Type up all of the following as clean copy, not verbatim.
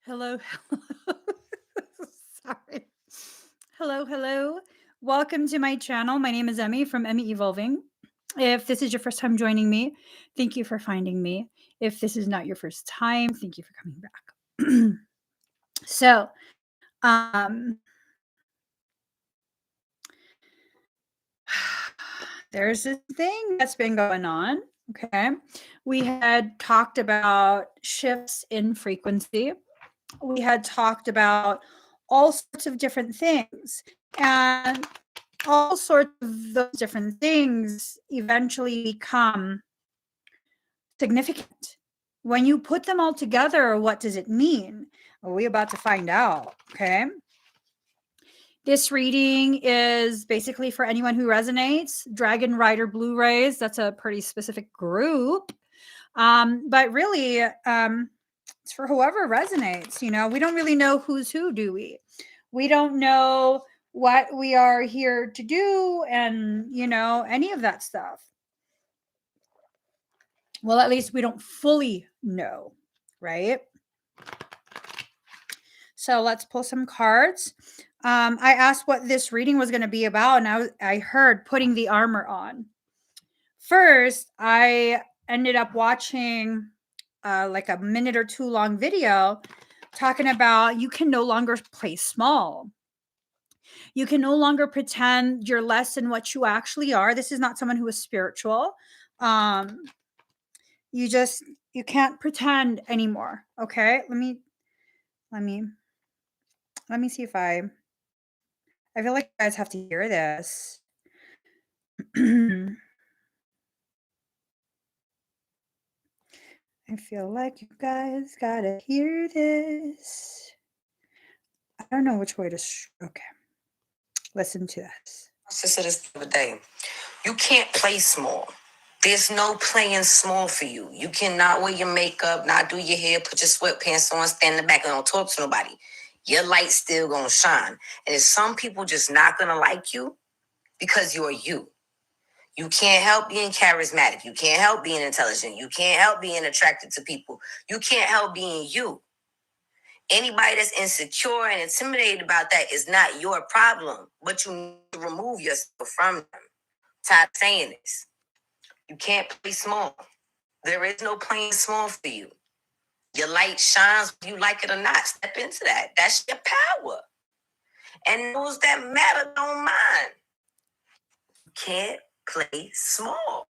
Hello, hello. Sorry. Hello, hello. Welcome to my channel. My name is Emmie from Emmie Evolving. If this is your first time joining me, thank you for finding me. If this is not your first time, thank you for coming back. so, um, there's this thing that's been going on. Okay. We had talked about shifts in frequency. We had talked about all sorts of different things. And all sorts of those different things eventually become significant. When you put them all together, what does it mean? Well, we're about to find out. Okay. This reading is basically for anyone who resonates. DragonRider BlueRays, that's a pretty specific group. But really, it's for whoever resonates. You know, we don't really know who's who, do we? We don't know what we are here to do and, any of that stuff. Well, at least we don't fully know, right? So let's pull some cards. I asked what this reading was going to be about, and I heard putting the armor on. First, I ended up watching like a minute or two long video talking about you can no longer play small. You can no longer pretend you're less than what you actually are. This is not someone who is spiritual. You can't pretend anymore. Okay. Let me see if I feel like you guys have to hear this. I feel like you guys gotta hear this. I don't know which way to. Okay. Listen to this. I said this the other day. You can't play small. There's no playing small for you. You cannot wear your makeup, not do your hair, put your sweatpants on, stand in the back and don't talk to nobody. Your light's still gonna shine. And there's some people just not gonna like you because you're you. You can't help being charismatic. You can't help being intelligent. You can't help being attracted to people. You can't help being you. Anybody that's insecure and intimidated about that is not your problem, but you need to remove yourself from them. Tired of saying this. You can't play small. There is no playing small for you. Your light shines whether you like it or not. Step into that. That's your power. And those that matter don't mind. You can't play small.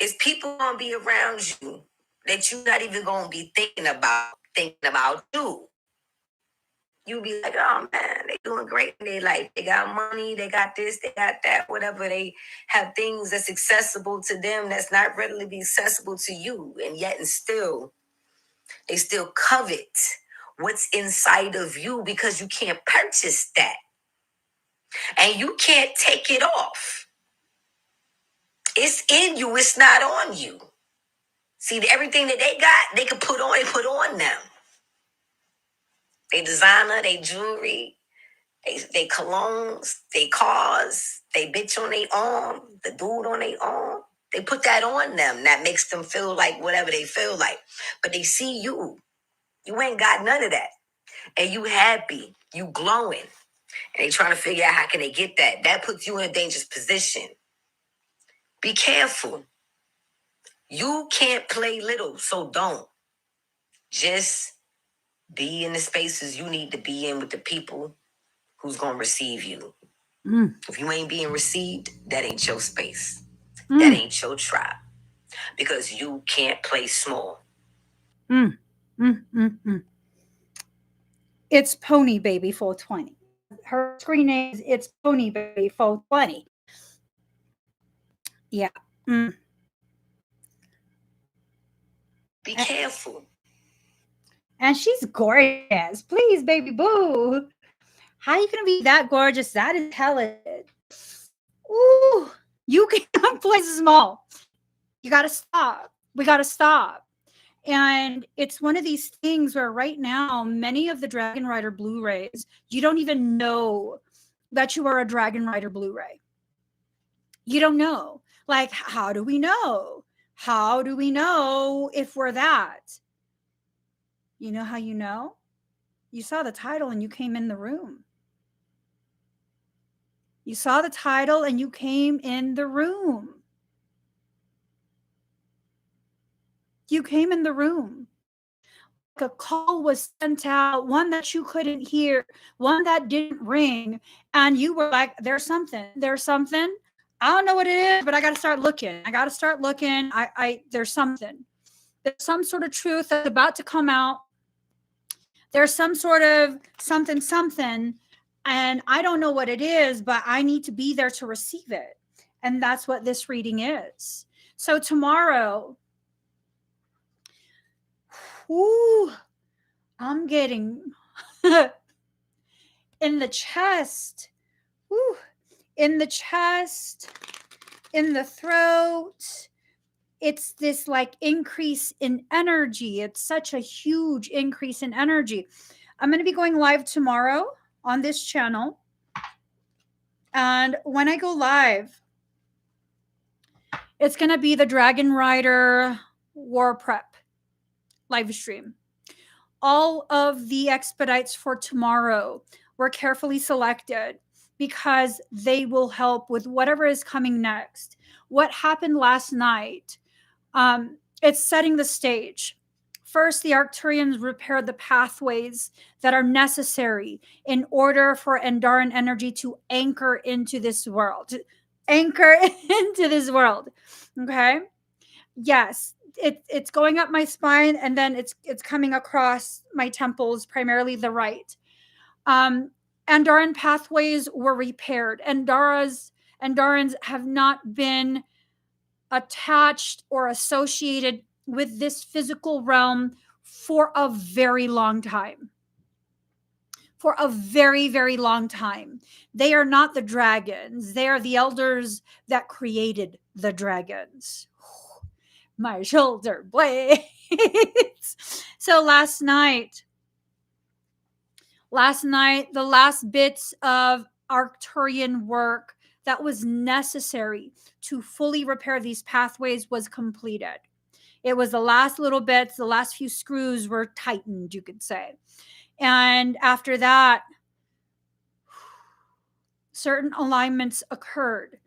It's people gonna be around you that you're not even gonna be thinking about you. You be like, oh man, they doing great in their life. They got money, they got this, they got that, whatever. They have things that's accessible to them that's not readily accessible to you. And yet and still, they still covet what's inside of you because you can't purchase that. And you can't take it off. It's in you, it's not on you. See, everything that they got, they can put on them. They designer, they jewelry, they colognes, they cars, they bitch on their arm, the dude on their arm. They put that on them. That makes them feel like whatever they feel like. But they see you. You ain't got none of that. And you happy. You glowing. And they trying to figure out how can they get that. That puts you in a dangerous position. Be careful. You can't play little, so don't. Just be in the spaces you need to be in with the people who's going to receive you. If you ain't being received, that ain't your space. That ain't your tribe. Because you can't play small. It's Pony Baby 420. Her screen name is It's Pony Baby 420. Yeah. Be careful. And she's gorgeous. Please, baby boo. How are you going to be that gorgeous, that intelligent? Ooh, you cannot play small. You got to stop. We got to stop. And it's one of these things where right now, many of the DragonRider BlueRays, you don't even know that you are a DragonRider BlueRay. You don't know. Like, how do we know? How do we know if we're that? You know how you know? You saw the title and you came in the room. You saw the title and you came in the room. You came in the room. A call was sent out, one that you couldn't hear, one that didn't ring, and you were like, there's something. I don't know what it is, but I got to start looking. There's something. There's some sort of truth that's about to come out. There's some sort of something, and I don't know what it is, but I need to be there to receive it. And that's what this reading is. So tomorrow, I'm getting in the chest, in the chest, in the throat. It's this like increase in energy. It's such a huge increase in energy. I'm going to be going live tomorrow on this channel. And when I go live, it's going to be the DragonRider War Prep live stream. All of the expedites for tomorrow were carefully selected because they will help with whatever is coming next. What happened last night, it's setting the stage. First, the Arcturians repaired the pathways that are necessary in order for Andaran energy to anchor into this world. Okay? Yes, it's going up my spine, and then it's coming across my temples, primarily the right. Andaran pathways were repaired. Andarans have not been attached or associated with this physical realm for a very long time. For a very, very long time. They are not the dragons. They are the elders that created the dragons. My shoulder blades. So last night, the last bits of Arcturian work that was necessary to fully repair these pathways was completed. It was the last little bits, the last few screws were tightened, you could say. And after that, certain alignments occurred.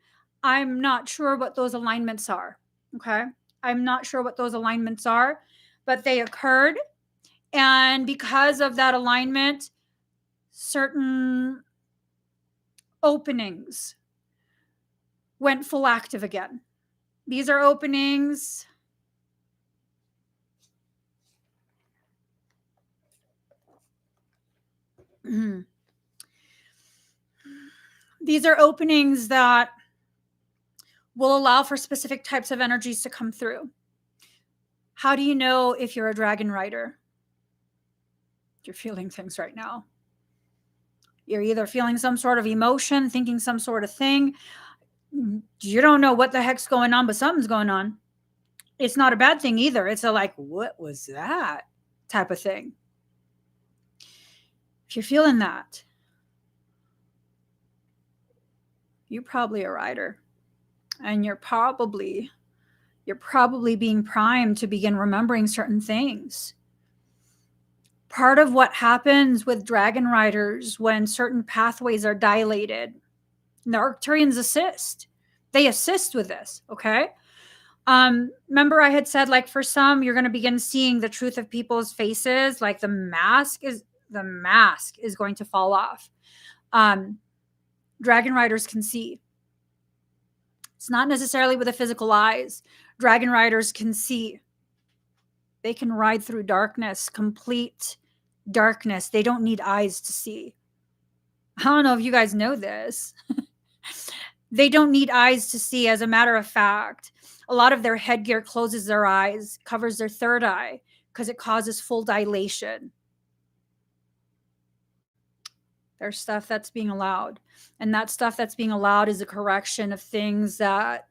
I'm not sure what those alignments are. Okay. I'm not sure what those alignments are, but they occurred. And because of that alignment, certain openings went full active again. These are openings. These are openings that will allow for specific types of energies to come through. How do you know if you're a DragonRider? You're feeling things right now. You're either feeling some sort of emotion, thinking some sort of thing. You don't know what the heck's going on, but something's going on. It's not a bad thing either. It's a like, what was that type of thing. If you're feeling that, you're probably a rider. And you're probably being primed to begin remembering certain things. Part of what happens with DragonRiders when certain pathways are dilated, the Arcturians assist. They assist with this, okay? Remember I had said, like, for some, you're going to begin seeing the truth of people's faces, like the mask is going to fall off. DragonRiders can see. It's not necessarily with the physical eyes. DragonRiders can see. They can ride through darkness, complete darkness. They don't need eyes to see. I don't know if you guys know this. They don't need eyes to see. As a matter of fact, a lot of their headgear closes their eyes, covers their third eye, because it causes full dilation. There's stuff that's being allowed. And that stuff that's being allowed is a correction of things that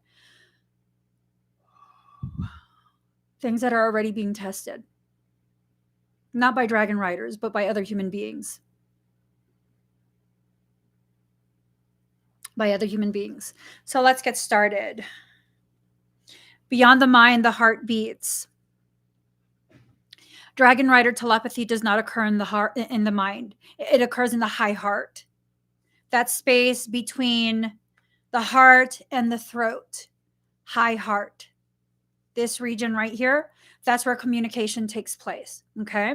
are already being tested. Not by DragonRiders, but by other human beings. So let's get started. Beyond the mind, the heart beats. DragonRider telepathy does not occur in the heart, in the mind. It occurs in the high heart. That space between the heart and the throat, high heart. This region right here, that's where communication takes place. Okay.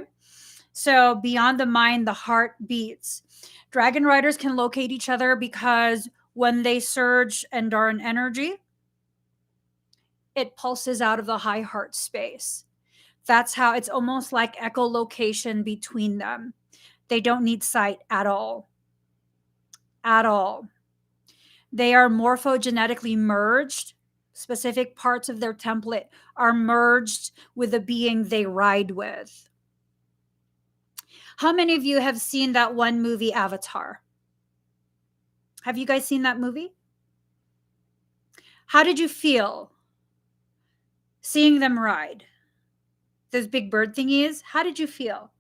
So beyond the mind, the heart beats. Dragon riders can locate each other because when they surge Andaran energy, it pulses out of the high heart space. That's how it's almost like echolocation between them. They don't need sight at all. At all. They are morphogenetically merged. Specific parts of their template are merged with the being they ride with. How many of you have seen that one movie, Avatar? Have you guys seen that movie? How did you feel seeing them ride? Those big bird thingies, how did you feel?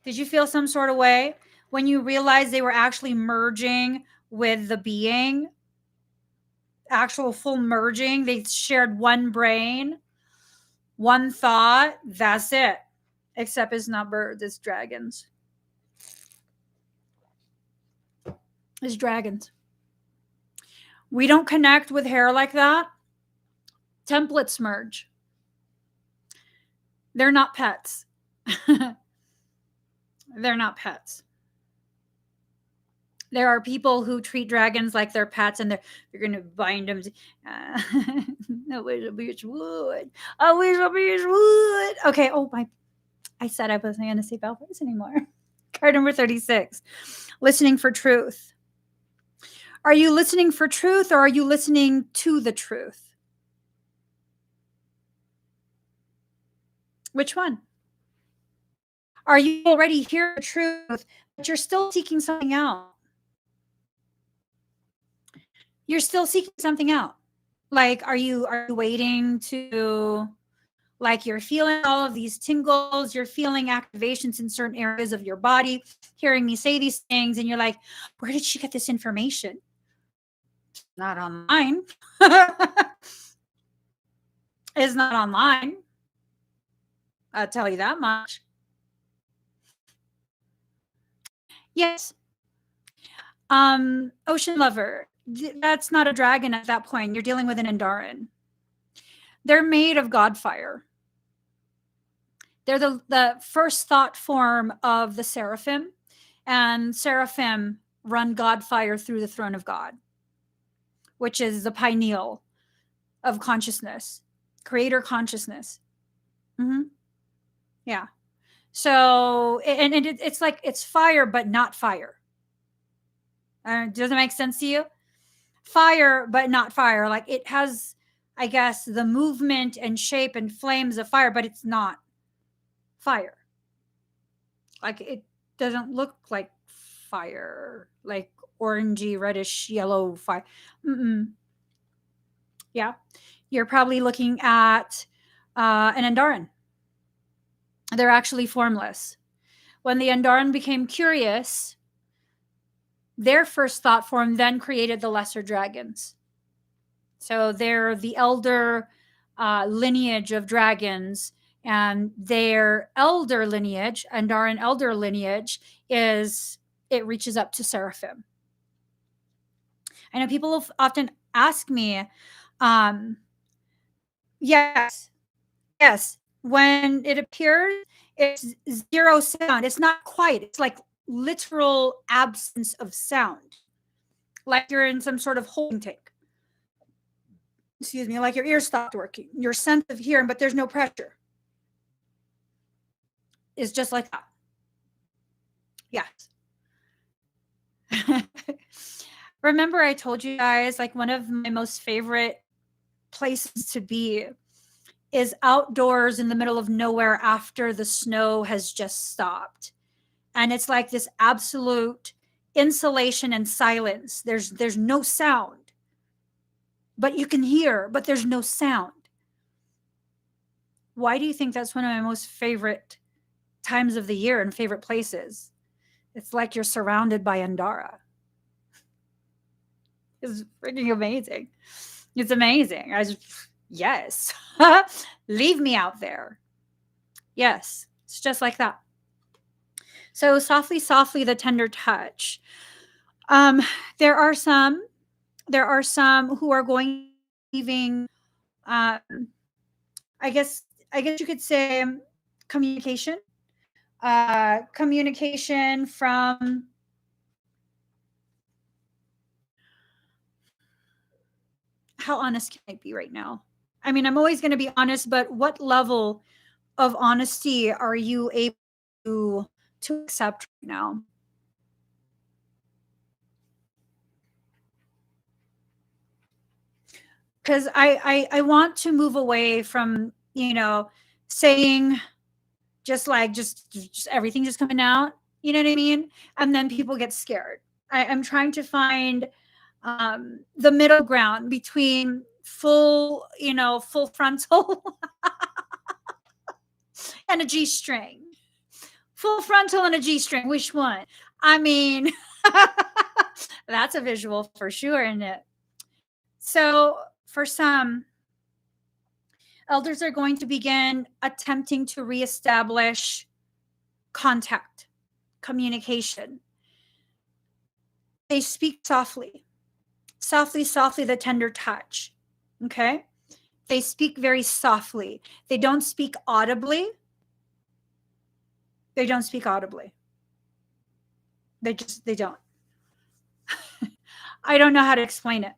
Did you feel some sort of way when you realized they were actually merging with the being? Actual full merging. They shared one brain, one thought. That's it. Except it's not birds, it's dragons. It's dragons. We don't connect with hair like that. Templates merge. They're not pets. They're not pets. There are people who treat dragons like they're pets, and they're going to bind them. I wish a bitch would. I wish a bitch would. Okay. Oh, I said I wasn't going to say bad words anymore. Card number 36. Listening for truth. Are you listening for truth, or are you listening to the truth? Which one? Are you already hearing the truth, but you're still seeking something out? You're still seeking something out. Like, are you waiting to, like, you're feeling all of these tingles, you're feeling activations in certain areas of your body, hearing me say these things, and you're like, where did she get this information? It's not online. It's not online. I'll tell you that much. Yes. Ocean lover. That's not a dragon at that point. You're dealing with an Andaran. They're made of God fire. They're the first thought form of the seraphim, and seraphim run God fire through the throne of God, which is the pineal of consciousness, creator consciousness. Mm-hmm. Yeah. So, and it's like it's fire, but not fire. Does it make sense to you? Fire, but not fire. Like it has, I guess, the movement and shape and flames of fire, but it's not fire. Like it doesn't look like fire, like orangey, reddish, yellow fire. Yeah. You're probably looking at an Andaran. They're actually formless. When the Andaran became curious, their first thought form then created the lesser dragons. So they're the elder lineage of dragons, and their elder lineage, Andaran elder lineage, it reaches up to seraphim. I know people often ask me, yes, when it appears, it's zero sound. It's not quiet. It's like literal absence of sound, like you're in some sort of holding tank. Excuse me, like your ears stopped working. Your sense of hearing, but there's no pressure. It's just like that. Yes. Remember, I told you guys, like, one of my most favorite places to be is outdoors in the middle of nowhere after the snow has just stopped. And it's like this absolute insulation and silence. There's no sound, but you can hear, but there's no sound. Why do you think that's one of my most favorite times of the year and favorite places? It's like you're surrounded by Andara. It's freaking amazing. It's amazing. Yes. Leave me out there. Yes, it's just like that. So softly, softly, the tender touch. Um, there are some who are going leaving. I guess you could say communication. Communication from how honest can I be right now? I mean, I'm always going to be honest, but what level of honesty are you able to accept right now? Because I want to move away from, you know, saying just everything just coming out, you know what I mean? And then people get scared. I'm trying to find the middle ground between full, you know, full frontal and a G string. Full frontal and a G string. Which one? I mean, that's a visual for sure, isn't it? So for some, elders are going to begin attempting to reestablish contact, communication. They speak softly, softly, softly, the tender touch. Okay. They speak very softly. They don't speak audibly. They don't speak audibly. They don't. I don't know how to explain it.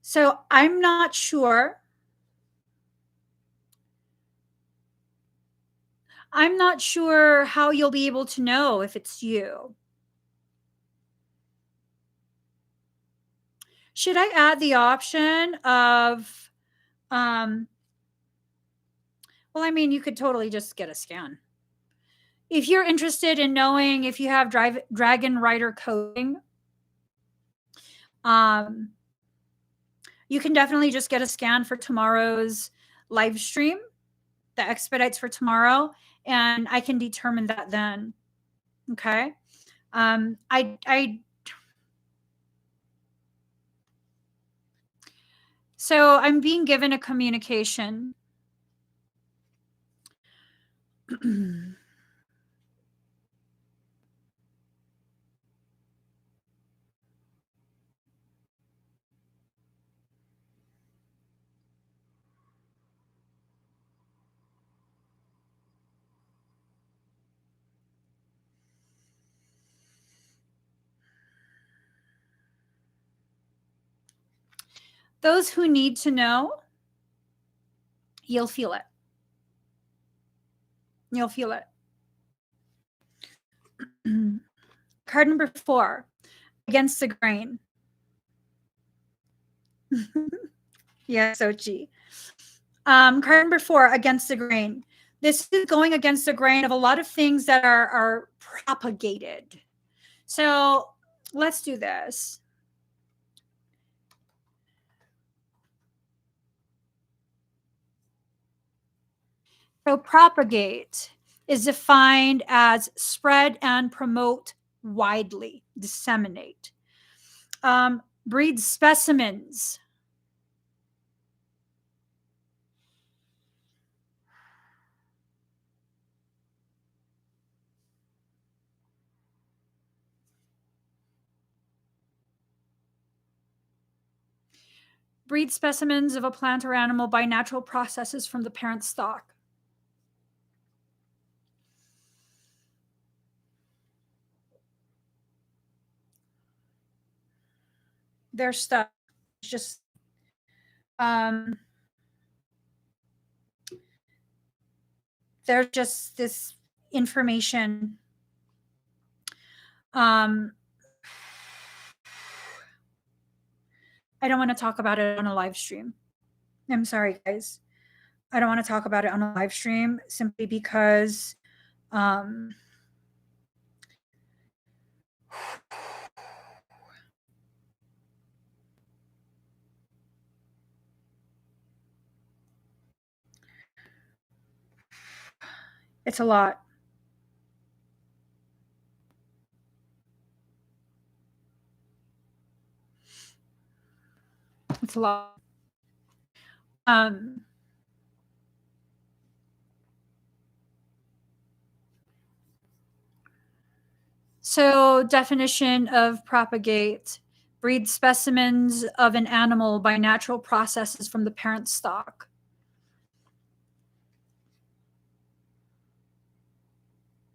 So I'm not sure. I'm not sure how you'll be able to know if it's you. Should I add the option of, well, I mean, you could totally just get a scan. If you're interested in knowing if you have DragonRider coding, um, you can definitely just get a scan for tomorrow's live stream, the expedites for tomorrow, and I can determine that then. Okay. I so I'm being given a communication. Those who need to know, you'll feel it. You'll feel it. Card number 4, against the grain. Yeah, Sochi. Card number 4, against the grain. This is going against the grain of a lot of things that are propagated. So let's do this. So propagate is defined as spread and promote widely, disseminate. Breed specimens. Breed specimens of a plant or animal by natural processes from the parent stock. Their stuff is just they're just this information. I don't want to talk about it on a live stream. I'm sorry, guys. I don't want to talk about it on a live stream simply because it's a lot. It's a lot. So, definition of propagate: breed specimens of an animal by natural processes from the parent stock.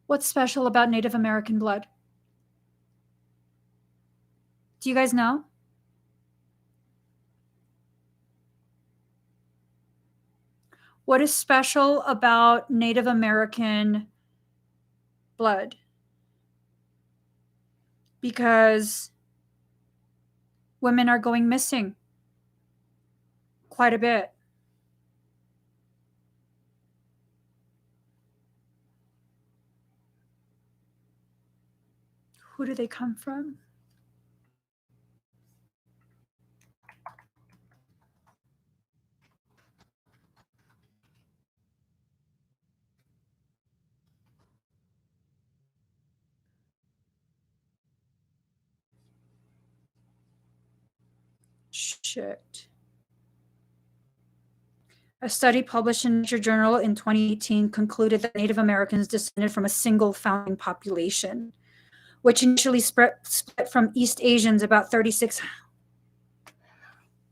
What's special about Native American blood? Do you guys know? What is special about Native American blood? Because women are going missing quite a bit. Who do they come from? Shit. A study published in Nature Journal in 2018 concluded that Native Americans descended from a single founding population, which initially split from East Asians about 36.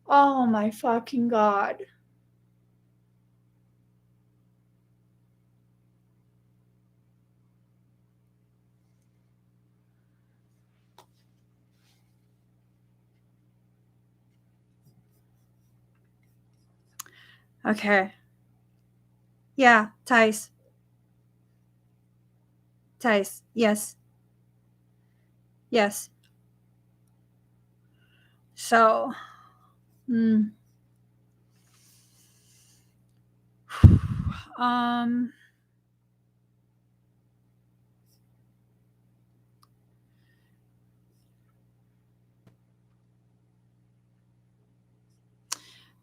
Oh my fucking God. Okay. Yeah, Thais. Thais, yes. Yes. So, um,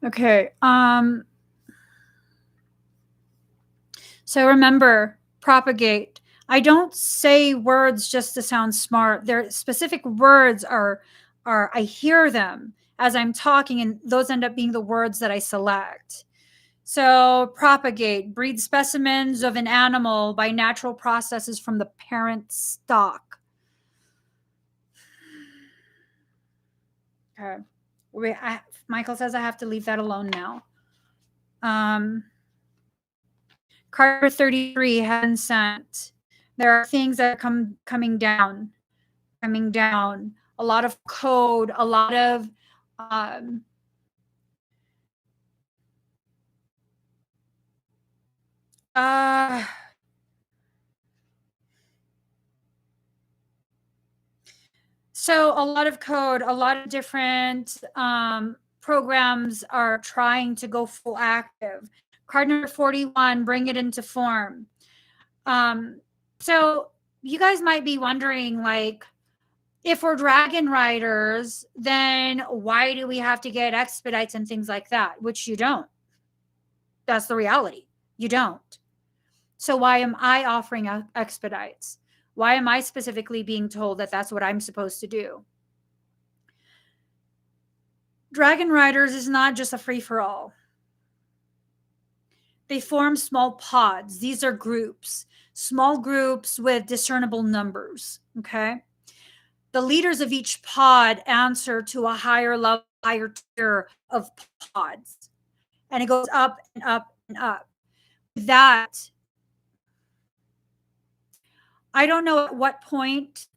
okay. So remember, propagate. I don't say words just to sound smart. Their specific words are I hear them as I'm talking, and those end up being the words that I select. So propagate, breed specimens of an animal by natural processes from the parent stock. Okay. Michael says I have to leave that alone now. Carter 33 hadn't sent. There are things that are coming down. A lot of code, a lot of so a lot of code, a lot of different programs are trying to go full active. Card number 41, bring it into form. So you guys might be wondering, like, if we're dragon riders, then why do we have to get expedites and things like that? Which you don't. That's the reality. You don't. So why am I offering expedites? Why am I specifically being told that that's what I'm supposed to do? Dragon riders is not just a free-for-all. They form small pods. These are groups, small groups with discernible numbers. Okay. The leaders of each pod answer to a higher level, higher tier of pods. And it goes up and up and up. That, I don't know at what point,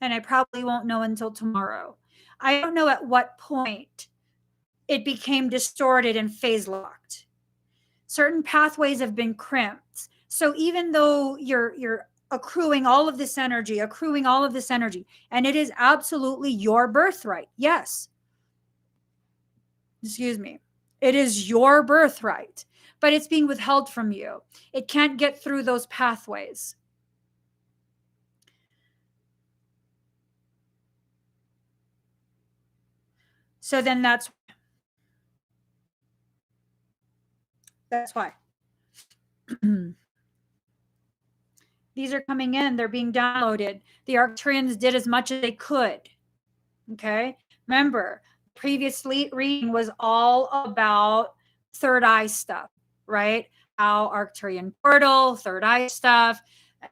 and I probably won't know until tomorrow. I don't know at what point it became distorted and phase locked. Certain pathways have been crimped. So even though you're accruing all of this energy, and it is absolutely your birthright. Yes. Excuse me. It is your birthright, but it's being withheld from you. It can't get through those pathways. So then that's why. These are coming in, they're being downloaded. The Arcturians did as much as they could. Okay. Remember, previously reading was all about third eye stuff, right? How Arcturian portal, third eye stuff,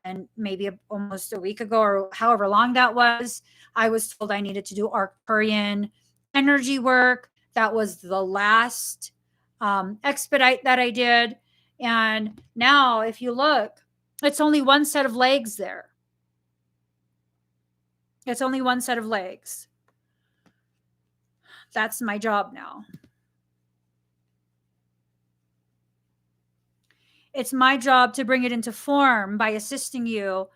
And maybe almost a week ago or however long that was, I was told I needed to do Arcturian energy work. That was the last expedite that I did. And now, if you look, it's only one set of legs there. It's only one set of legs. That's my job now. It's my job to bring it into form by assisting you,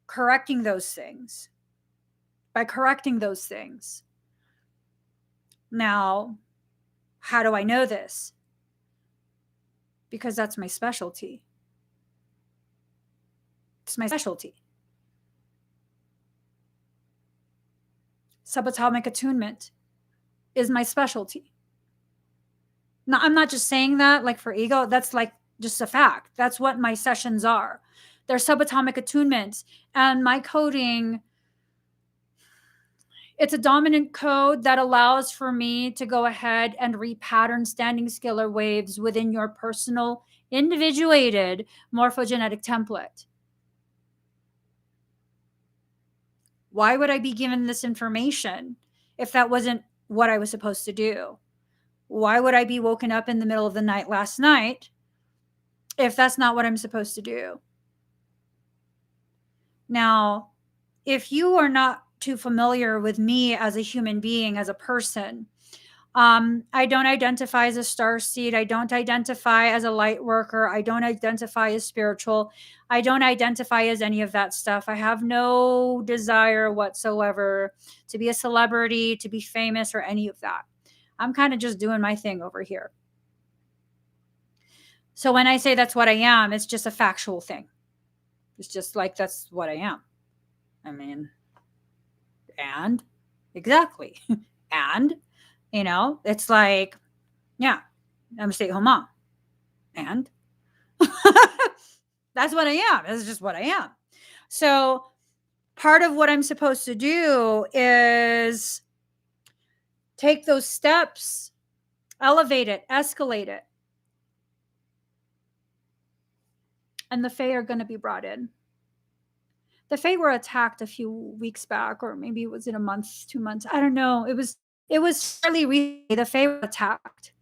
correcting those things. By correcting those things. Now, how do I know this? Because that's my specialty. It's my specialty. Subatomic attunement is my specialty. Now, I'm not just saying that like for ego. That's like just a fact. That's what my sessions are. They're subatomic attunements. And my coding, it's a dominant code that allows for me to go ahead and repattern standing scalar waves within your personal, individuated morphogenetic template. Why would I be given this information if that wasn't what I was supposed to do? Why would I be woken up in the middle of the night last night if that's not what I'm supposed to do? Now, if you are not too familiar with me as a human being, as a person, I don't identify as a starseed. I don't identify as a light worker. I don't identify as spiritual. I don't identify as any of that stuff. I have no desire whatsoever to be a celebrity, to be famous, or any of that. I'm kind of just doing my thing over here. So when I say that's what I am, it's just a factual thing. It's just like, that's what I am. I mean, and exactly. And, you know, it's like, yeah, I'm a stay-at-home mom. And that's what I am. That's just what I am. So part of what I'm supposed to do is take those steps, elevate it, escalate it. And the Fae are going to be brought in. The Fae were attacked a few weeks back, or maybe it was in a month, 2 months. I don't know. It was fairly recently. The Fae were attacked.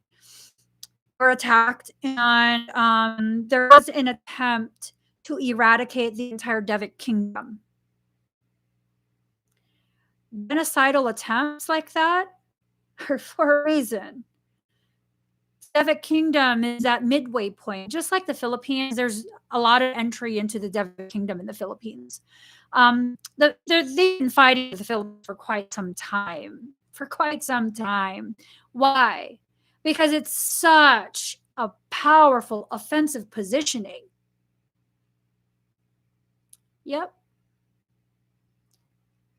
And there was an attempt to eradicate the entire Devic kingdom. Genocidal attempts like that are for a reason. Devic kingdom is at midway point. Just like the Philippines, there's a lot of entry into the Devic kingdom in the Philippines. They've been fighting the Philippines for quite some time. Why? Because it's such a powerful offensive positioning. Yep.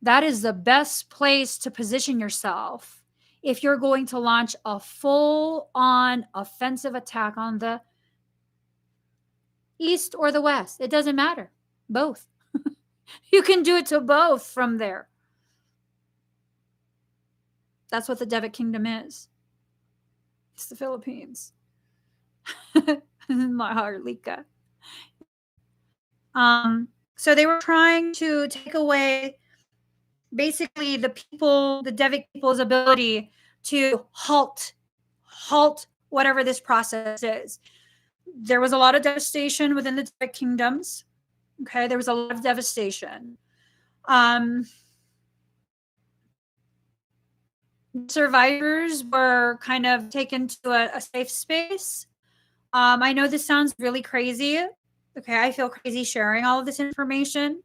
That is the best place to position yourself if you're going to launch a full-on offensive attack on the east or the west. It doesn't matter. Both. You can do it to both from there. That's what the Devic kingdom is. It's the Philippines. Maharlika. So they were trying to take away basically the Devic people's ability to halt whatever this process is. There was a lot of devastation within the Devic kingdoms. Okay, there was a lot of devastation. Survivors were kind of taken to a safe space. I know this sounds really crazy. Okay, I feel crazy sharing all of this information.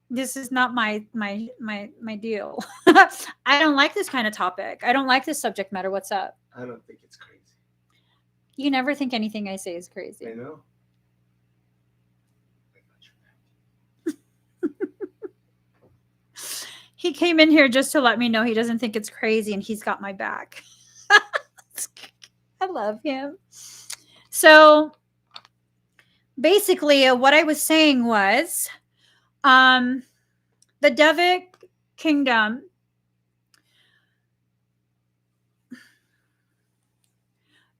This is not my deal. I don't like this kind of topic. I don't like this subject matter. What's up? I don't think it's crazy. You never think anything I say is crazy. I know. He came in here just to let me know he doesn't think it's crazy and he's got my back. I love him. So basically what I was saying was the Devic kingdom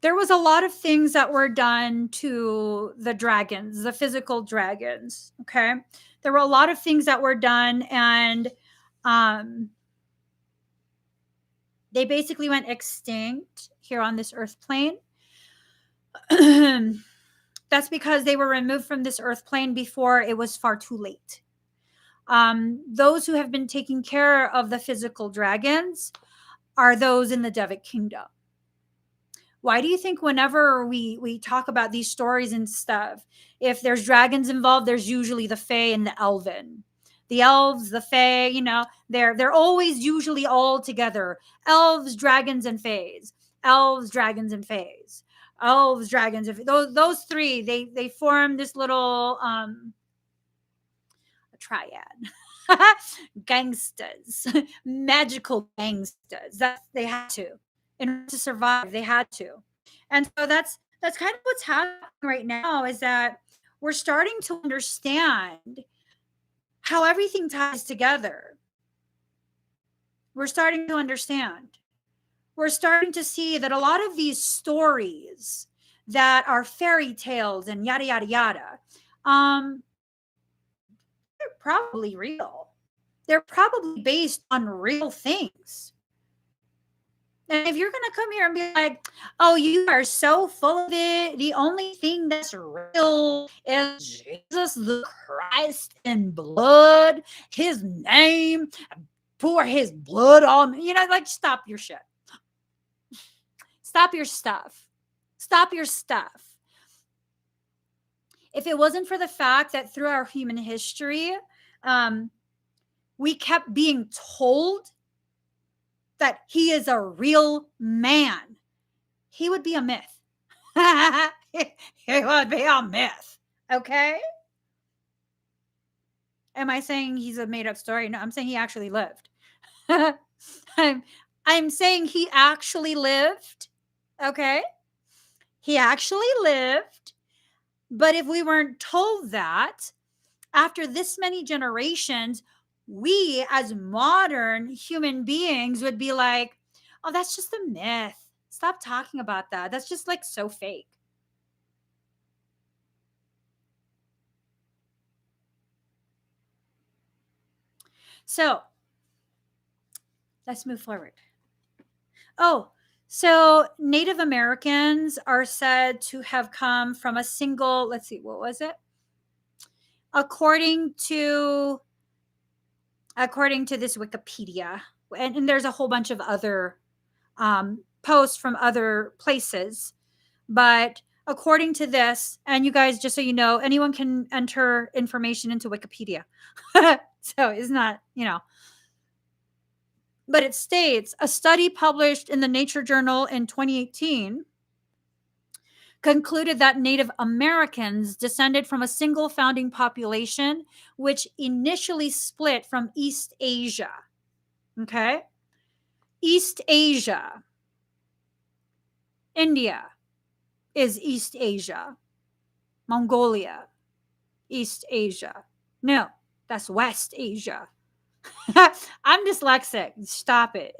there was a lot of things that were done to the dragons, the physical dragons. Okay. There were a lot of things that were done, and they basically went extinct here on this earth plane. That's because they were removed from this earth plane before it was far too late. Those who have been taking care of the physical dragons are those in the Devic kingdom. Why do you think whenever we talk about these stories and stuff, if there's dragons involved, there's usually the Fae and the Elven? The elves, the Fae, they're always usually all together. Elves, dragons, and Faes. Elves, dragons, and Faes. Elves, dragons, and those three, they form this little triad. Gangsters, magical gangsters. They had to, in order to survive. They had to, and so that's kind of what's happening right now. Is that we're starting to understand how everything ties together. We're starting to understand. We're starting to see that a lot of these stories that are fairy tales and yada yada yada, they're probably real. They're probably based on real things. And if you're going to come here and be like, oh, you are so full of it, the only thing that's real is Jesus the Christ in blood, his name, pour his blood on me. Like, stop your shit. Stop your stuff. Stop your stuff. If it wasn't for the fact that through our human history, we kept being told that he is a real man, he would be a myth. He would be a myth. Okay? Am I saying he's a made-up story? No, I'm saying he actually lived. I'm saying he actually lived. Okay? He actually lived. But if we weren't told that, after this many generations, we as modern human beings would be like, oh, that's just a myth. Stop talking about that. That's just like so fake. So let's move forward. Oh, so Native Americans are said to have come from a single, let's see, what was it? According to this Wikipedia, and there's a whole bunch of other posts from other places, but according to this, and you guys, just so you know, anyone can enter information into Wikipedia. So it's not, but it states a study published in the Nature Journal in 2018 concluded that Native Americans descended from a single founding population, which initially split from East Asia. Okay? East Asia. India is East Asia. Mongolia, East Asia. No, that's West Asia. I'm dyslexic. Stop it.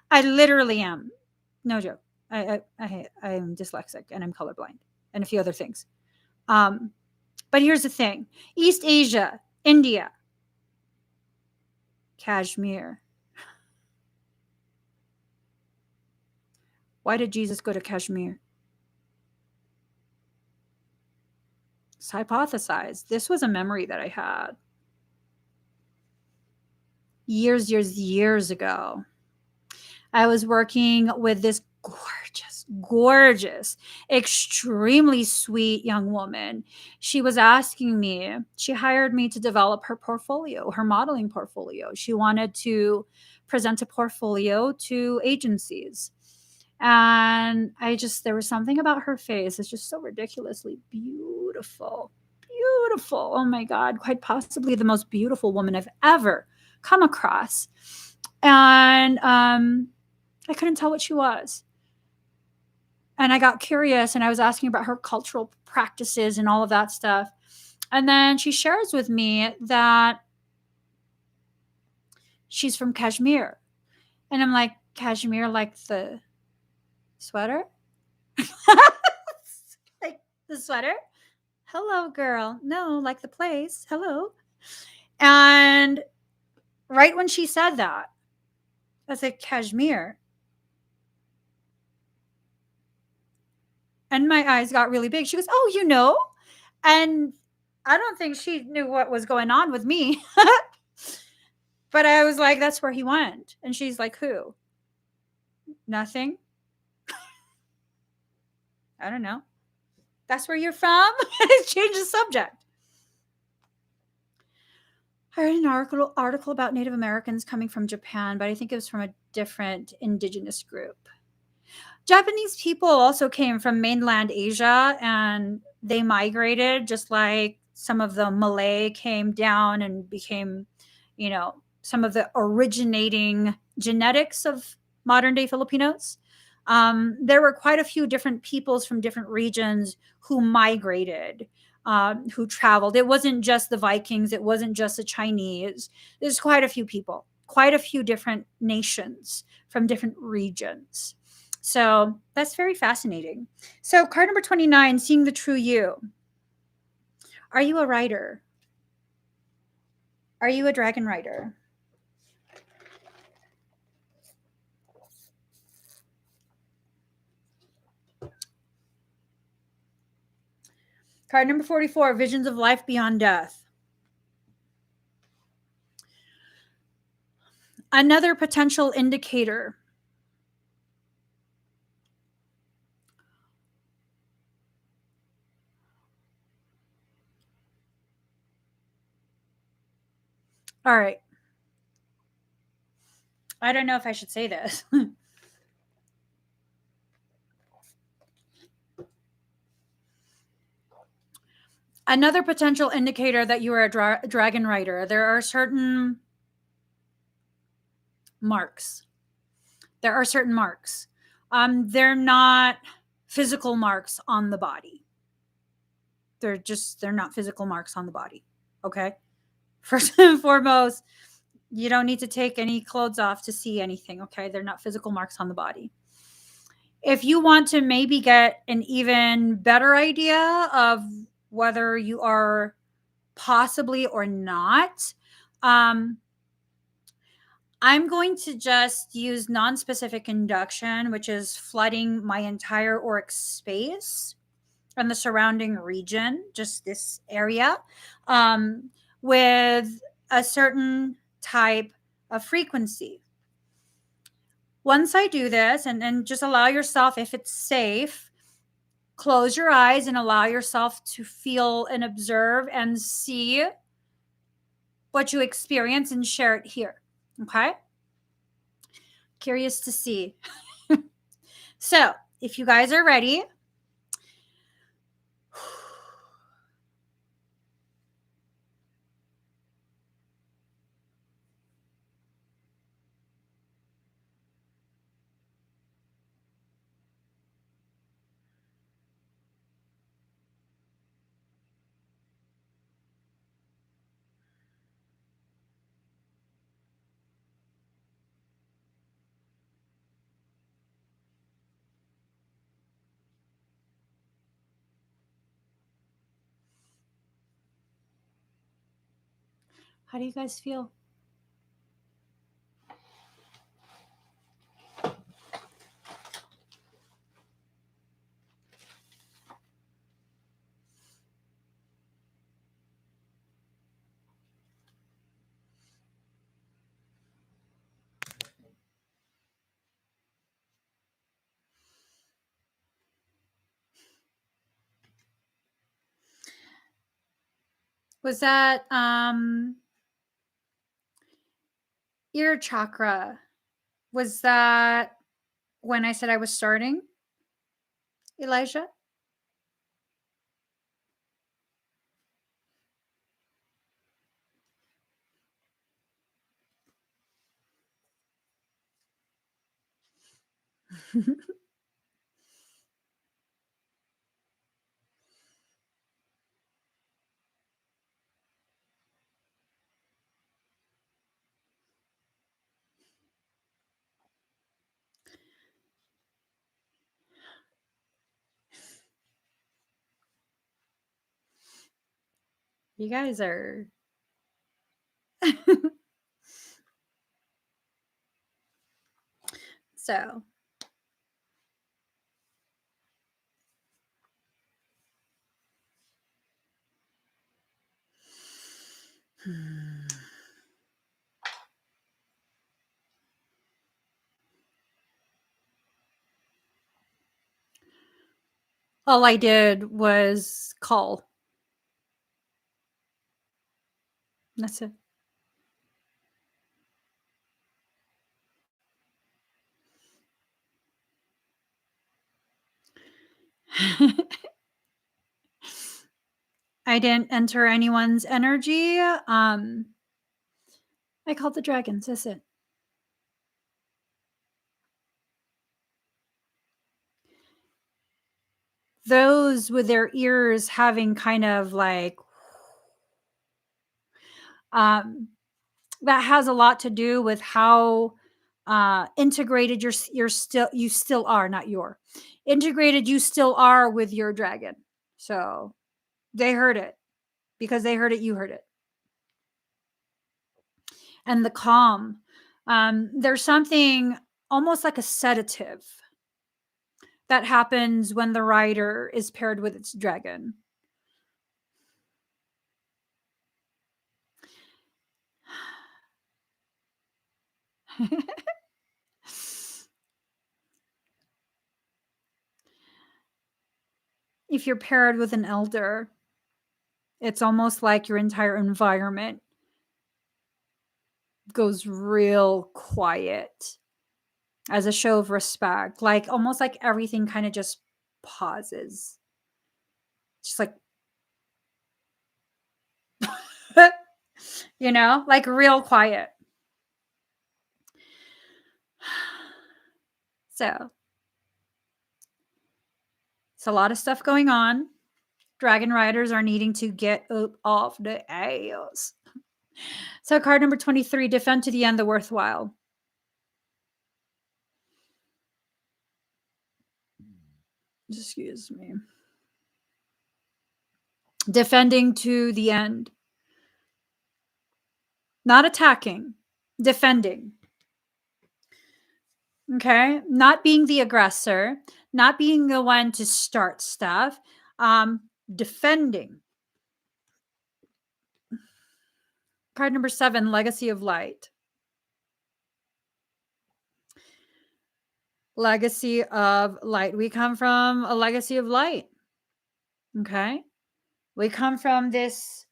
I literally am. No joke. I am dyslexic and I'm colorblind and a few other things. But here's the thing. East Asia, India, Kashmir. Why did Jesus go to Kashmir? It's hypothesized. This was a memory that I had years ago. I was working with this gorgeous, extremely sweet young woman. She was asking me, she hired me to develop her portfolio, her modeling portfolio. She wanted to present a portfolio to agencies. And there was something about her face. It's just so ridiculously beautiful. Beautiful. Oh my God. Quite possibly the most beautiful woman I've ever come across. And I couldn't tell what she was. And I got curious and I was asking about her cultural practices and all of that stuff. And then she shares with me that she's from Kashmir. And I'm like, Kashmir, like the sweater? Like the sweater. Hello, girl. No, like the place. Hello. And right when she said that, I said, cashmere. And my eyes got really big. She goes, oh, you know? And I don't think she knew what was going on with me. But I was like, that's where he went. And she's like, who? Nothing. I don't know. That's where you're from? Change the subject. I read an article about Native Americans coming from Japan, but I think it was from a different indigenous group. Japanese people also came from mainland Asia and they migrated just like some of the Malay came down and became, some of the originating genetics of modern day Filipinos. There were quite a few different peoples from different regions who migrated, who traveled. It wasn't just the Vikings, it wasn't just the Chinese. There's quite a few people, quite a few different nations from different regions. So that's very fascinating. So, card number 29, seeing the true you. Are you a writer? Are you a dragon rider? Card number 44, visions of life beyond death. Another potential indicator. All right. I don't know if I should say this. Another potential indicator that you are a dragon rider. There are certain marks. There are certain marks. They're not physical marks on the body. They're not physical marks on the body. Okay. First and foremost, you don't need to take any clothes off to see anything. Okay. They're not physical marks on the body. If you want to maybe get an even better idea of whether you are possibly or not, I'm going to just use non-specific induction, which is flooding my entire auric space and the surrounding region, just this area, with a certain type of frequency. Once I do this, and then just allow yourself, if it's safe, close your eyes and allow yourself to feel and observe and see what you experience and share it here. Okay? Curious to see. So, if you guys are ready, how do you guys feel? Was that ear chakra? Was that when I said I was starting, Elijah? You guys are... So... All I did was call. That's it. I didn't enter anyone's energy. I called the dragons. That's it. Those with their ears having kind of like... that has a lot to do with how integrated you still are, not your integrated you still are with your dragon. So they heard it. Because they heard it, you heard it. And the calm. There's something almost like a sedative that happens when the rider is paired with its dragon. If you're paired with an elder, it's almost like your entire environment goes real quiet as a show of respect. Like almost like everything kind of just pauses. Just like, you know, like real quiet. So it's a lot of stuff going on. Dragon riders are needing to get up off the ass. So card number 23, defend to the end the worthwhile. Excuse me. Defending to the end. Not attacking, defending. Okay? Not being the aggressor, not being the one to start stuff, defending. Card number 7, Legacy of Light. Legacy of Light. We come from a legacy of light. Okay? We come from this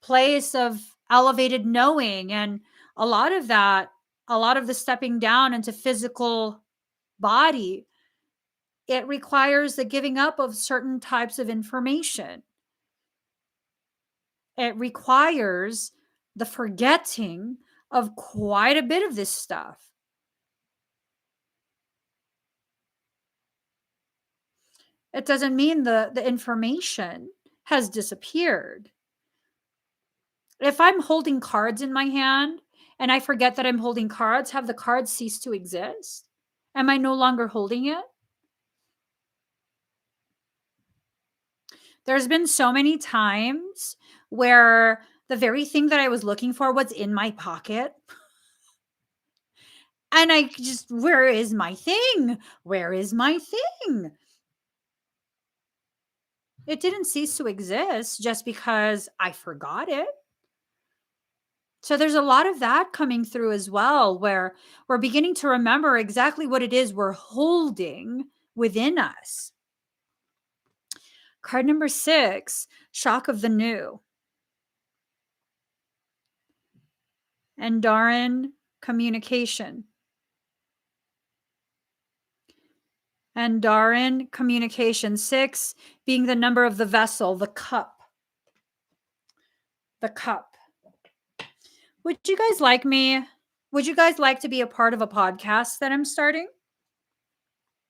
place of elevated knowing, and a lot of the stepping down into physical body, it requires the giving up of certain types of information. It requires the forgetting of quite a bit of this stuff. It doesn't mean the information has disappeared. If I'm holding cards in my hand and I forget that I'm holding cards, have the cards ceased to exist? Am I no longer holding it? There's been so many times where the very thing that I was looking for was in my pocket. And I just, where is my thing? Where is my thing? It didn't cease to exist just because I forgot it. So there's a lot of that coming through as well, where we're beginning to remember exactly what it is we're holding within us. Card number 6, Shock of the New. And Darwin Communication. And Darwin Communication. 6 being the number of the vessel, the cup. The cup. Would you guys like me? Would you guys like to be a part of a podcast that I'm starting?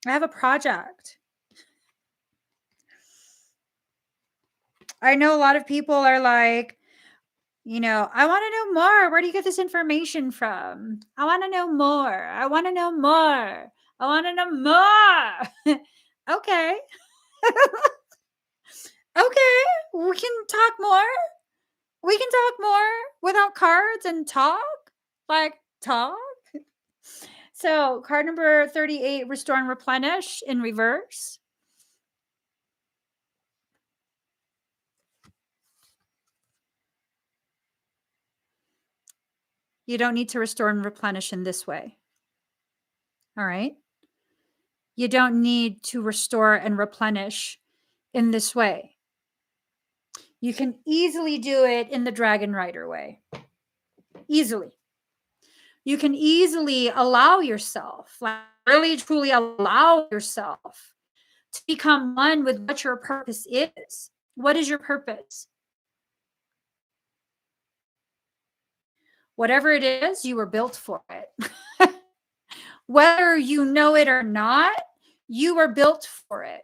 I have a project. I know a lot of people are like, you know, I want to know more. Where do you get this information from? I want to know more. I want to know more. I want to know more. Okay. Okay. We can talk more. We can talk more without cards and talk. Like, talk. So, card number 38, Restore and Replenish in reverse. You don't need to restore and replenish in this way. All right. You don't need to restore and replenish in this way. You can easily do it in the DragonRider way. Easily. You can easily allow yourself, like really truly allow yourself to become one with what your purpose is. What is your purpose? Whatever it is, you were built for it. Whether you know it or not, you were built for it.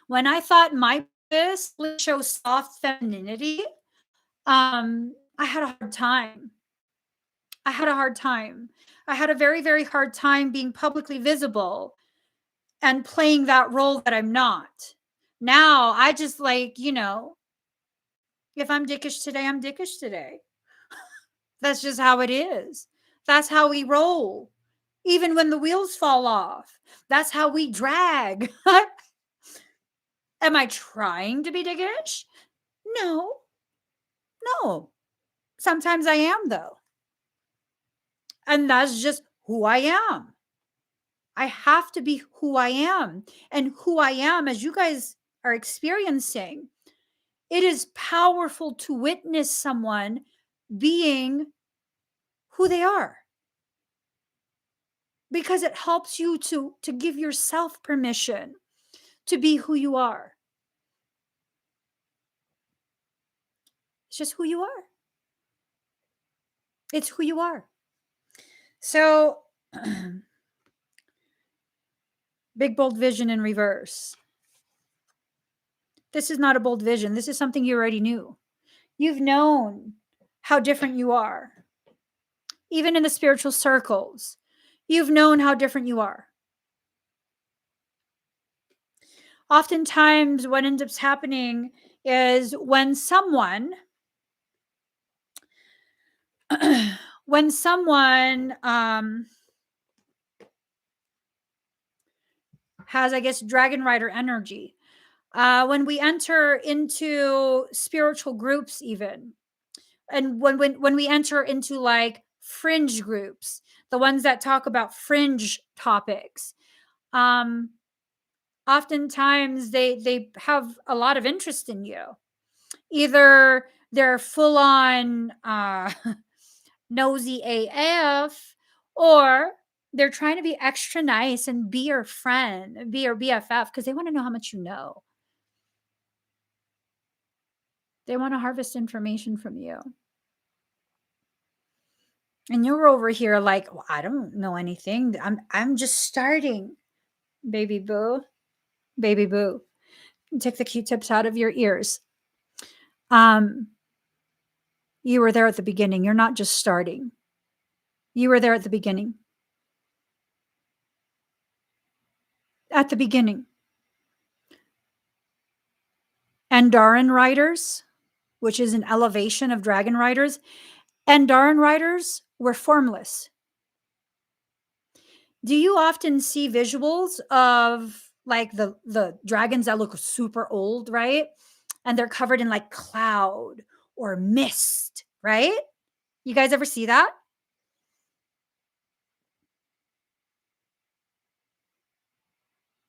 When I thought my purpose would show soft femininity, I had a hard time. I had a hard time. I had a very, very hard time being publicly visible and playing that role that I'm not. Now I just like, if I'm dickish today, I'm dickish today. That's just how it is. That's how we roll. Even when the wheels fall off, that's how we drag. Am I trying to be dickish? No. No. Sometimes I am, though. And that's just who I am. I have to be who I am. And who I am, as you guys are experiencing, it is powerful to witness someone being who they are. Because it helps you to give yourself permission to be who you are. It's just who you are. It's who you are. So, big bold vision in reverse. This is not a bold vision. This is something you already knew. You've known how different you are. Even in the spiritual circles, you've known how different you are. Oftentimes, what ends up happening is when someone has, I guess, DragonRider energy, when we enter into spiritual groups, even, and when we enter into like fringe groups, the ones that talk about fringe topics, oftentimes they have a lot of interest in you. Either they're full on nosy AF, or they're trying to be extra nice and be your friend, be your BFF, because they want to know how much you know. They want to harvest information from you. And you're over here like, well, I don't know anything. I'm just starting. Baby boo. Baby boo. Take the Q-tips out of your ears. You were there at the beginning. You're not just starting. You were there at the beginning. At the beginning. And Darwin riders, which is an elevation of dragon riders, and Darwin riders were formless. Do you often see visuals of like the dragons that look super old, right? And they're covered in like cloud or mist, right? You guys ever see that?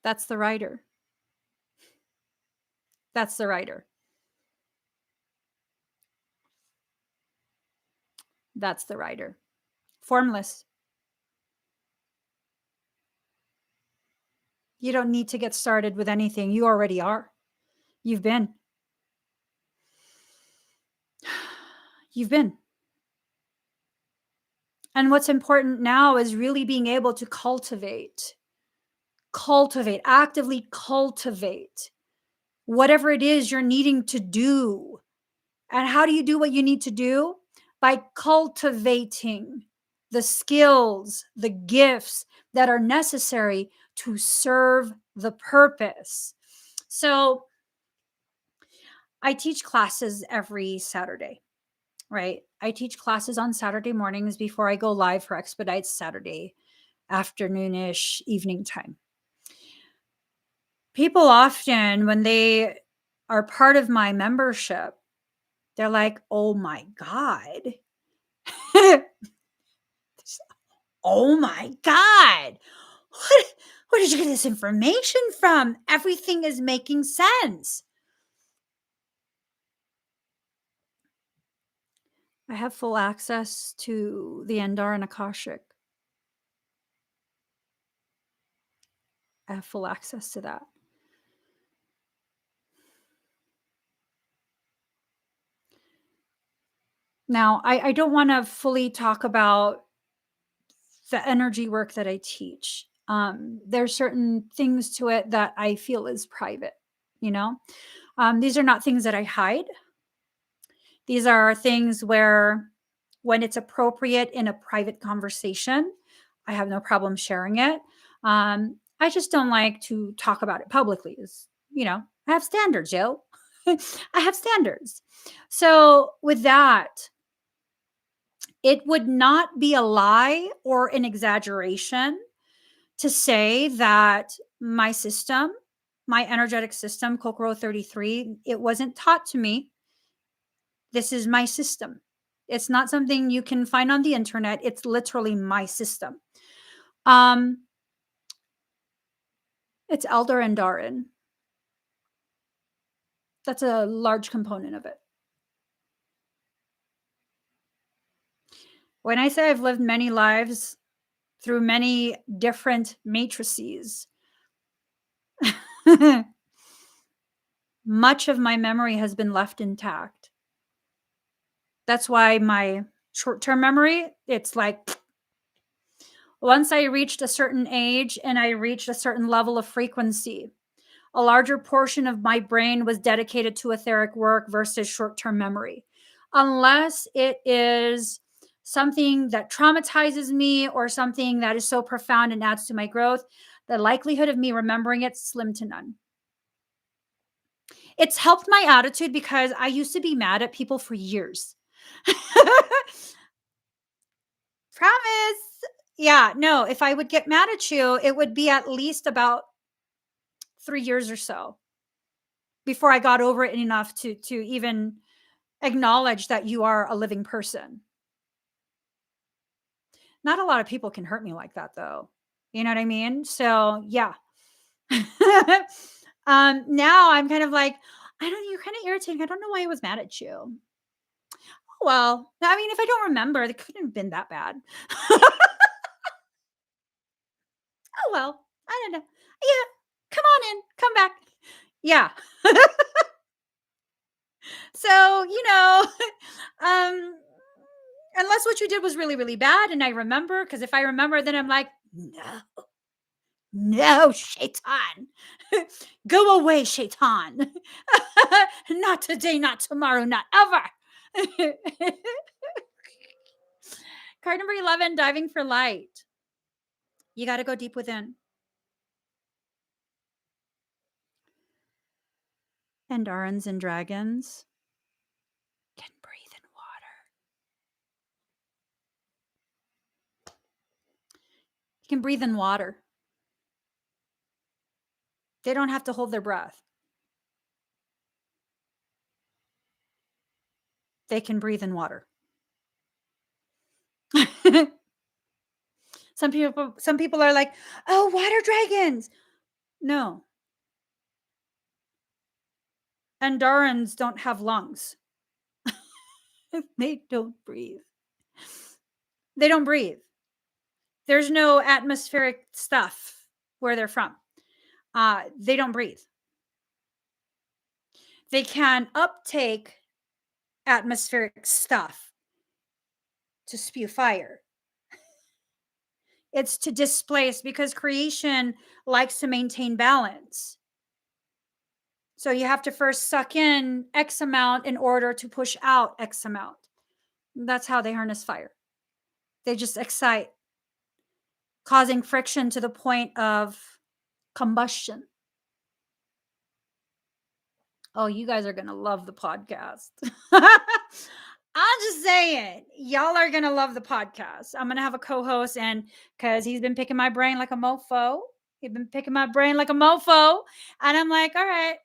That's the rider. That's the rider. That's the rider. Formless. You don't need to get started with anything. You already are. You've been. You've been. And what's important now is really being able to cultivate, actively cultivate whatever it is you're needing to do. And how do you do what you need to do? By cultivating the skills, the gifts that are necessary to serve the purpose. So I teach classes every Saturday, right? I teach classes on Saturday mornings before I go live for Expedite Saturday afternoonish evening time. People often, when they are part of my membership, they're like, oh my God. Oh my God. Where did you get this information from? Everything is making sense. I have full access to the Endar and Akashic. I have full access to that. Now, I don't want to fully talk about the energy work that I teach. There's certain things to it that I feel is private, you know? These are not things that I hide. These are things where, when it's appropriate in a private conversation, I have no problem sharing it. I just don't like to talk about it publicly. I have standards, yo. I have standards. So, with that, it would not be a lie or an exaggeration to say that my system, my energetic system, Kokoro 33, it wasn't taught to me. This is my system. It's not something you can find on the internet. It's literally my system. It's Elder and Darwin. That's a large component of it. When I say I've lived many lives through many different matrices, much of my memory has been left intact. That's why my short-term memory, it's like once I reached a certain age and I reached a certain level of frequency, a larger portion of my brain was dedicated to etheric work versus short-term memory. Unless it is something that traumatizes me or something that is so profound and adds to my growth, the likelihood of me remembering it slim to none. It's helped my attitude because I used to be mad at people for years. Promise. Yeah, no, if I would get mad at you, it would be at least about 3 years or so before I got over it enough to even acknowledge that you are a living person. Not a lot of people can hurt me like that, though. You know what I mean? So, yeah. Now I'm kind of like, you're kind of irritating. I don't know why I was mad at you. Oh, well, I mean, if I don't remember, it couldn't have been that bad. Oh, well, I don't know. Yeah, come on in, come back. Yeah. So, unless what you did was really, really bad and I remember, because if I remember, then I'm like, no, Shaitan. Go away, Shaitan. Not today, not tomorrow, not ever. Card number 11, diving for light. You got to go deep within. And Arons and dragons can breathe in water. You can breathe in water. They don't have to hold their breath. They can breathe in water. Some people are like, oh, water dragons. No. Andarans don't have lungs. They don't breathe. They don't breathe. There's no atmospheric stuff where they're from. They don't breathe. They can uptake atmospheric stuff to spew fire. It's to displace, because creation likes to maintain balance. So you have to first suck in X amount in order to push out X amount. That's how they harness fire. They just excite, causing friction to the point of combustion. Oh, you guys are going to love the podcast. I'm just saying, y'all are going to love the podcast. I'm going to have a co-host, and because he's been picking my brain like a mofo. He's been picking my brain like a mofo. And I'm like, all right,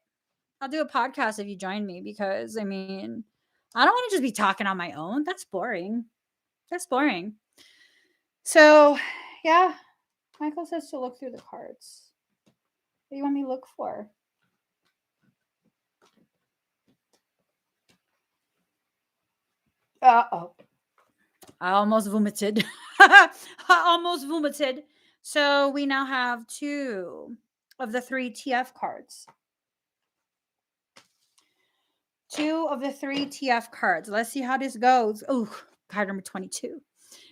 I'll do a podcast if you join me, because I mean, I don't want to just be talking on my own. That's boring. That's boring. So, yeah, Michael says to look through the cards. What do you want me to look for? Uh-oh. I almost vomited. I almost vomited. So we now have 2 of the 3 TF cards. 2 of the 3 TF cards. Let's see how this goes. Oh, card number 22.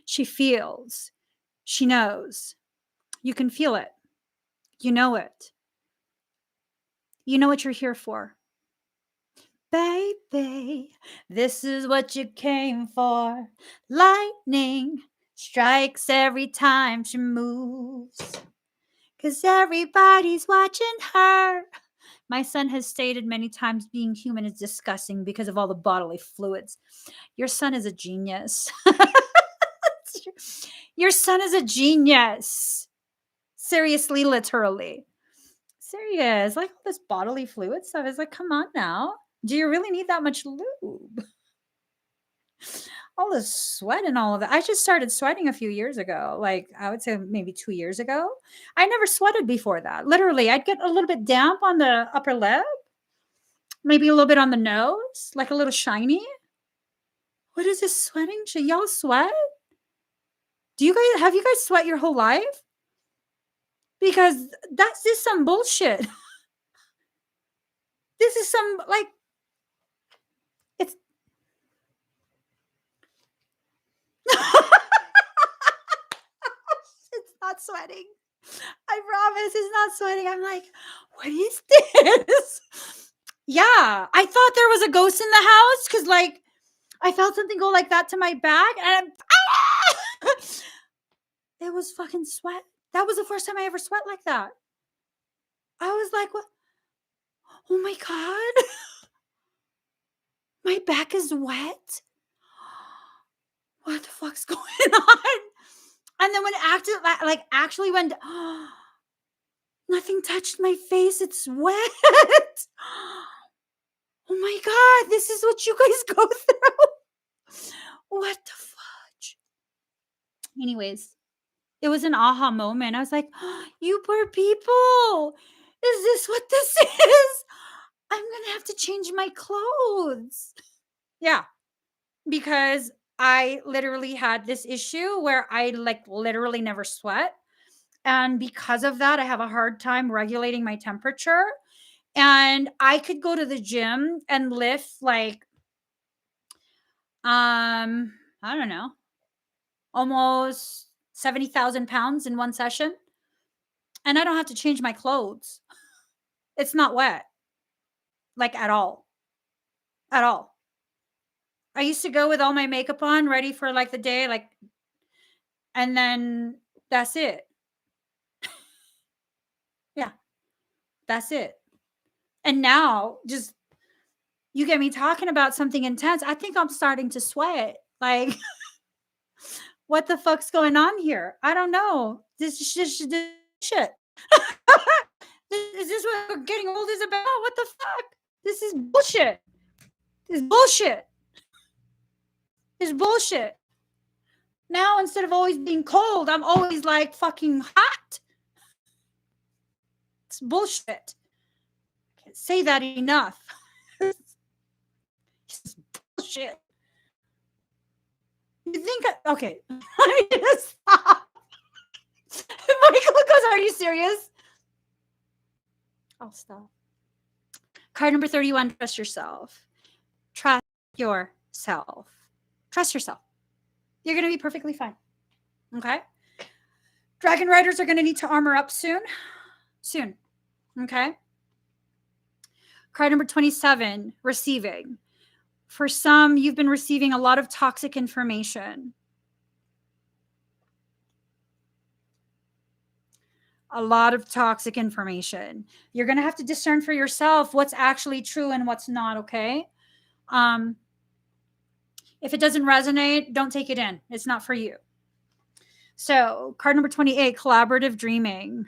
She feels. She knows. You can feel it. You know it. You know what you're here for. Baby, this is what you came for. Lightning strikes every time she moves, 'cause everybody's watching her. My son has stated many times being human is disgusting because of all the bodily fluids. Your son is a genius. Your son is a genius. Seriously, literally. Serious. Like all this bodily fluid stuff is like, come on now. Do you really need that much lube? All the sweat and all of that. I just started sweating a few years ago. Like I would say maybe 2 years ago. I never sweated before that. Literally, I'd get a little bit damp on the upper lip, maybe a little bit on the nose, like a little shiny. What is this sweating? Should y'all sweat? Have you guys sweat your whole life? Because that's just some bullshit. This is some like it's it's not sweating. I promise it's not sweating. I'm like, what is this? Yeah, I thought there was a ghost in the house because, like, I felt something go like that to my back, and it was fucking sweat. That was the first time I ever sweat like that. I was like, what? Oh my God. My back is wet. What the fuck's going on? And then when it actually went, nothing touched my face. It's wet. Oh my God, this is what you guys go through. What the fudge? Anyways, it was an aha moment. I was like, you poor people. Is this what this is? I'm going to have to change my clothes. Yeah, because I literally had this issue where I literally never sweat. And because of that, I have a hard time regulating my temperature. And I could go to the gym and lift I don't know, almost 70,000 pounds in one session. And I don't have to change my clothes. It's not wet. Like at all. At all. I used to go with all my makeup on, ready for the day, and then that's it. Yeah. That's it. And now, just you get me talking about something intense, I think I'm starting to sweat. Like, what the fuck's going on here? I don't know. This is just shit. Is this what getting old is about? What the fuck? This is bullshit. This is bullshit. This is bullshit. Now, instead of always being cold, I'm always like fucking hot. It's bullshit. I can't say that enough. It's bullshit. You think okay. I need to stop. Michael goes, are you serious? I'll stop. Card number 31, trust yourself. Trust yourself. Trust yourself. You're going to be perfectly fine. Okay? Dragon Riders are going to need to armor up soon. Soon. Okay? Card number 27, receiving. For some, you've been receiving a lot of toxic information. A lot of toxic information. You're going to have to discern for yourself what's actually true and what's not, okay? If it doesn't resonate, don't take it in. It's not for you. So, card number 28, collaborative dreaming.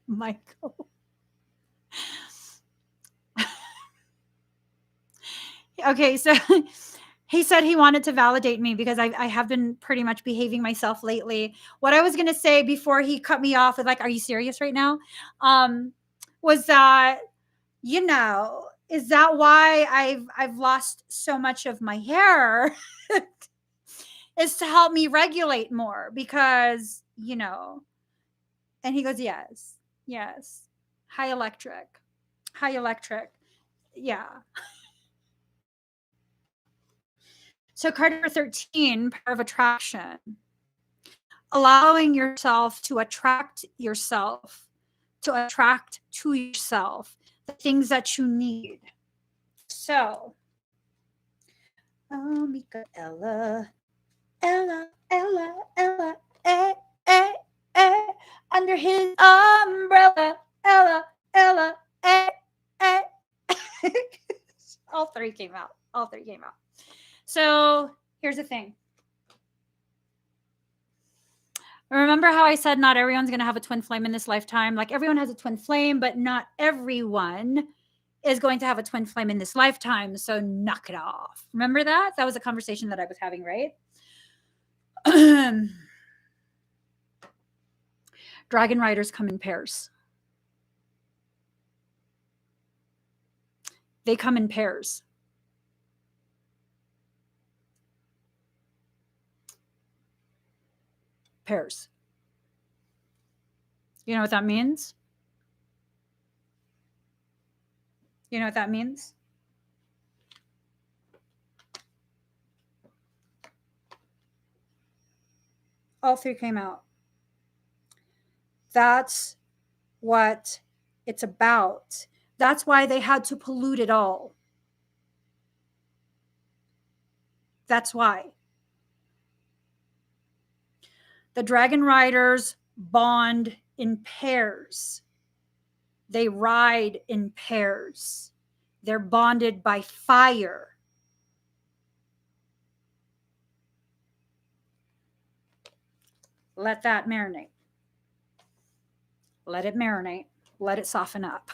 Michael. Okay, so he said he wanted to validate me because I have been pretty much behaving myself lately. What I was going to say before he cut me off with like, are you serious right now? Was that, is that why I've lost so much of my hair? Is to help me regulate more because, and he goes, yes, high electric. Yeah. So card number 13, power of attraction. Allowing yourself to attract yourself, to attract to yourself the things that you need. So, Mika, Ella, under his umbrella, Ella, All three came out. So here's the thing. Remember how I said not everyone's going to have a twin flame in this lifetime? Like everyone has a twin flame, but not everyone is going to have a twin flame in this lifetime. So knock it off. Remember that? That was a conversation that I was having, right? Dragon riders come in pairs. They come in pairs. Pairs. You know what that means? You know what that means? All three came out. That's what it's about. That's why they had to pollute it all. That's why. The dragon riders bond in pairs. They ride in pairs. They're bonded by fire. Let that marinate. Let it marinate. Let it soften up.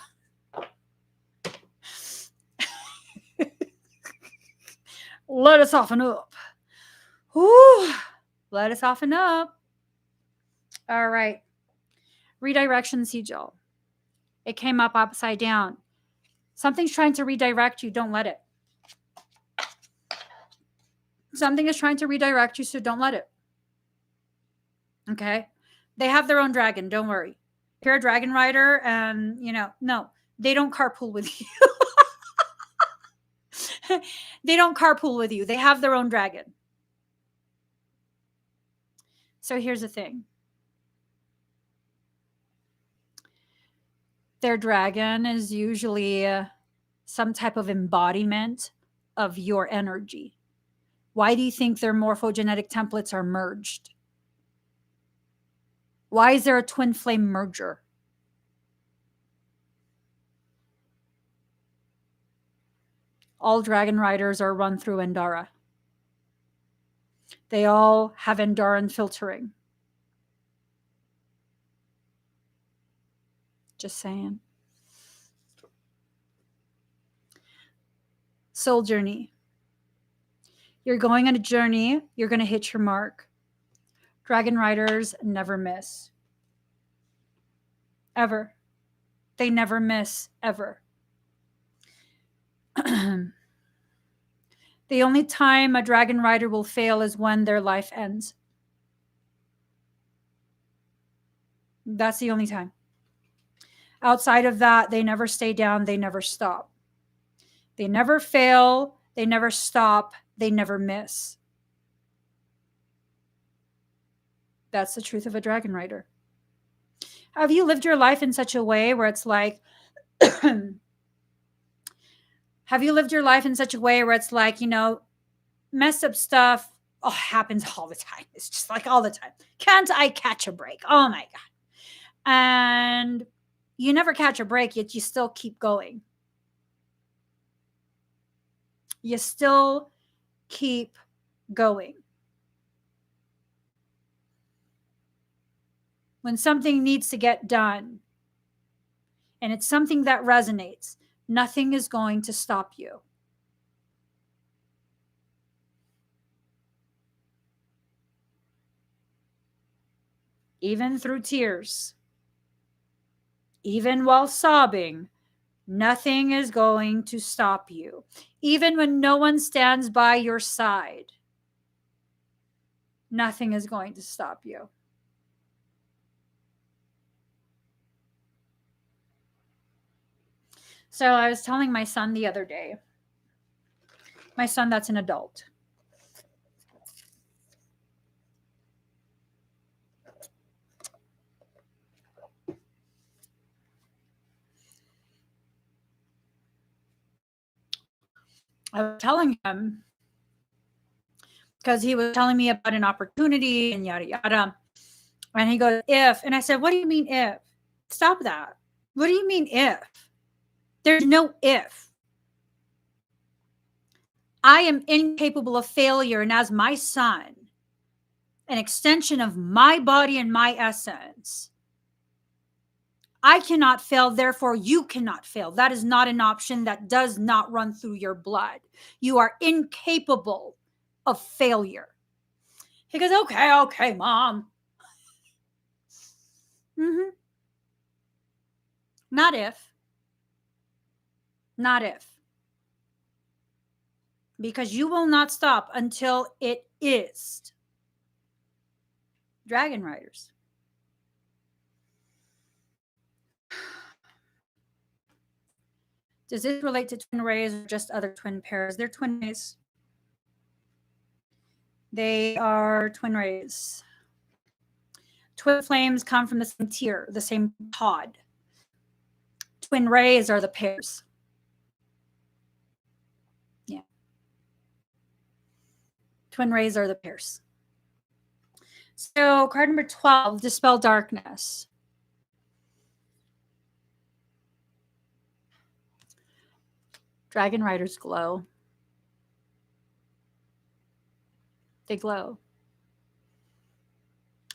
Let it soften up. Whew. Let it soften up. All right. Redirection sigil. It came up upside down. Something's trying to redirect you. Don't let it. Something is trying to redirect you, so don't let it. Okay? They have their own dragon. Don't worry. If you're a dragon rider and, no, they don't carpool with you. They don't carpool with you. They have their own dragon. So here's the thing. Their dragon is usually some type of embodiment of your energy. Why do you think their morphogenetic templates are merged? Why is there a twin flame merger? All dragon riders are run through Endara. They all have Endaran filtering. Just saying. Soul journey. You're going on a journey. You're going to hit your mark. Dragon riders never miss. Ever. They never miss, ever. The only time a dragon rider will fail is when their life ends. That's the only time. Outside of that, they never stay down. They never stop. They never fail. They never stop. They never miss. That's the truth of a dragon rider. Have you lived your life in such a way where it's like, Have you lived your life in such a way where it's like, messed up stuff happens all the time? It's just like all the time. Can't I catch a break? Oh my God. And you never catch a break, yet you still keep going. You still keep going. When something needs to get done and it's something that resonates, nothing is going to stop you. Even through tears, even while sobbing, nothing is going to stop you. Even when no one stands by your side, nothing is going to stop you. So I was telling my son the other day, my son that's an adult. I was telling him because he was telling me about an opportunity and yada yada. And he goes, if. And I said, what do you mean if? Stop that. What do you mean if? There's no if. I am incapable of failure. And as my son, an extension of my body and my essence, I cannot fail. Therefore, you cannot fail. That is not an option. That does not run through your blood. You are incapable of failure. He goes, okay, Mom. Not if. Not if. Because you will not stop until it is. Dragon Riders. Does this relate to twin rays or just other twin pairs? They're twin rays. They are twin rays. Twin flames come from the same tier, the same pod. Twin rays are the pairs. Yeah. Twin rays are the pairs. So card number 12, Dispel Darkness. Dragon Riders glow. They glow.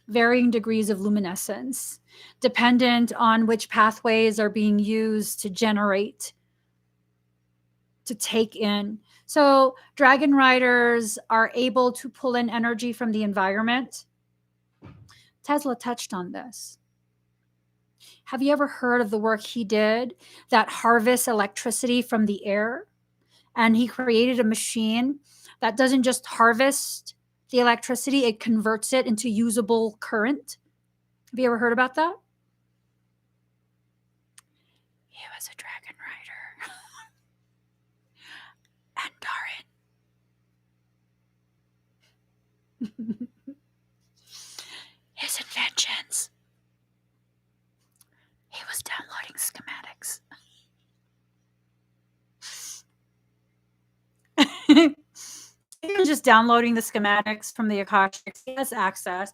Varying degrees of luminescence, dependent on which pathways are being used to generate, to take in. So Dragon Riders are able to pull in energy from the environment. Tesla touched on this. Have you ever heard of the work he did that harvests electricity from the air? And he created a machine that doesn't just harvest the electricity, it converts it into usable current. Have you ever heard about that? He was a Dragon Rider. And Darwin. His inventions. He was downloading schematics. He was just downloading the schematics from the Akashics. He has access.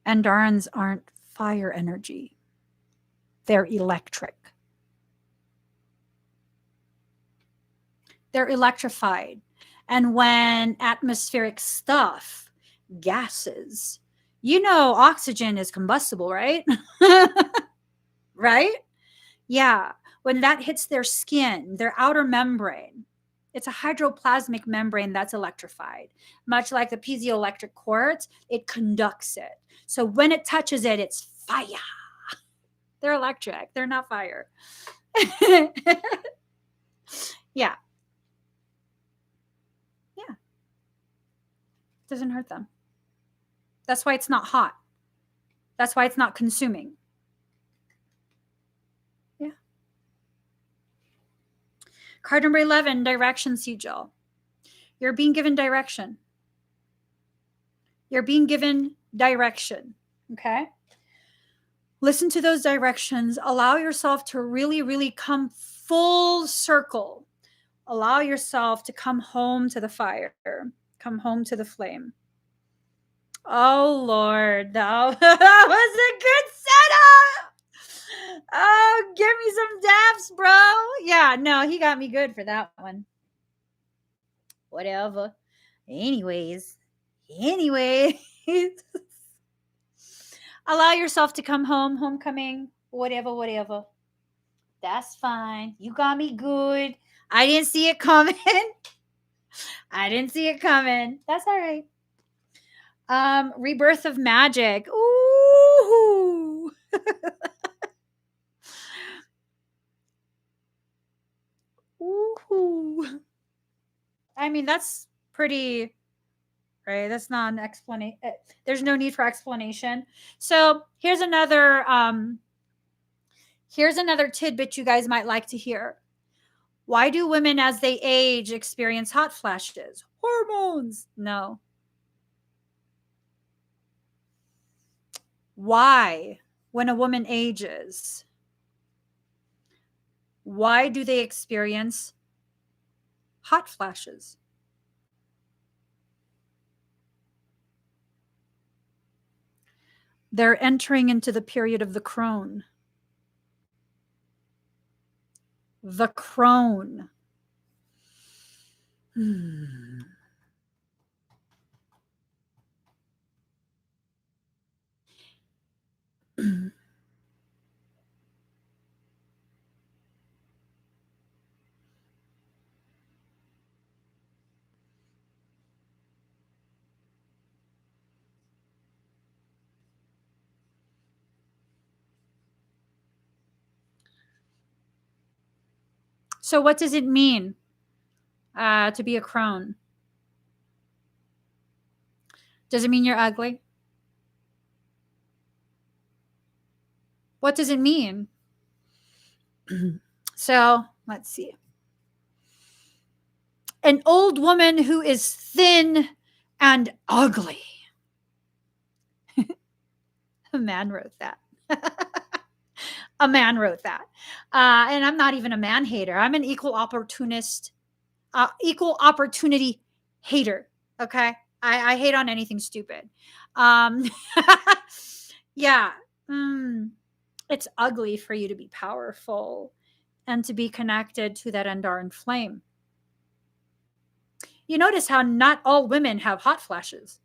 And Darwin's aren't fire energy. They're electric. They're electrified. And when atmospheric stuff, gases, oxygen is combustible, right? Right? Yeah. When that hits their skin, their outer membrane, it's a hydroplasmic membrane that's electrified. Much like the piezoelectric quartz, it conducts it. So when it touches it, it's fire. They're electric. They're not fire. Yeah. Yeah. Doesn't hurt them. That's why it's not hot. That's why it's not consuming. Yeah. Card number 11, Direction Sigil. You're being given direction. You're being given direction. Okay. Listen to those directions. Allow yourself to really, really come full circle. Allow yourself to come home to the fire, come home to the flame. Oh, Lord, that was a good setup. Oh, give me some daps, bro. Yeah, no, he got me good for that one. Whatever. Anyways. Allow yourself to come home, homecoming, whatever. That's fine. You got me good. I didn't see it coming. That's all right. Rebirth of magic. Ooh. Ooh. I mean, that's pretty, right? That's not an explanation. There's no need for explanation. So here's another tidbit you guys might like to hear. Why do women as they age experience hot flashes? Hormones. No. Why, when a woman ages, why do they experience hot flashes? They're entering into the period of the crone. The crone. So what does it mean to be a crone? Does it mean you're ugly? What does it mean? So let's see. An old woman who is thin and ugly. A man wrote that. A man wrote that. And I'm not even a man hater. I'm an equal opportunity hater. Okay. I hate on anything stupid. Yeah. It's ugly for you to be powerful and to be connected to that Andaran flame. You notice how not all women have hot flashes,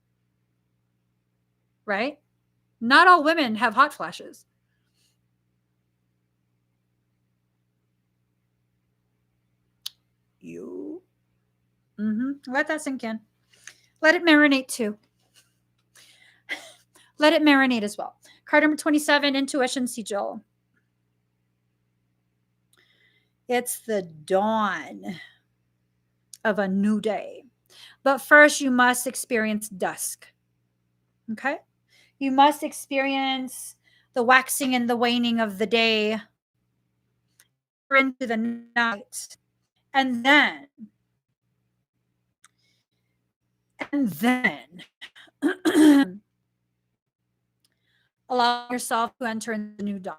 right? Not all women have hot flashes. You. Let that sink in. Let it marinate too. Let it marinate as well. Card number 27, Intuition Sigil. It's the dawn of a new day. But first, you must experience dusk. Okay? You must experience the waxing and the waning of the day into the night. And then allow yourself to enter into the new dawn.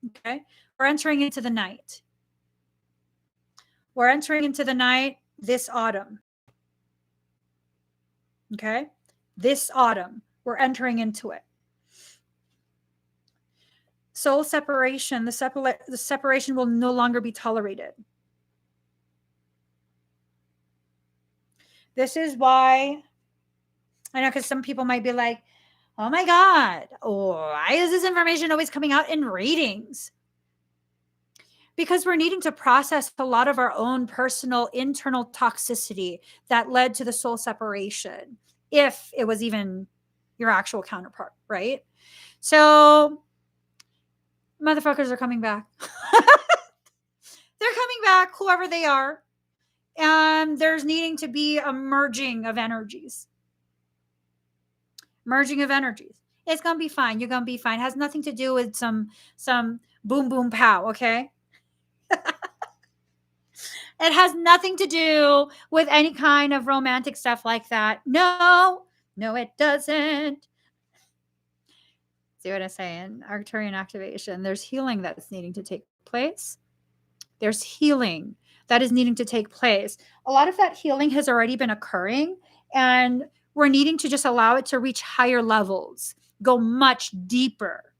Okay? We're entering into the night. We're entering into the night this autumn. Okay? This autumn, we're entering into it. Soul separation, the separation will no longer be tolerated. This is why, I know, because some people might be like, oh my God, why is this information always coming out in readings? Because we're needing to process a lot of our own personal internal toxicity that led to the soul separation, if it was even your actual counterpart, right? So motherfuckers are coming back. They're coming back, whoever they are. And there's needing to be a merging of energies. Merging of energies. It's going to be fine. You're going to be fine. It has nothing to do with some boom, boom, pow, okay? It has nothing to do with any kind of romantic stuff like that. No, it doesn't. See what I'm saying? Arcturian activation. There's healing that's needing to take place. There's healing that is needing to take place. A lot of that healing has already been occurring, and we're needing to just allow it to reach higher levels, go much deeper.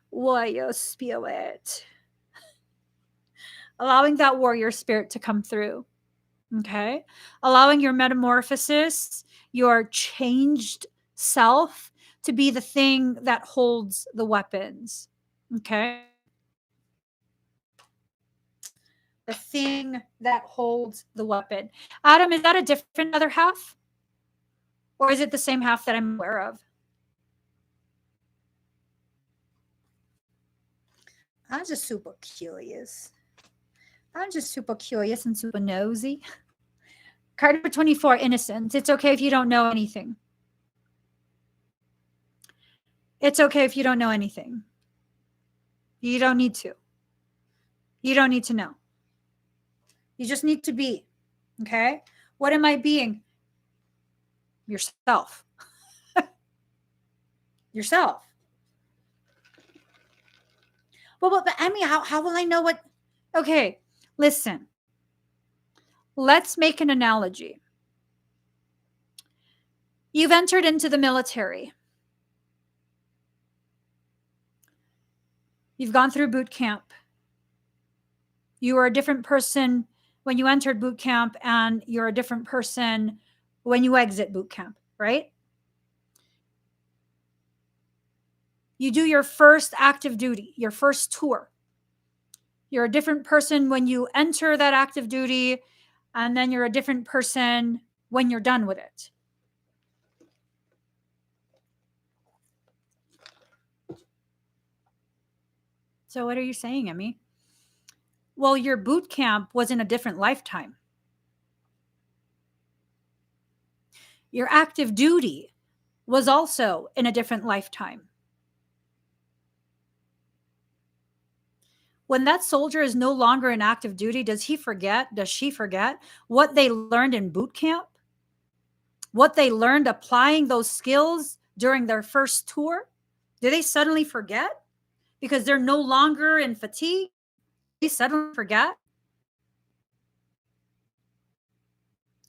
Warrior spirit. Allowing that warrior spirit to come through. Okay. Allowing your metamorphosis, your changed self, to be the thing that holds the weapons. Okay. The thing that holds the weapon. Adam, is that a different other half? Or is it the same half that I'm aware of? I'm just super curious. I'm just super curious and super nosy. Card number 24, innocence. It's okay if you don't know anything. It's okay if you don't know anything. You don't need to. You don't need to know. You just need to be. Okay? What am I being? Yourself. Yourself. Well, but Emmie, how will I know what? Okay, listen. Let's make an analogy. You've entered into the military. You've gone through boot camp. You were a different person when you entered boot camp, and you're a different person when you exit boot camp, right? You do your first active duty, your first tour. You're a different person when you enter that active duty, and then you're a different person when you're done with it. So what are you saying, Emmie? Well, your boot camp was in a different lifetime. Your active duty was also in a different lifetime. When that soldier is no longer in active duty, does she forget what they learned in boot camp? What they learned applying those skills during their first tour? Do they suddenly forget? Because they're no longer in fatigue? They suddenly forget?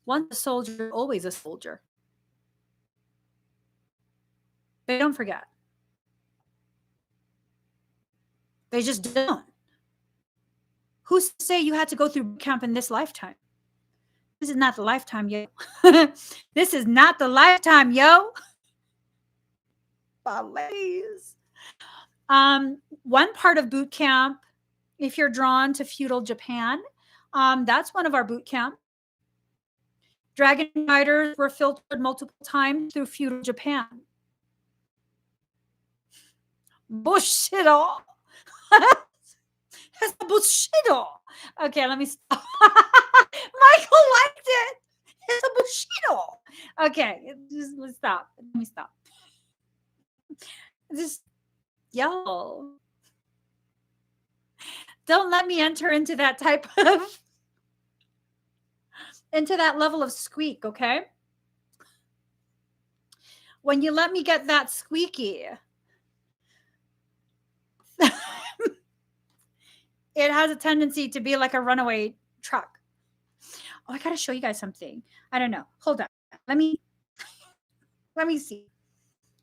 Once a soldier, always a soldier. They don't forget. They just don't. Who's to say you had to go through boot camp in this lifetime? This is not the lifetime, yo. This is not the lifetime, yo. Please. One part of boot camp, if you're drawn to feudal Japan, that's one of our boot camp. Dragon riders were filtered multiple times through feudal Japan. Bullshit all. That's bullshit all. Okay, let me stop. Michael liked it. It's a bullshit all. Okay, let's stop. Let me stop. Just y'all. Don't let me enter into that type of into that level of squeak, okay? When you let me get that squeaky, it has a tendency to be like a runaway truck. Oh, I gotta show you guys something. I don't know. Hold on. Let me see.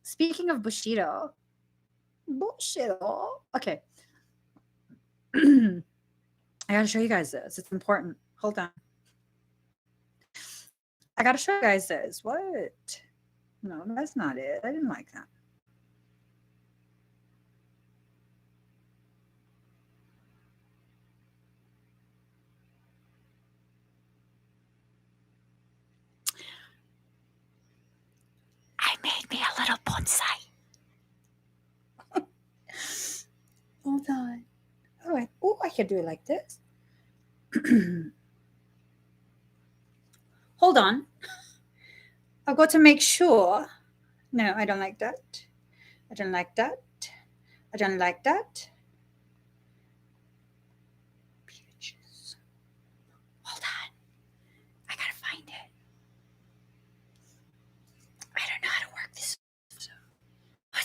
Speaking of Bushido. Okay. I gotta show you guys this. It's important. Hold on. I gotta show you guys this. What? No, that's not it. I didn't like that. I made me a little bonsai. Hold on. All right. Oh, I can do it like this. Hold on. I've got to make sure. No, I don't like that. I don't like that. I don't like that. Bitches. Hold on. I gotta find it. I don't know how to work this. So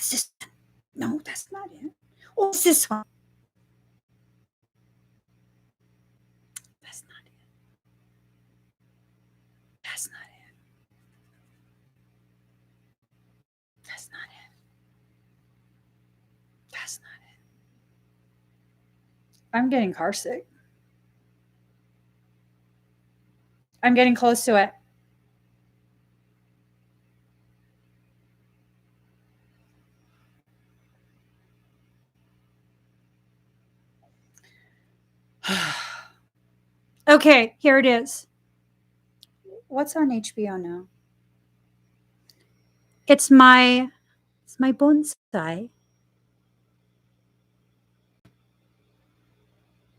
What's this one? No, that's not it. What's this one? That's not it. That's not it. That's not it. That's not it. I'm getting car sick. I'm getting close to it. Okay, here it is. What's on HBO now? It's my bonsai.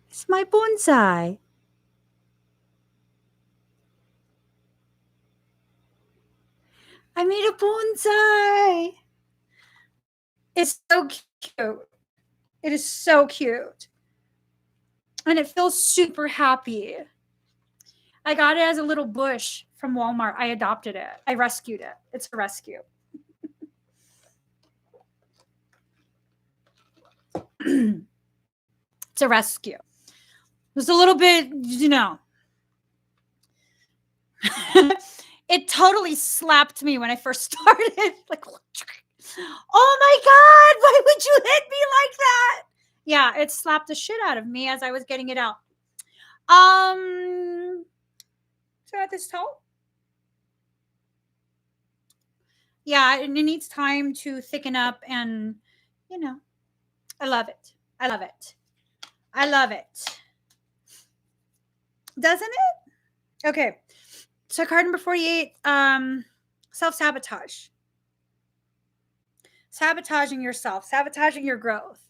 It's my bonsai. I made a bonsai. It's so cute. It is so cute. And it feels super happy. I got it as a little bush from Walmart. I adopted it. I rescued it. It's a rescue. It's a rescue. It was a little bit, it totally slapped me when I first started. Like, oh my God, why would you hit me like that? Yeah, it slapped the shit out of me as I was getting it out. So at this toe. Yeah, and it needs time to thicken up and, I love it. I love it. I love it. Doesn't it? Okay. So card number 48, self-sabotage. Sabotaging yourself, sabotaging your growth.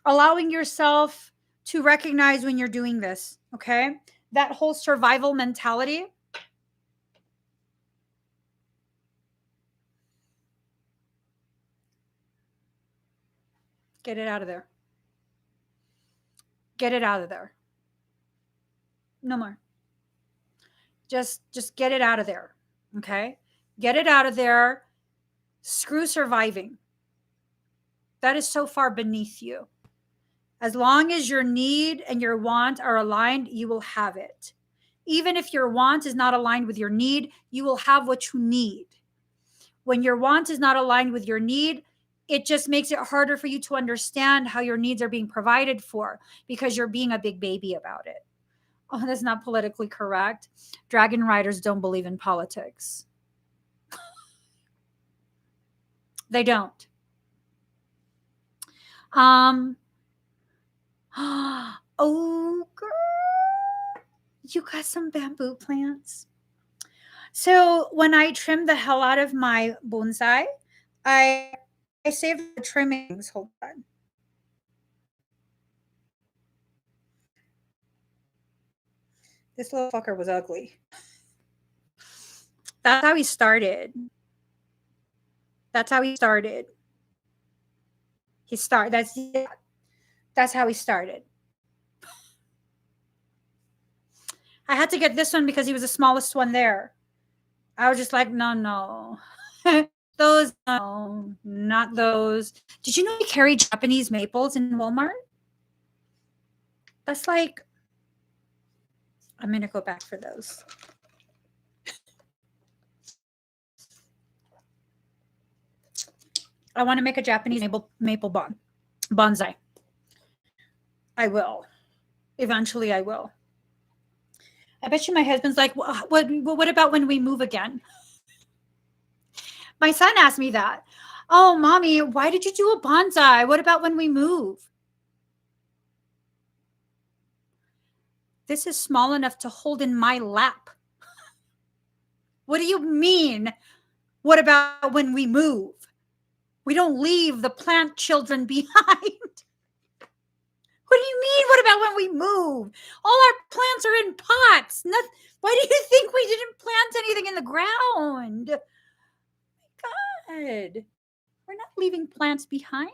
Allowing yourself to recognize when you're doing this, okay? That whole survival mentality. Get it out of there. Get it out of there. No more. Just get it out of there, okay? Get it out of there. Screw surviving. That is so far beneath you. As long as your need and your want are aligned, you will have it. Even if your want is not aligned with your need, you will have what you need. When your want is not aligned with your need, it just makes it harder for you to understand how your needs are being provided for because you're being a big baby about it. Oh, that's not politically correct. Dragon Riders don't believe in politics. They don't. Oh, girl. You got some bamboo plants. So when I trimmed the hell out of my bonsai, I saved the trimmings. Hold on. This little fucker was ugly. That's how he started. That's how he started. That's how he started. I had to get this one because he was the smallest one there. I was just like, no. Those, no, not those. Did you know they carry Japanese maples in Walmart? That's like, I'm going to go back for those. I want to make a Japanese maple bonsai. I will. Eventually I will. I bet you my husband's like, what about when we move again? My son asked me that. Oh, mommy, why did you do a bonsai? What about when we move? This is small enough to hold in my lap. What do you mean? What about when we move? We don't leave the plant children behind. What do you mean? What about when we move? All our plants are in pots. Why do you think we didn't plant anything in the ground? God, we're not leaving plants behind.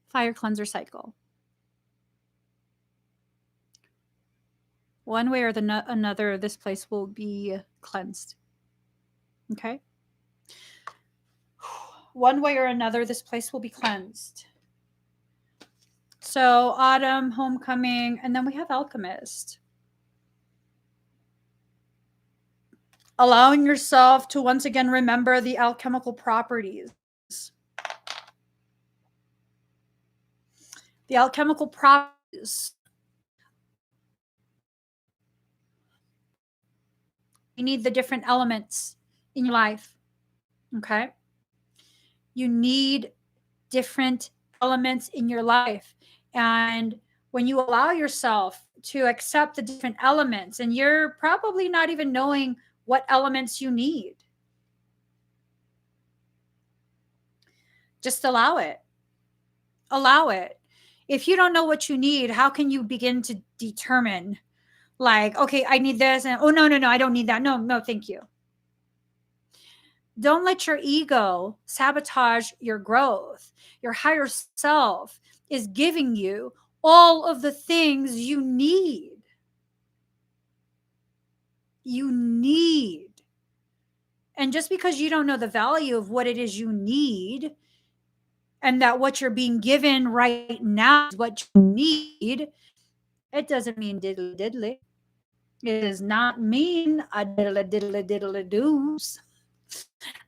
Fire cleanser cycle. One way or another, this place will be cleansed. Okay? one way or another, this place will be cleansed. So autumn, homecoming, and then we have alchemist. Allowing yourself to once again remember the alchemical properties. The alchemical properties. You need the different elements in your life. Okay? You need different elements in your life. And when you allow yourself to accept the different elements, and you're probably not even knowing what elements you need, just allow it. Allow it. If you don't know what you need, how can you begin to determine, like, okay, I need this, and oh, no, I don't need that. No, thank you. Don't let your ego sabotage your growth. Your higher self is giving you all of the things you need. You need. And just because you don't know the value of what it is you need, and that what you're being given right now is what you need, it doesn't mean diddly diddly. It does not mean a diddly diddly diddly doos.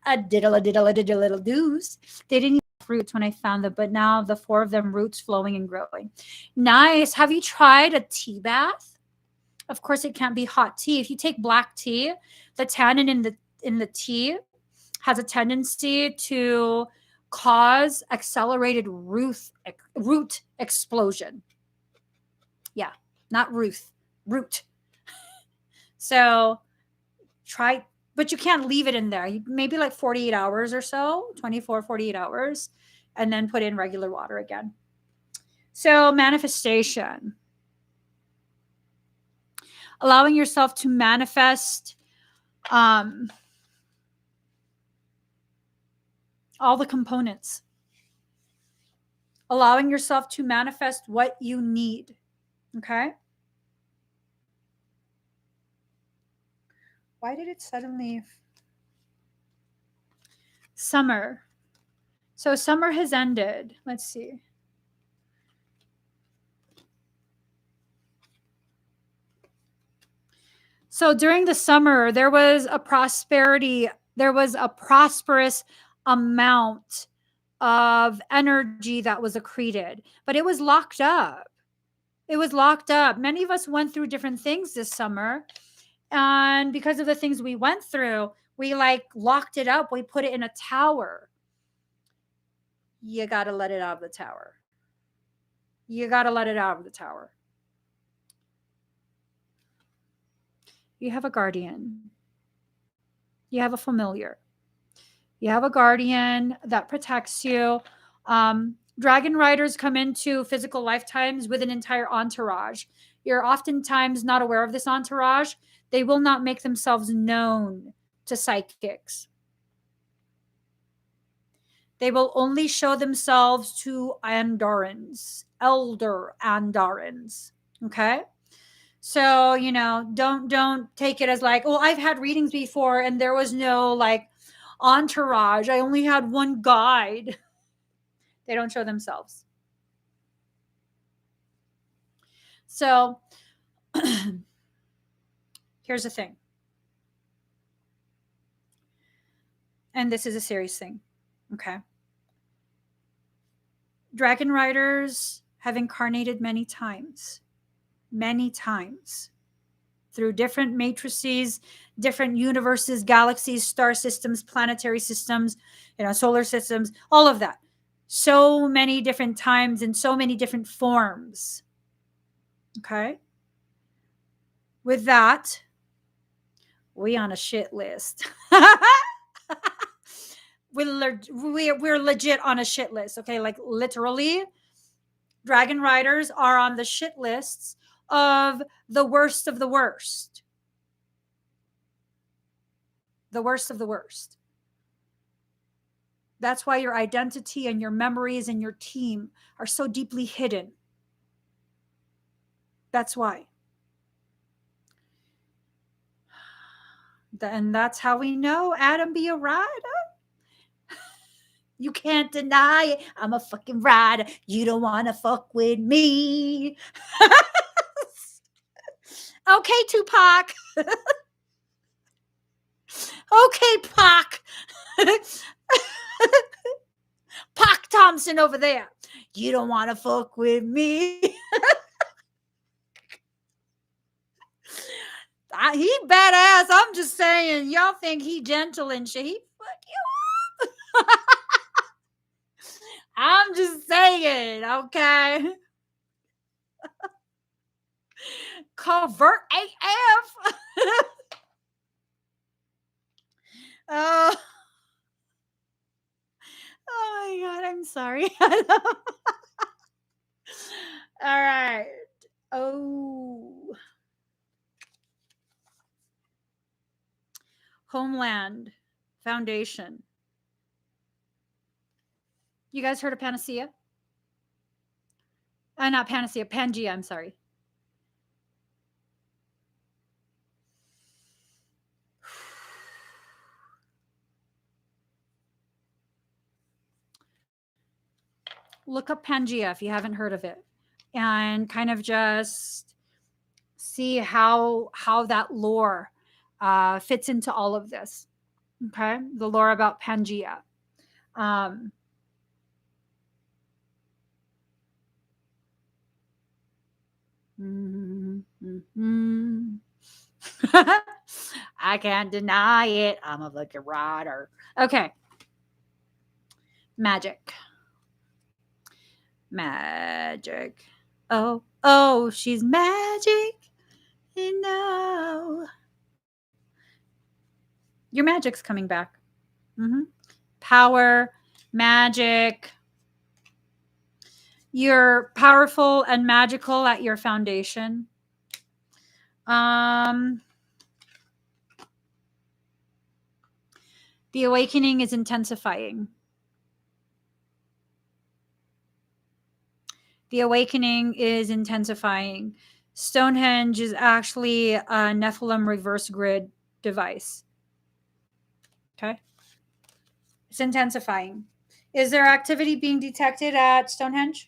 A diddly diddly diddly doos. They didn't have fruits when I found them, but now the 4 of them roots flowing and growing. Nice. Have you tried a tea bath? Of course, it can't be hot tea. If you take black tea, the tannin in the tea has a tendency to cause accelerated root explosion. Yeah, not root. So try, but you can't leave it in there. Maybe like 48 hours or so, 24, 48 hours, and then put in regular water again. So manifestation. Allowing yourself to manifest all the components. Allowing yourself to manifest what you need. Okay? Why did it suddenly? Summer. So summer has ended. Let's see. So during the summer, there was a prosperous amount of energy that was accreted, but it was locked up. Many of us went through different things this summer. And because of the things we went through, we like locked it up. We put it in a tower. You got to let it out of the tower. You have a guardian. You have a familiar. You have a guardian that protects you. Dragon riders come into physical lifetimes with an entire entourage. You're oftentimes not aware of this entourage. They will not make themselves known to psychics. They will only show themselves to Andarans, elder Andarans. Okay? So, don't take it as like, oh, I've had readings before and there was no like entourage. I only had one guide. They don't show themselves. So here's the thing. And this is a serious thing. Okay. Dragon riders have incarnated many times through different matrices, different universes, galaxies, star systems, planetary systems, solar systems, all of that. So many different times in so many different forms. Okay. With that, we on a shit list. We're legit on a shit list. Okay. Like literally, dragon riders are on the shit lists of the worst of the worst. The worst of the worst. That's why your identity and your memories and your team are so deeply hidden. That's why. And that's how we know Adam be a rider. You can't deny it. I'm a fucking rider. You don't want to fuck with me. Okay, Tupac. Okay, Pac. Pac Thompson over there. You don't want to fuck with me. He badass. I'm just saying. Y'all think he gentle and shit. He fuck you up. I'm just saying, okay? Covert AF. Oh, oh my God. I'm sorry. All right. Oh. Homeland Foundation. You guys heard of Panacea? Not Panacea, Pangea, I'm sorry. Look up Pangea if you haven't heard of it, and kind of just see how that lore fits into all of this. Okay, the lore about Pangea. I can't deny it. I'm a fucking rider. Okay. Magic. Oh, she's magic. You know. Your magic's coming back. Power, magic. You're powerful and magical at your foundation. The awakening is intensifying. The awakening is intensifying. Stonehenge is actually a Nephilim reverse grid device. Okay. It's intensifying. Is there activity being detected at Stonehenge?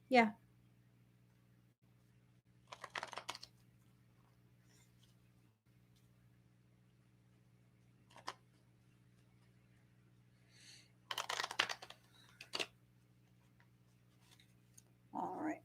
Yeah. All right.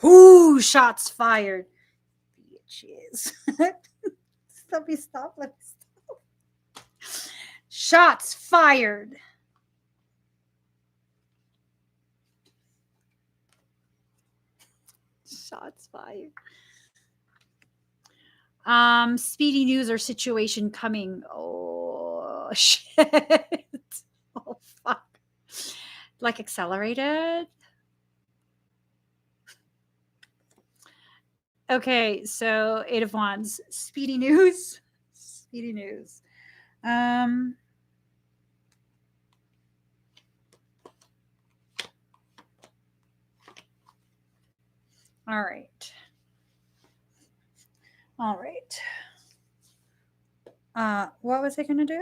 Ooh, shots fired. Bitches. Let me stop. Shots fired. Shots fired. Speedy news or situation coming. Oh, shit. Oh, fuck. Like accelerated? Okay, so 8 of Wands. Speedy news. Speedy news. All right. All right. What was I going to do?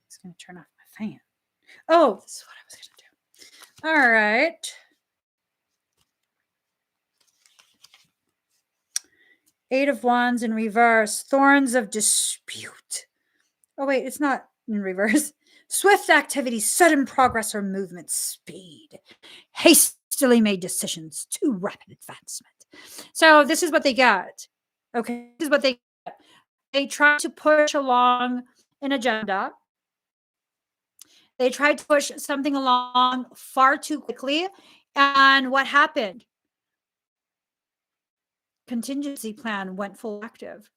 It's going to turn off my fan. Oh, this is what I was going to do. All right. Eight of Wands in reverse. Thorns of dispute. Oh, wait, it's not in reverse. Swift activity, sudden progress or movement speed. Hastily made decisions, too rapid advancement. So this is what they get. Okay, this is what they get. They try to push along an agenda. They tried to push something along far too quickly. And what happened? Contingency plan went full active.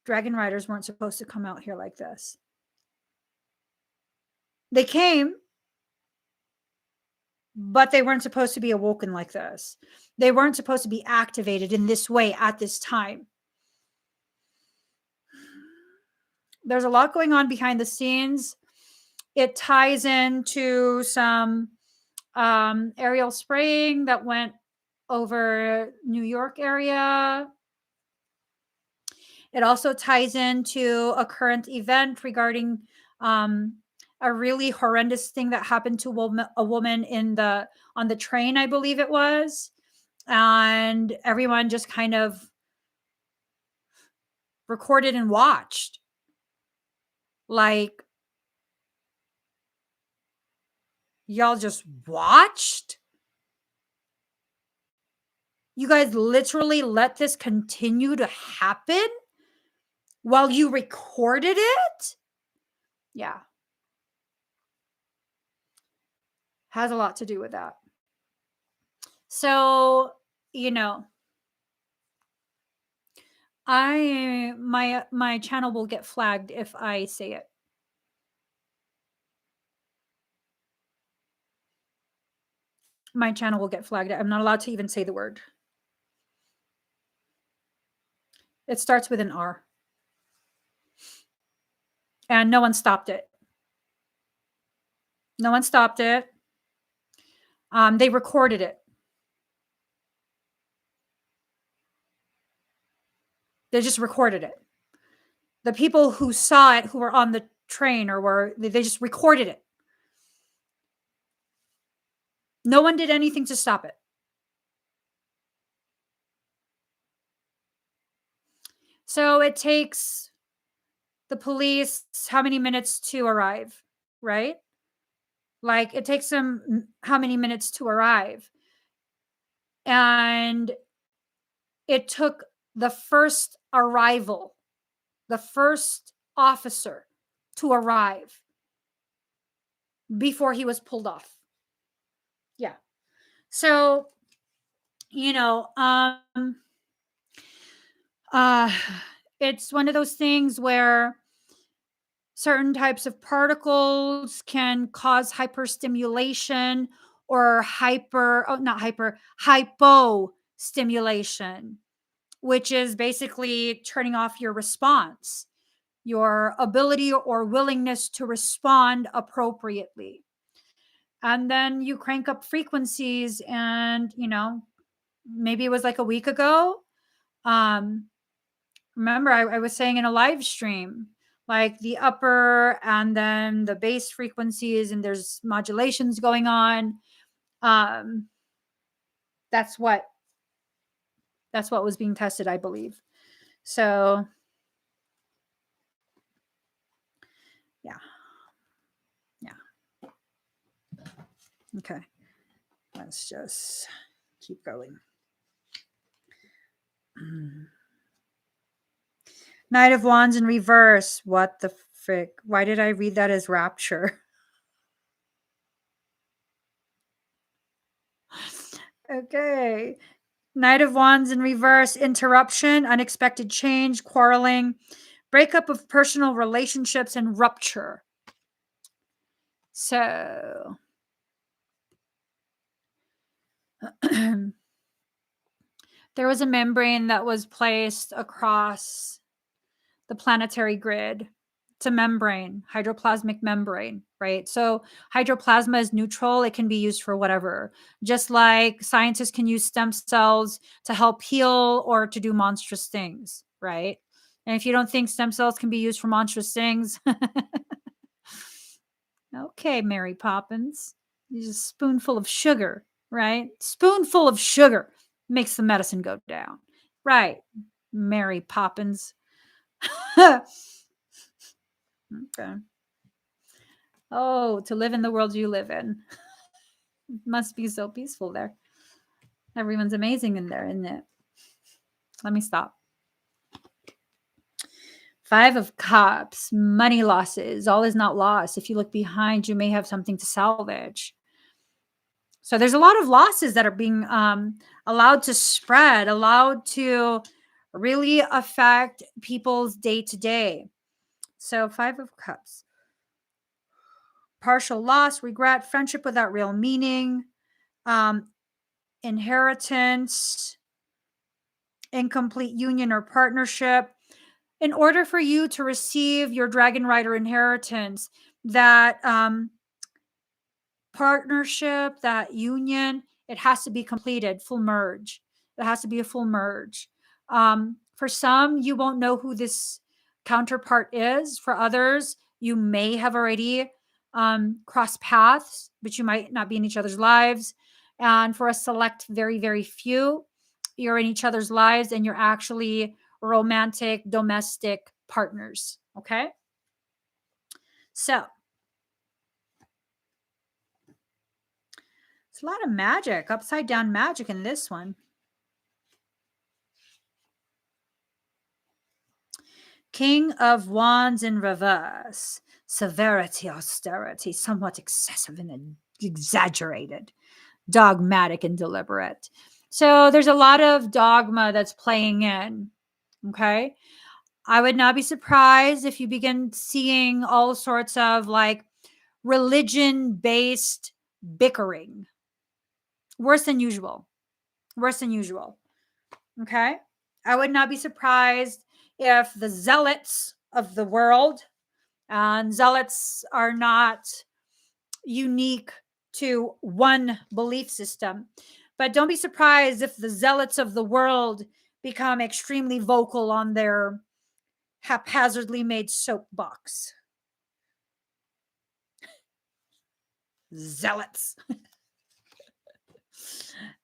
Dragon Riders weren't supposed to come out here like this. They came, but they weren't supposed to be awoken like this. They weren't supposed to be activated in this way at this time. There's a lot going on behind the scenes. It ties into some aerial spraying that went over New York area. It also ties into a current event regarding a really horrendous thing that happened to a woman on the train, I believe it was. And everyone just kind of recorded and watched. Like, y'all just watched? You guys literally let this continue to happen while you recorded it? Yeah. Has a lot to do with that. So, you know, my channel will get flagged if I say it. My channel will get flagged. I'm not allowed to even say the word. It starts with an R. And no one stopped it. No one stopped it. They recorded it. They just recorded it. The people who saw it, who were on the train they just recorded it. No one did anything to stop it. So it takes the police how many minutes to arrive, right? Like, it takes them how many minutes to arrive? And it took the first arrival, the first officer to arrive before he was pulled off. Yeah. So, it's one of those things where certain types of particles can cause hyperstimulation or hypostimulation, which is basically turning off your response, your ability or willingness to respond appropriately. And then you crank up frequencies, and maybe it was like a week ago. Remember, I was saying in a live stream, like the upper and then the bass frequencies, and there's modulations going on. That's what was being tested, I believe. So yeah. Okay, let's just keep going. Knight of Wands in reverse. What the frick? Why did I read that as rapture? Okay. Knight of Wands in reverse. Interruption, unexpected change, quarreling, breakup of personal relationships, and rupture. So there was a membrane that was placed across the planetary grid. It's a membrane, hydroplasmic membrane, right? So hydroplasma is neutral. It can be used for whatever. Just like scientists can use stem cells to help heal or to do monstrous things, right? And if you don't think stem cells can be used for monstrous things, okay, Mary Poppins, Just a spoonful of sugar, right? Spoonful of sugar makes the medicine go down. Right, Mary Poppins. Okay. Oh, to live in the world you live in. Must be so peaceful there. Everyone's amazing in there, isn't it? Let me stop. 5 of Cups, money losses. All is not lost. If you look behind, you may have something to salvage. So there's a lot of losses that are being allowed to spread, allowed to really affect people's day to day. So 5 of Cups. Partial loss, regret, friendship without real meaning, inheritance, incomplete union or partnership. In order for you to receive your DragonRider inheritance, that partnership, that union, it has to be completed, full merge. It has to be a full merge. For some, you won't know who this counterpart is. For others, you may have already crossed paths, but you might not be in each other's lives. And for a select, very, very few, you're in each other's lives and you're actually romantic, domestic partners. Okay. So it's a lot of magic, upside down magic in this one. King of Wands in reverse. Severity, austerity, somewhat excessive and exaggerated, dogmatic and deliberate. So there's a lot of dogma that's playing in. Okay. I would not be surprised if you begin seeing all sorts of like religion based bickering. Worse than usual. Worse than usual. Okay. I would not be surprised if the zealots of the world, and zealots are not unique to one belief system, but don't be surprised if the zealots of the world become extremely vocal on their haphazardly made soapbox. Zealots.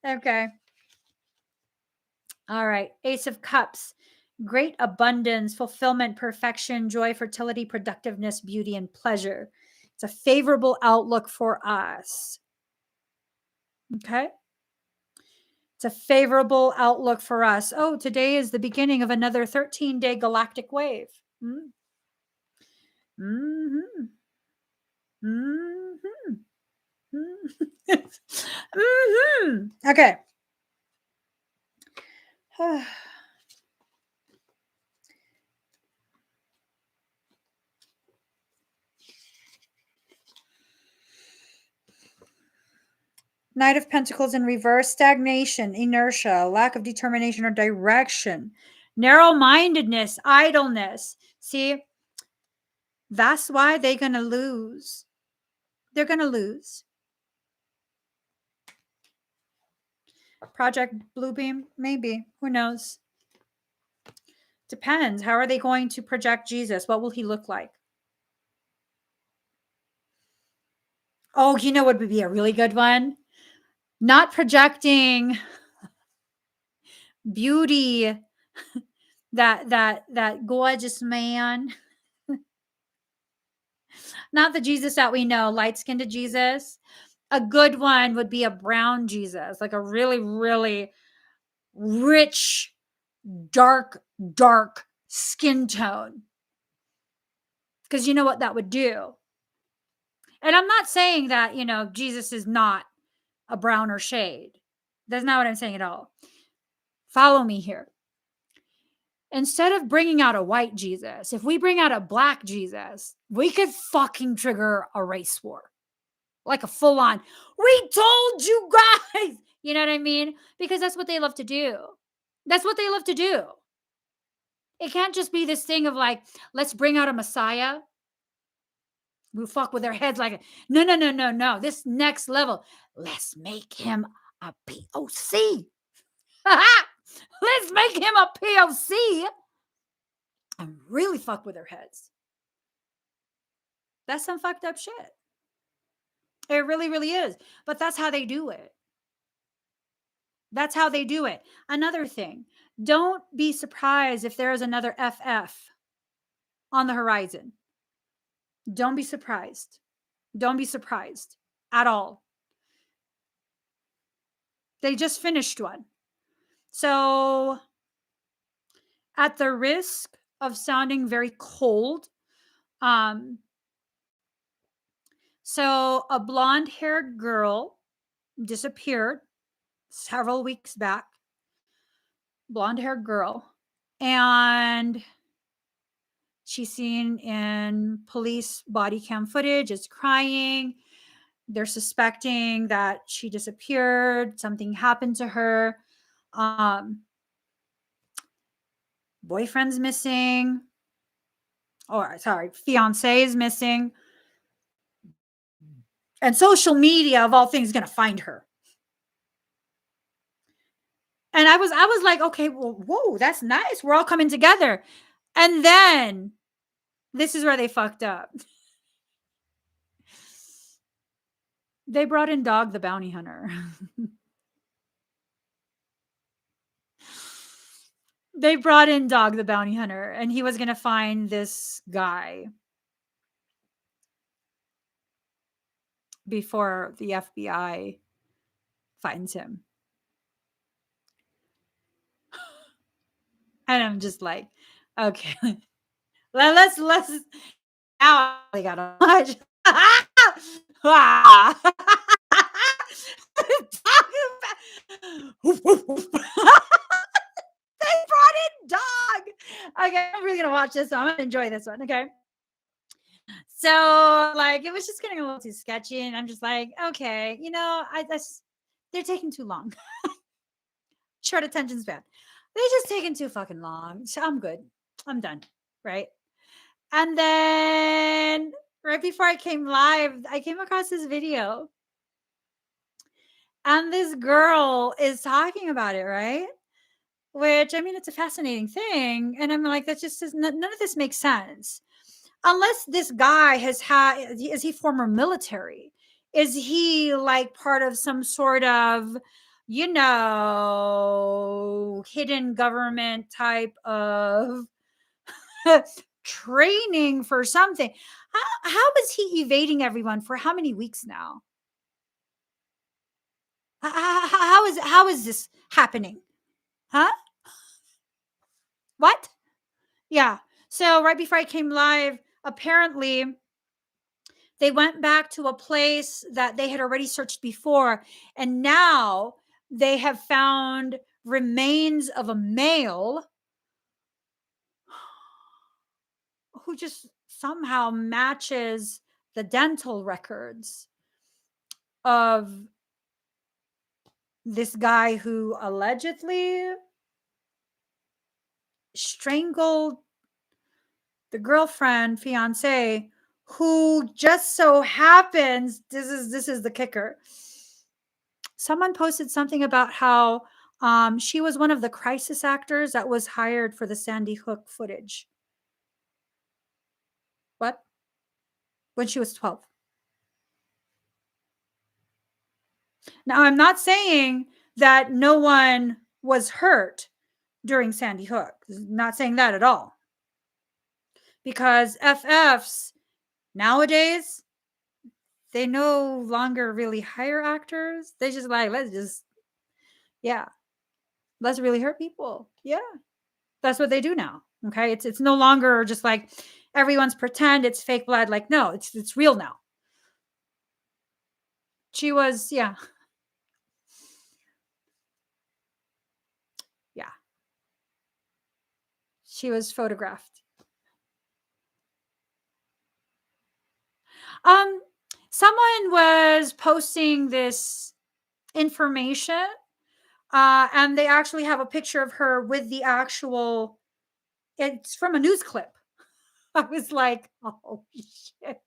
Okay. All right. Ace of Cups. Great abundance, fulfillment, perfection, joy, fertility, productiveness, beauty, and pleasure. It's a favorable outlook for us. Okay. It's a favorable outlook for us. Oh, today is the beginning of another 13-day galactic wave. Mm-hmm. Mm-hmm. Mm-hmm. Okay. Knight of Pentacles in reverse, stagnation, inertia, lack of determination or direction, narrow-mindedness, idleness. See, that's why they're going to lose. They're going to lose. Project Bluebeam, maybe. Who knows? Depends. How are they going to project Jesus? What will he look like? Oh, you know what would be a really good one? Not projecting beauty, that gorgeous man. Not the Jesus that we know, light-skinned Jesus. A good one would be a brown Jesus, like a really, really rich, dark skin tone. Because you know what that would do. And I'm not saying that, Jesus is not a browner shade. That's not what I'm saying at all. Follow me here. Instead of bringing out a white Jesus, if we bring out a black Jesus, we could fucking trigger a race war. Like a full on, we told you guys. You know what I mean? Because that's what they love to do. That's what they love to do. It can't just be this thing of like, let's bring out a Messiah. We fuck with their heads like, no. This next level, let's make him a POC. Let's make him a POC and really fuck with their heads. That's some fucked up shit. It really, really is. But that's how they do it. That's how they do it. Another thing, don't be surprised if there is another FF on the horizon. Don't be surprised. Don't be surprised at all. They just finished one. So, at the risk of sounding very cold, um, so a blonde haired girl disappeared several weeks back. Blonde haired girl. And she's seen in police body cam footage, is crying. They're suspecting that she disappeared, something happened to her. Boyfriend's missing. Or, sorry, fiance is missing. And social media, of all things, is going to find her. And I was like, okay, well, whoa, that's nice. We're all coming together. And then this is where they fucked up. They brought in Dog the Bounty Hunter. They brought in Dog the Bounty Hunter, and he was going to find this guy before the FBI finds him. And I'm just like, okay, let's now I gotta watch. They brought in Dog. Okay, I'm really gonna watch this one. I'm gonna enjoy this one. Okay. So, like, it was just getting a little too sketchy, and I'm just like, okay, they're taking too long. Short attention span. They're just taking too fucking long. So I'm good. I'm done. Right. And then right before I came live, I came across this video. And this girl is talking about it, right? Which, I mean, it's a fascinating thing. And I'm like, that just none of this makes sense. Unless this guy is he former military? Is he like part of some sort of, hidden government type of training for something? How is he evading everyone for how many weeks now? How is this happening? Huh? What? Yeah. So right before I came live, apparently they went back to a place that they had already searched before, and now they have found remains of a male who just somehow matches the dental records of this guy who allegedly strangled the girlfriend, fiance, who just so happens, this is the kicker. Someone posted something about how she was one of the crisis actors that was hired for the Sandy Hook footage. What? When she was 12. Now, I'm not saying that no one was hurt during Sandy Hook. Not saying that at all. Because FFs nowadays, they no longer really hire actors. They just like, let's really hurt people. Yeah. That's what they do now. Okay. It's no longer just like everyone's pretend it's fake blood. Like, no, it's real now. She was, yeah. Yeah. She was photographed. Someone was posting this information, and they actually have a picture of her with the actual, it's from a news clip. I was like, oh shit.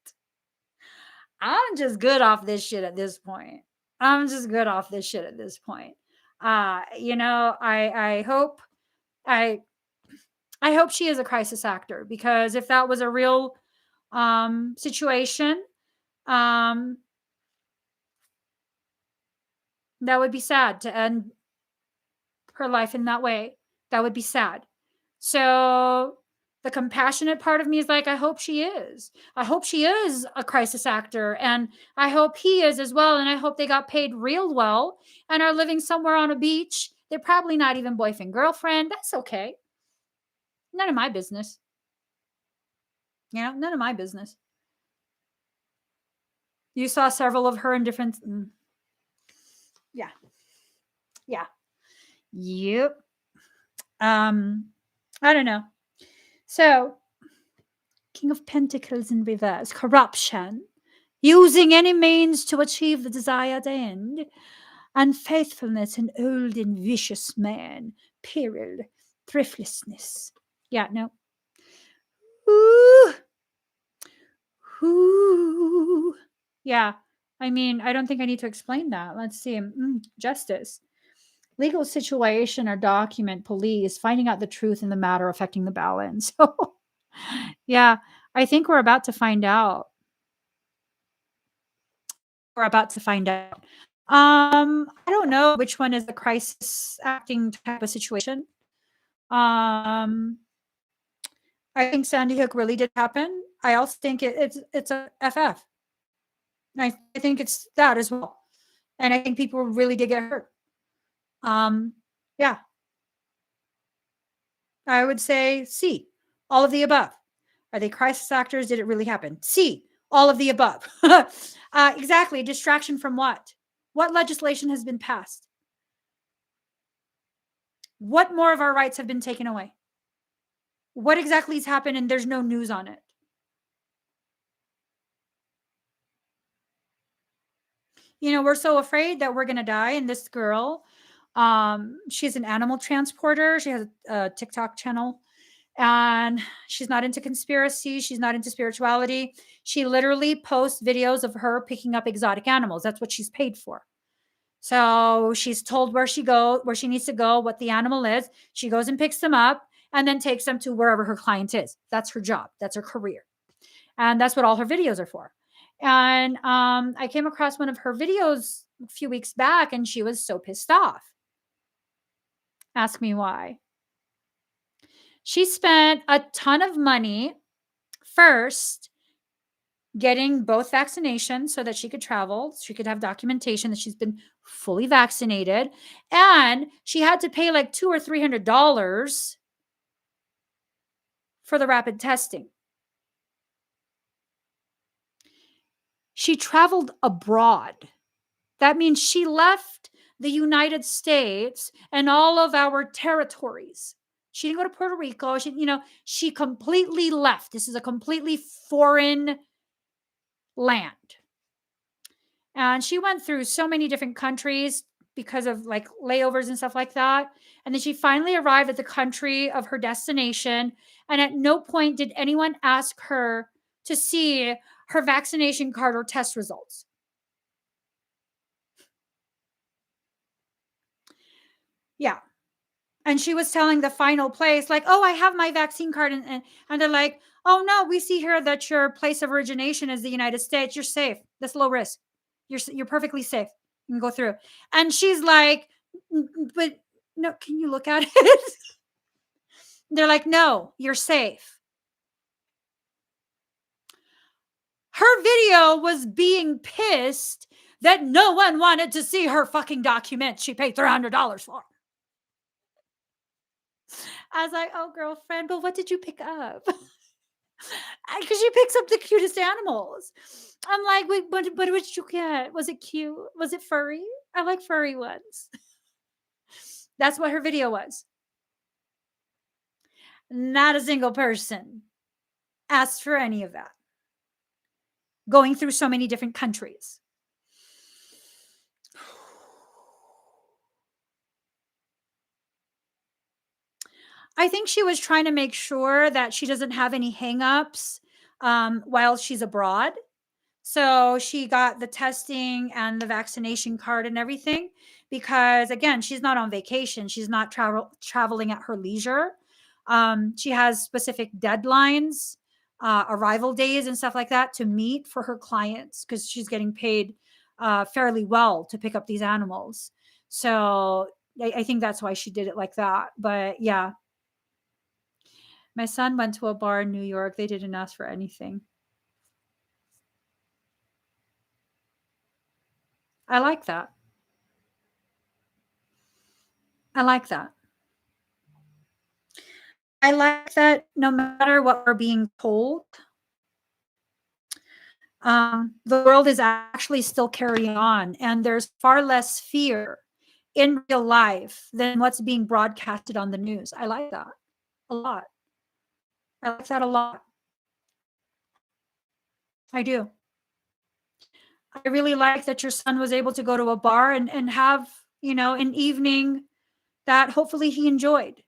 I'm just good off this shit at this point. I'm just good off this shit at this point. I hope I hope she is a crisis actor, because if that was a real situation, That would be sad to end her life in that way. That would be sad. So the compassionate part of me is like, I hope she is. I hope she is a crisis actor. And I hope he is as well. And I hope they got paid real well and are living somewhere on a beach. They're probably not even boyfriend, girlfriend. That's okay. None of my business. None of my business. You saw several of her in different. Yeah. Yeah. Yep. I don't know. So, King of Pentacles in reverse, corruption, using any means to achieve the desired end, unfaithfulness, an old and vicious man, peril, thriftlessness. Yeah, no. Ooh. Ooh. Yeah, I mean, I don't think I need to explain that. Let's see. Justice. Legal situation or document, police, finding out the truth in the matter affecting the balance. So, yeah, I think we're about to find out. We're about to find out. I don't know which one is the crisis acting type of situation. I think Sandy Hook really did happen. I also think it's a FF. I think it's that as well. And I think people really did get hurt. Yeah. I would say C, all of the above. Are they crisis actors? Did it really happen? C, all of the above. Exactly. Distraction from what? What legislation has been passed? What more of our rights have been taken away? What exactly has happened and there's no news on it? We're so afraid that we're going to die. And this girl, she's an animal transporter. She has a TikTok channel. And she's not into conspiracy. She's not into spirituality. She literally posts videos of her picking up exotic animals. That's what she's paid for. So she's told where she needs to go, what the animal is. She goes and picks them up and then takes them to wherever her client is. That's her job. That's her career. And that's what all her videos are for. And I came across one of her videos a few weeks back and she was so pissed off. Ask me why. She spent a ton of money first getting both vaccinations so that she could travel. She could have documentation that she's been fully vaccinated. And she had to pay like $200 or $300 for the rapid testing. She traveled abroad. That means she left the United States and all of our territories. She didn't go to Puerto Rico. She completely left. This is a completely foreign land. And she went through so many different countries because of like layovers and stuff like that. And then she finally arrived at the country of her destination. And at no point did anyone ask her to see her vaccination card or test results. Yeah. And she was telling the final place, like, oh, I have my vaccine card. And they're like, oh, no, we see here that your place of origination is the United States. You're safe. That's low risk. You're perfectly safe. You can go through. And she's like, but no, can you look at it? They're like, no, you're safe. Her video was being pissed that no one wanted to see her fucking document she paid $300 for. I was like, oh, girlfriend, but what did you pick up? Because she picks up the cutest animals. I'm like, wait, what did you get? Was it cute? Was it furry? I like furry ones. That's what her video was. Not a single person asked for any of that. Going through so many different countries. I think she was trying to make sure that she doesn't have any hangups while she's abroad. So she got the testing and the vaccination card and everything because, again, she's not on vacation. She's not traveling at her leisure. She has specific deadlines, arrival days and stuff like that to meet for her clients because she's getting paid fairly well to pick up these animals. So I think that's why she did it like that. But yeah, my son went to a bar in New York. They didn't ask for anything. I like that. I like that. I like that no matter what we're being told, the world is actually still carrying on, and there's far less fear in real life than what's being broadcasted on the news. I like that a lot. I like that a lot. I do. I really like that your son was able to go to a bar and have, an evening that hopefully he enjoyed.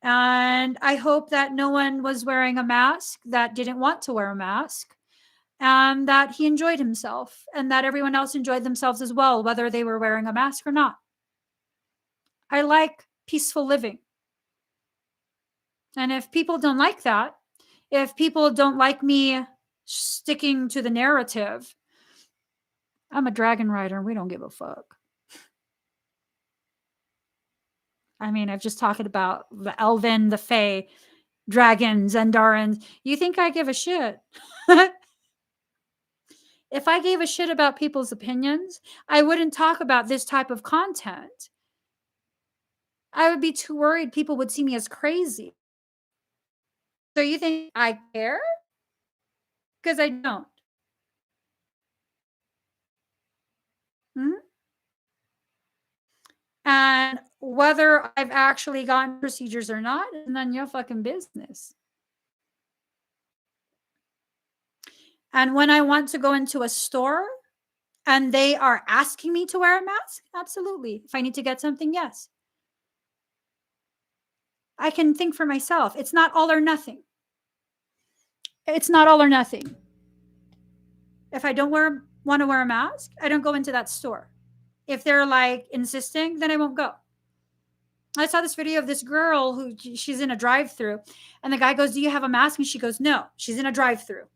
And I hope that no one was wearing a mask that didn't want to wear a mask, and that he enjoyed himself, and that everyone else enjoyed themselves as well, whether they were wearing a mask or not. I like peaceful living. And if people don't like that, if people don't like me sticking to the narrative, I'm a DragonRider and we don't give a fuck. I mean, I've just talked about the Elven, the Fae, dragons, and Darwin. You think I give a shit? If I gave a shit about people's opinions, I wouldn't talk about this type of content. I would be too worried people would see me as crazy. So you think I care? Because I don't. Hmm? And whether I've actually gotten procedures or not is none of your fucking business. And when I want to go into a store and they are asking me to wear a mask, absolutely. If I need to get something, yes. I can think for myself. It's not all or nothing. It's not all or nothing. If I don't want to wear a mask, I don't go into that store. If they're like insisting, then I won't go. I saw this video of this girl who she's in a drive-through, and the guy goes, "Do you have a mask?" And she goes, "No." She's in a drive-through.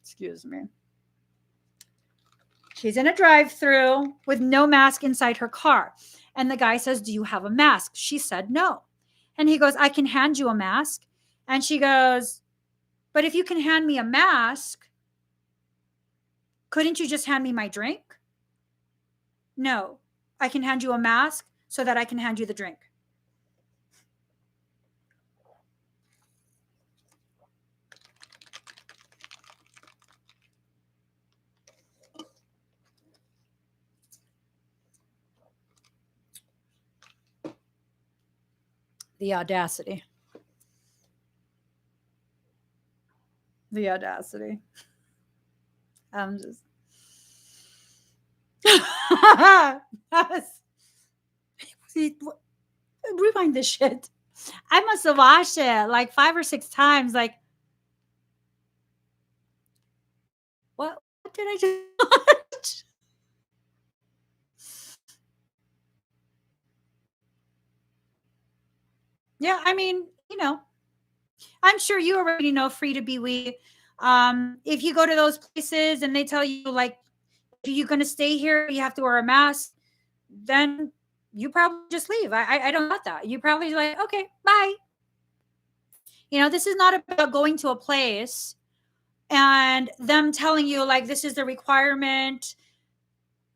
Excuse me. She's in a drive-through with no mask inside her car. And the guy says, "Do you have a mask?" She said, "No." And he goes, "I can hand you a mask." And she goes, "But if you can hand me a mask, couldn't you just hand me my drink?" "No, I can hand you a mask so that I can hand you the drink." The audacity. The audacity. I'm just. Rewind this shit. I must have watched it like 5 or 6 times. Like, what did I just watch? Yeah, I mean, I'm sure you already know free to be we. If you go to those places and they tell you like, if you're gonna stay here, you have to wear a mask, then you probably just leave. I don't got that. You probably like, okay, bye. This is not about going to a place and them telling you like this is the requirement.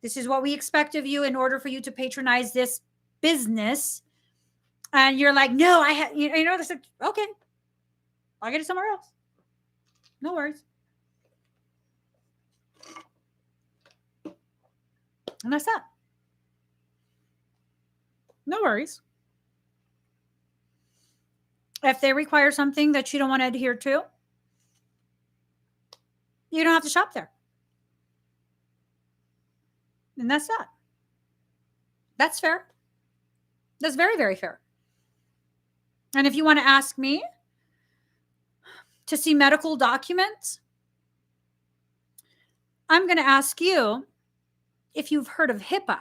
This is what we expect of you in order for you to patronize this business. And you're like, no, I have, this is okay. I'll get it somewhere else. No worries. And that's that. No worries. If they require something that you don't want to adhere to, you don't have to shop there. And that's that. That's fair. That's very, very fair. And if you want to ask me to see medical documents, I'm going to ask you if you've heard of HIPAA.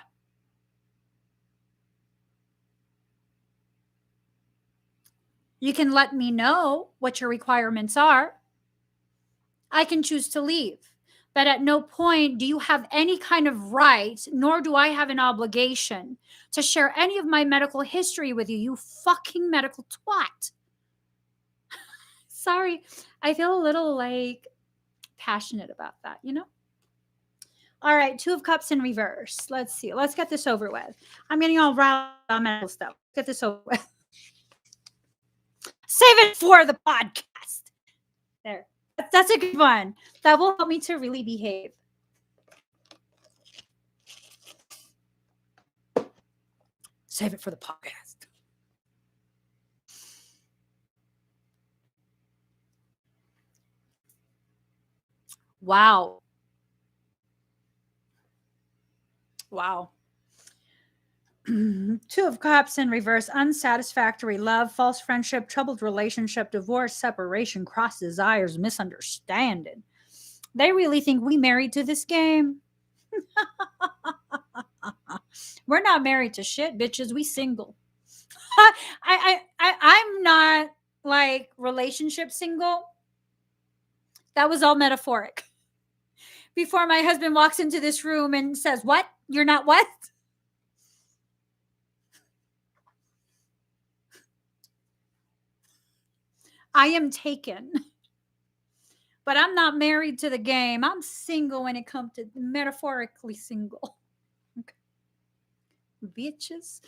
You can let me know what your requirements are. I can choose to leave. But at no point do you have any kind of right, nor do I have an obligation to share any of my medical history with you, you fucking medical twat. Sorry, I feel a little like passionate about that, you know? All right, Two of Cups in reverse. Let's see. Let's get this over with. I'm getting all riled on medical stuff. Get this over with. Save it for the podcast. There. That's a good one. That will help me to really behave. Save it for the podcast. Wow. Wow. Two of Cups in reverse. Unsatisfactory love, false friendship, troubled relationship, divorce, separation, cross desires, misunderstanding. They really think we married to this game. We're not married to shit, bitches. We single. I'm not like relationship single. That was all metaphoric. Before my husband walks into this room and says, "What? You're not what?" I am taken. But I'm not married to the game. I'm single when it comes to metaphorically single. Okay. Bitches.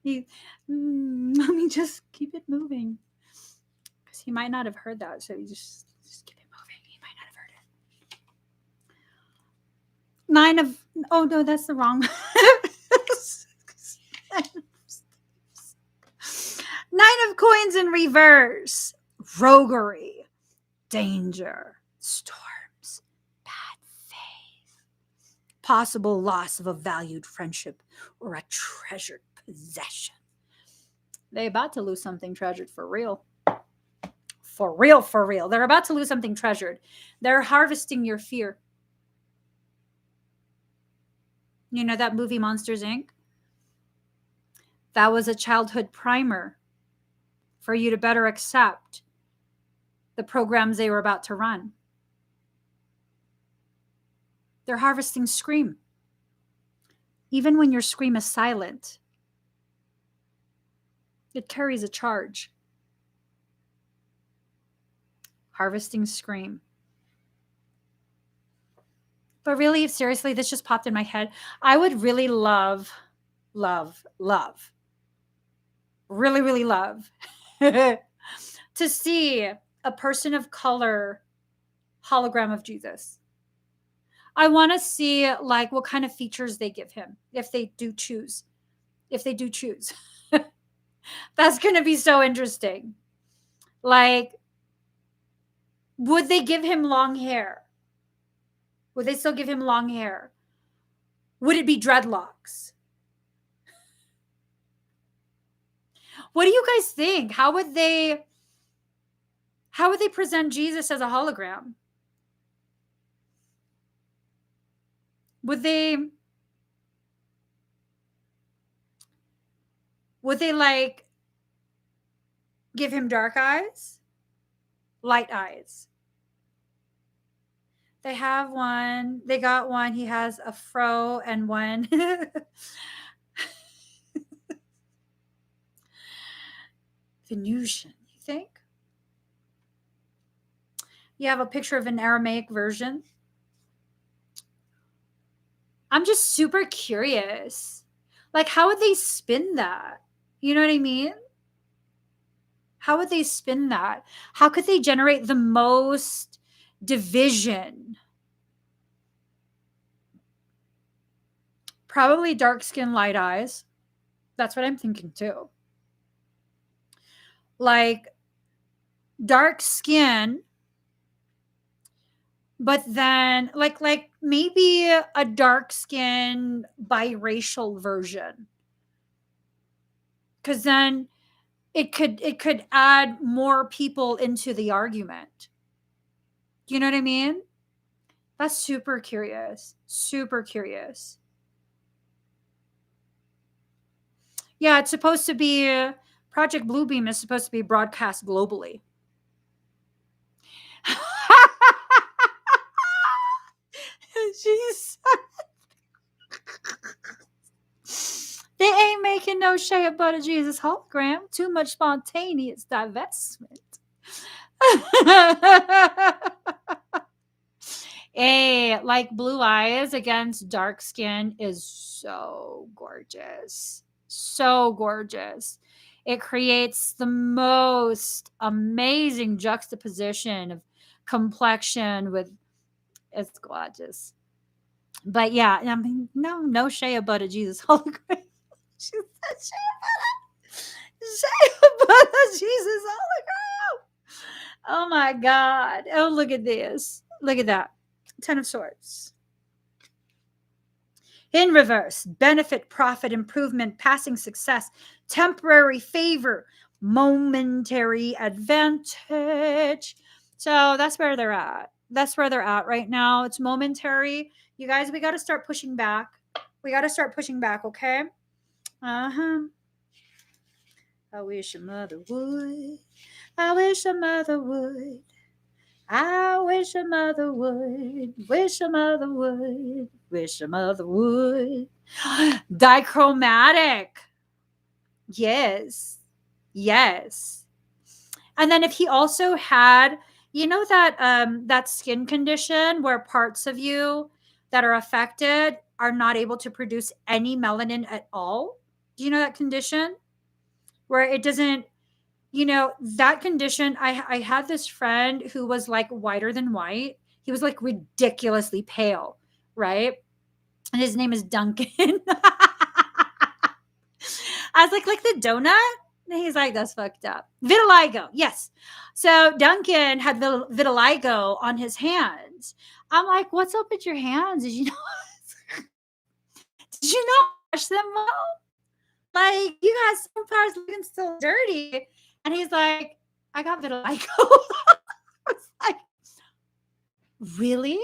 Let me just keep it moving. Because he might not have heard that. So you just keep it moving. He might not have heard it. Nine of, oh no, that's the wrong. Nine of Coins in reverse. Roguery, danger, storms, bad faith, possible loss of a valued friendship or a treasured possession. They're about to lose something treasured for real. For real, for real. They're about to lose something treasured. They're harvesting your fear. You know that movie Monsters, Inc.? That was a childhood primer for you to better accept the programs they were about to run. They're harvesting scream. Even when your scream is silent, it carries a charge. Harvesting scream. But really, seriously, this just popped in my head. I would really love, really, really love to see a person of color hologram of Jesus. I want to see like what kind of features they give him if they do choose. That's going to be so interesting. Like, would they give him long hair? Would they still give him long hair? Would it be dreadlocks? What do you guys think? How would they present Jesus as a hologram? Would they like give him dark eyes? Light eyes? They have one. They got one. He has a fro and one. Venusian, you think? You have a picture of an Aramaic version. I'm just super curious. Like, how would they spin that? You know what I mean? How would they spin that? How could they generate the most division? Probably dark skin, light eyes. That's what I'm thinking too. Like dark skin, but then like maybe a dark skin biracial version. Because then it could add more people into the argument. You know what I mean? That's super curious. Super curious. Yeah, it's supposed to be Project Bluebeam is supposed to be broadcast globally. Jesus. They ain't making no shea butter Jesus hologram. Too much spontaneous divestment. Like blue eyes against dark skin is so gorgeous. So gorgeous. It creates the most amazing juxtaposition of complexion with, it's gorgeous. But yeah, I mean, no shea butter Jesus hologram. She said shea butter Jesus hologram. Oh my God. Oh, look at this. Look at that. 10 of Swords. In reverse, benefit, profit, improvement, passing success, temporary favor, momentary advantage. So that's where they're at. That's where they're at right now. It's momentary. You guys, we got to start pushing back. We got to start pushing back, okay? Uh-huh. I wish a mother would. I wish a mother would. I wish a mother would. Wish a mother would. Wish a mother would. Dichromatic. Yes. Yes. And then if he also had, you know, that skin condition where parts of you that are affected are not able to produce any melanin at all. Do you know that condition? Where it doesn't, you know, that condition, I had this friend who was like whiter than white. He was like ridiculously pale, right? And his name is Duncan. I was like the donut? And he's like, that's fucked up. Vitiligo, yes. So Duncan had vitiligo on his hands. I'm like, what's up with your hands? Did you know? Did you not wash them well? Like, you got some parts looking still dirty. And he's like, I got vitiligo. I was like, really?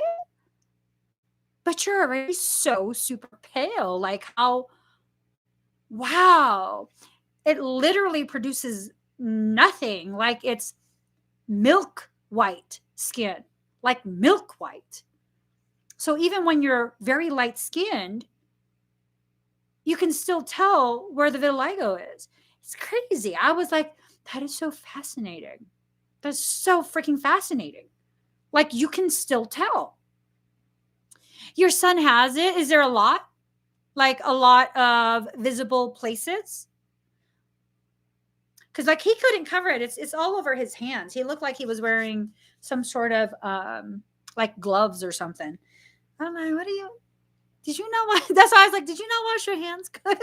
But you're already so super pale. Like, how? Wow. It literally produces nothing. Like, it's milk white skin, like milk white. So even when you're very light skinned, you can still tell where the vitiligo is. It's crazy. I was like, that is so fascinating. That's so freaking fascinating. Like, you can still tell. Your son has it. Is there a lot? Like a lot of visible places? Because like he couldn't cover it. It's all over his hands. He looked like he was wearing some sort of like gloves or something. I'm like, what are you? Did you not wash? That's why I was like, did you not wash your hands good?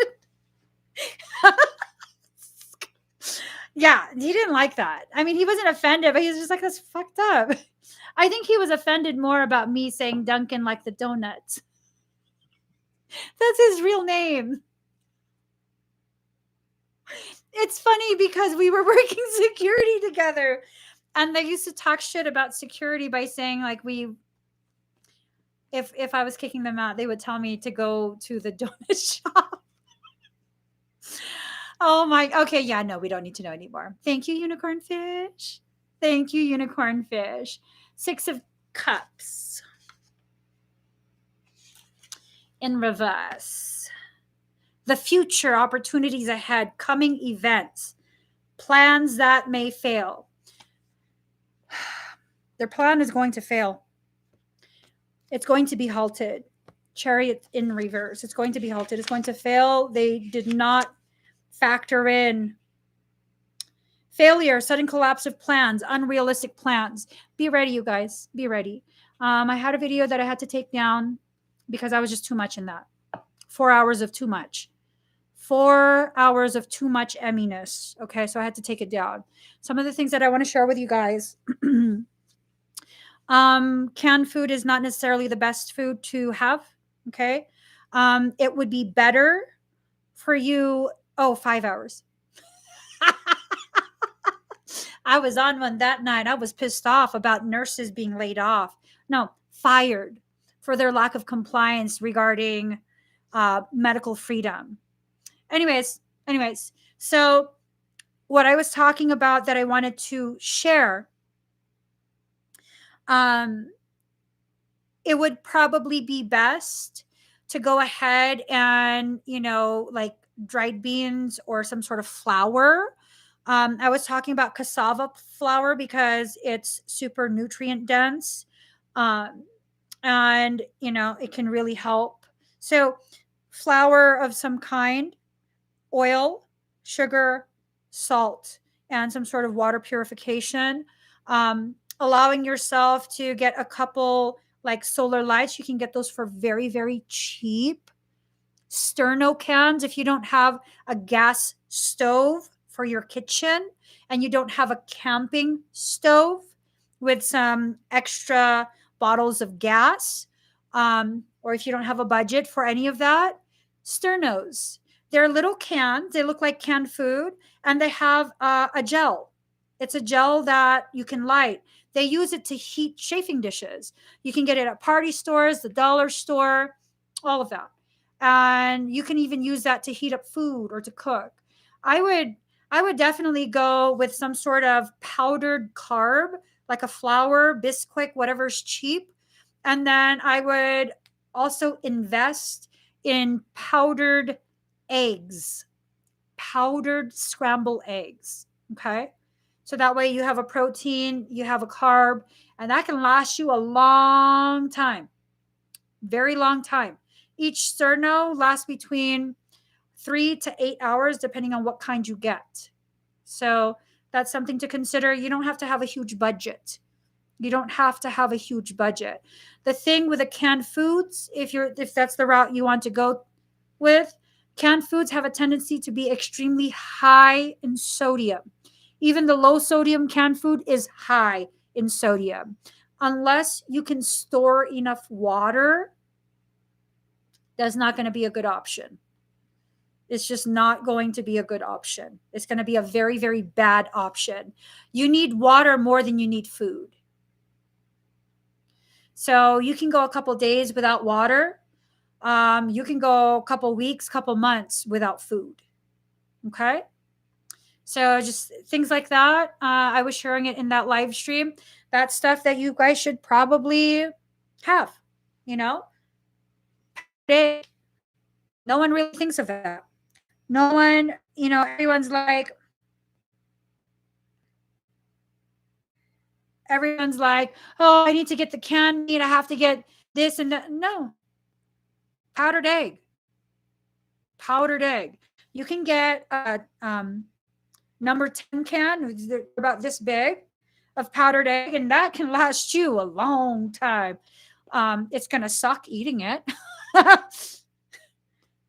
Yeah, he didn't like that. I mean, he wasn't offended, but he was just like, that's fucked up. I think he was offended more about me saying Duncan like the donuts. That's his real name. It's funny because we were working security together and they used to talk shit about security by saying like if I was kicking them out, they would tell me to go to the donut shop. Oh my, okay, yeah, no, we don't need to know anymore. Thank you, unicorn fish. Thank you, unicorn fish. 6 of Cups. In reverse. The future, opportunities ahead, coming events, plans that may fail. Their plan is going to fail. It's going to be halted. Chariot in reverse. It's going to be halted. It's going to fail. They did not factor in failure, sudden collapse of plans, unrealistic plans. Be ready, you guys. Be ready. I had a video that I had to take down because I was just too much in that. 4 hours of too much. 4 hours of too much Emminess. Okay, so I had to take it down. Some of the things that I want to share with you guys. Canned food is not necessarily the best food to have. Okay. It would be better for you. Oh, 5 hours. I was on one that night. I was pissed off about nurses being laid off. No, fired for their lack of compliance regarding medical freedom. Anyways, so what I was talking about that I wanted to share it would probably be best to go ahead and, like dried beans or some sort of flour. I was talking about cassava flour because it's super nutrient dense. Um, and, it can really help. So, flour of some kind, oil, sugar, salt, and some sort of water purification. Allowing yourself to get a couple like solar lights. You can get those for very, very cheap. Sterno cans, if you don't have a gas stove for your kitchen and you don't have a camping stove with some extra bottles of gas, or if you don't have a budget for any of that, Sternos. They're little cans. They look like canned food, and they have a gel. It's a gel that you can light. They use it to heat chafing dishes. You can get it at party stores, the dollar store, all of that. And you can even use that to heat up food or to cook. I would definitely go with some sort of powdered carb, like a flour, Bisquick, whatever's cheap. And then I would also invest in powdered eggs, powdered scrambled eggs. Okay. So that way you have a protein, you have a carb, and that can last you a long time, very long time. Each sterno lasts between 3 to 8 hours, depending on what kind you get. So that's something to consider. You don't have to have a huge budget. You don't have to have a huge budget. The thing with the canned foods, if that's the route you want to go with, canned foods have a tendency to be extremely high in sodium. Even the low sodium canned food is high in sodium. Unless you can store enough water, that's not going to be a good option. It's just not going to be a good option. It's going to be a very, very bad option. You need water more than you need food. So you can go a couple days without water. You can go a couple weeks, couple months without food. Okay. So just things like that. I was sharing it in that live stream. That's stuff that you guys should probably have, No one really thinks of that. No one, everyone's like, oh, I need to get the canned meat. I have to get this and that. No. Powdered egg. You can get a number 10 can, they're about this big, of powdered egg, and that can last you a long time. It's going to suck eating it.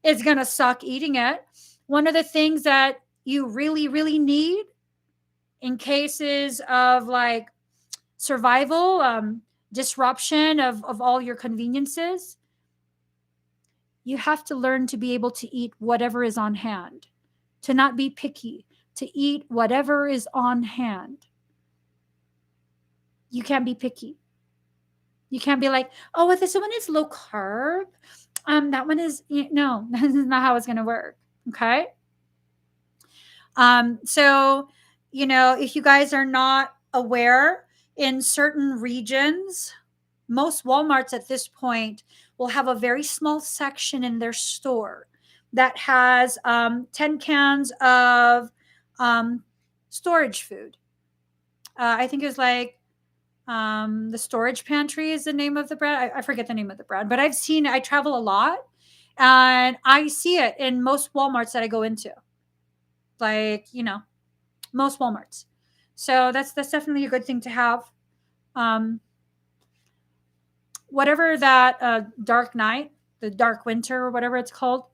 It's going to suck eating it. One of the things that you really, really need in cases of like survival, disruption of all your conveniences, you have to learn to be able to eat whatever is on hand, to not be picky, to eat whatever is on hand. You can't be picky. You can't be like, oh, well, this one is low carb. That one is, no, that's not how it's going to work. Okay. So, if you guys are not aware, in certain regions, most Walmarts at this point will have a very small section in their store that has 10 cans of storage food. I think it's like the Storage Pantry is the name of the brand. I forget the name of the brand, but I travel a lot and I see it in most Walmarts that I go into. Like, most Walmarts. So that's definitely a good thing to have. Whatever that dark night, the dark winter or whatever it's called,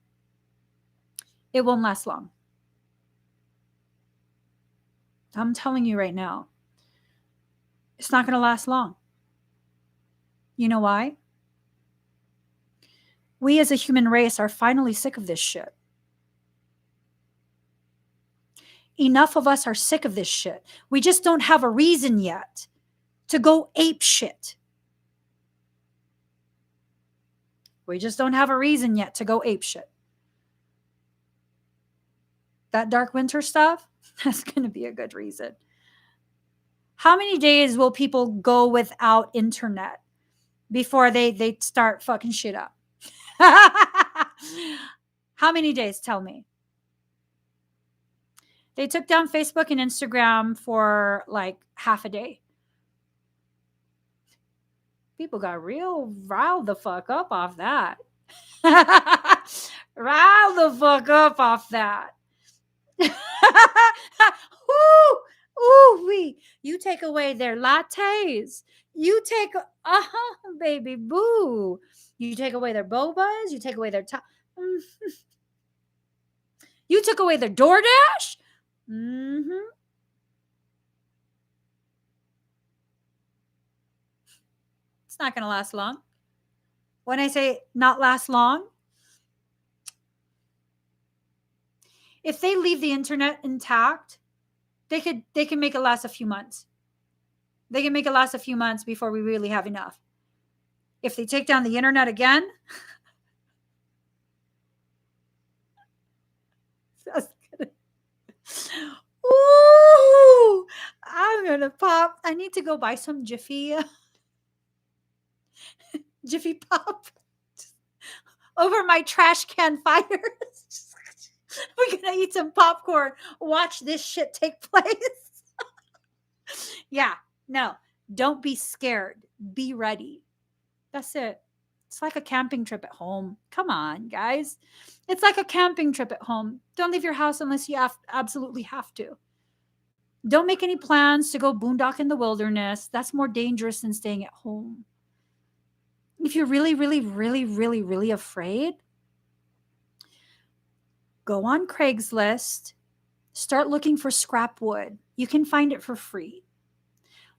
it won't last long. I'm telling you right now, it's not going to last long. You know why? We as a human race are finally sick of this shit. Enough of us are sick of this shit. We just don't have a reason yet to go ape shit. We just don't have a reason yet to go ape shit. That dark winter stuff, that's going to be a good reason. How many days will people go without internet? before they start fucking shit up. How many days? Tell me. They took down Facebook and Instagram for like half a day. People got real riled the fuck up off that. Riled the fuck up off that. Ooh, wee. You take away their lattes. You take, baby boo. You take away their bobas. You take away their you took away their DoorDash. Mm-hmm. It's not going to last long. When I say not last long, if they leave the internet intact, they can make it last a few months. They can make it last a few months before we really have enough. If they take down the internet again, ooh, I'm gonna pop. I need to go buy some Jiffy Pop over my trash can fire. We're gonna eat some popcorn, watch this shit take place. Yeah, no, don't be scared. Be ready. That's it. It's like a camping trip at home. Come on, guys. It's like a camping trip at home. Don't leave your house unless you absolutely have to. Don't make any plans to go boondock in the wilderness. That's more dangerous than staying at home. If you're really, really, really, really, really afraid, go on Craigslist. Start looking for scrap wood. You can find it for free.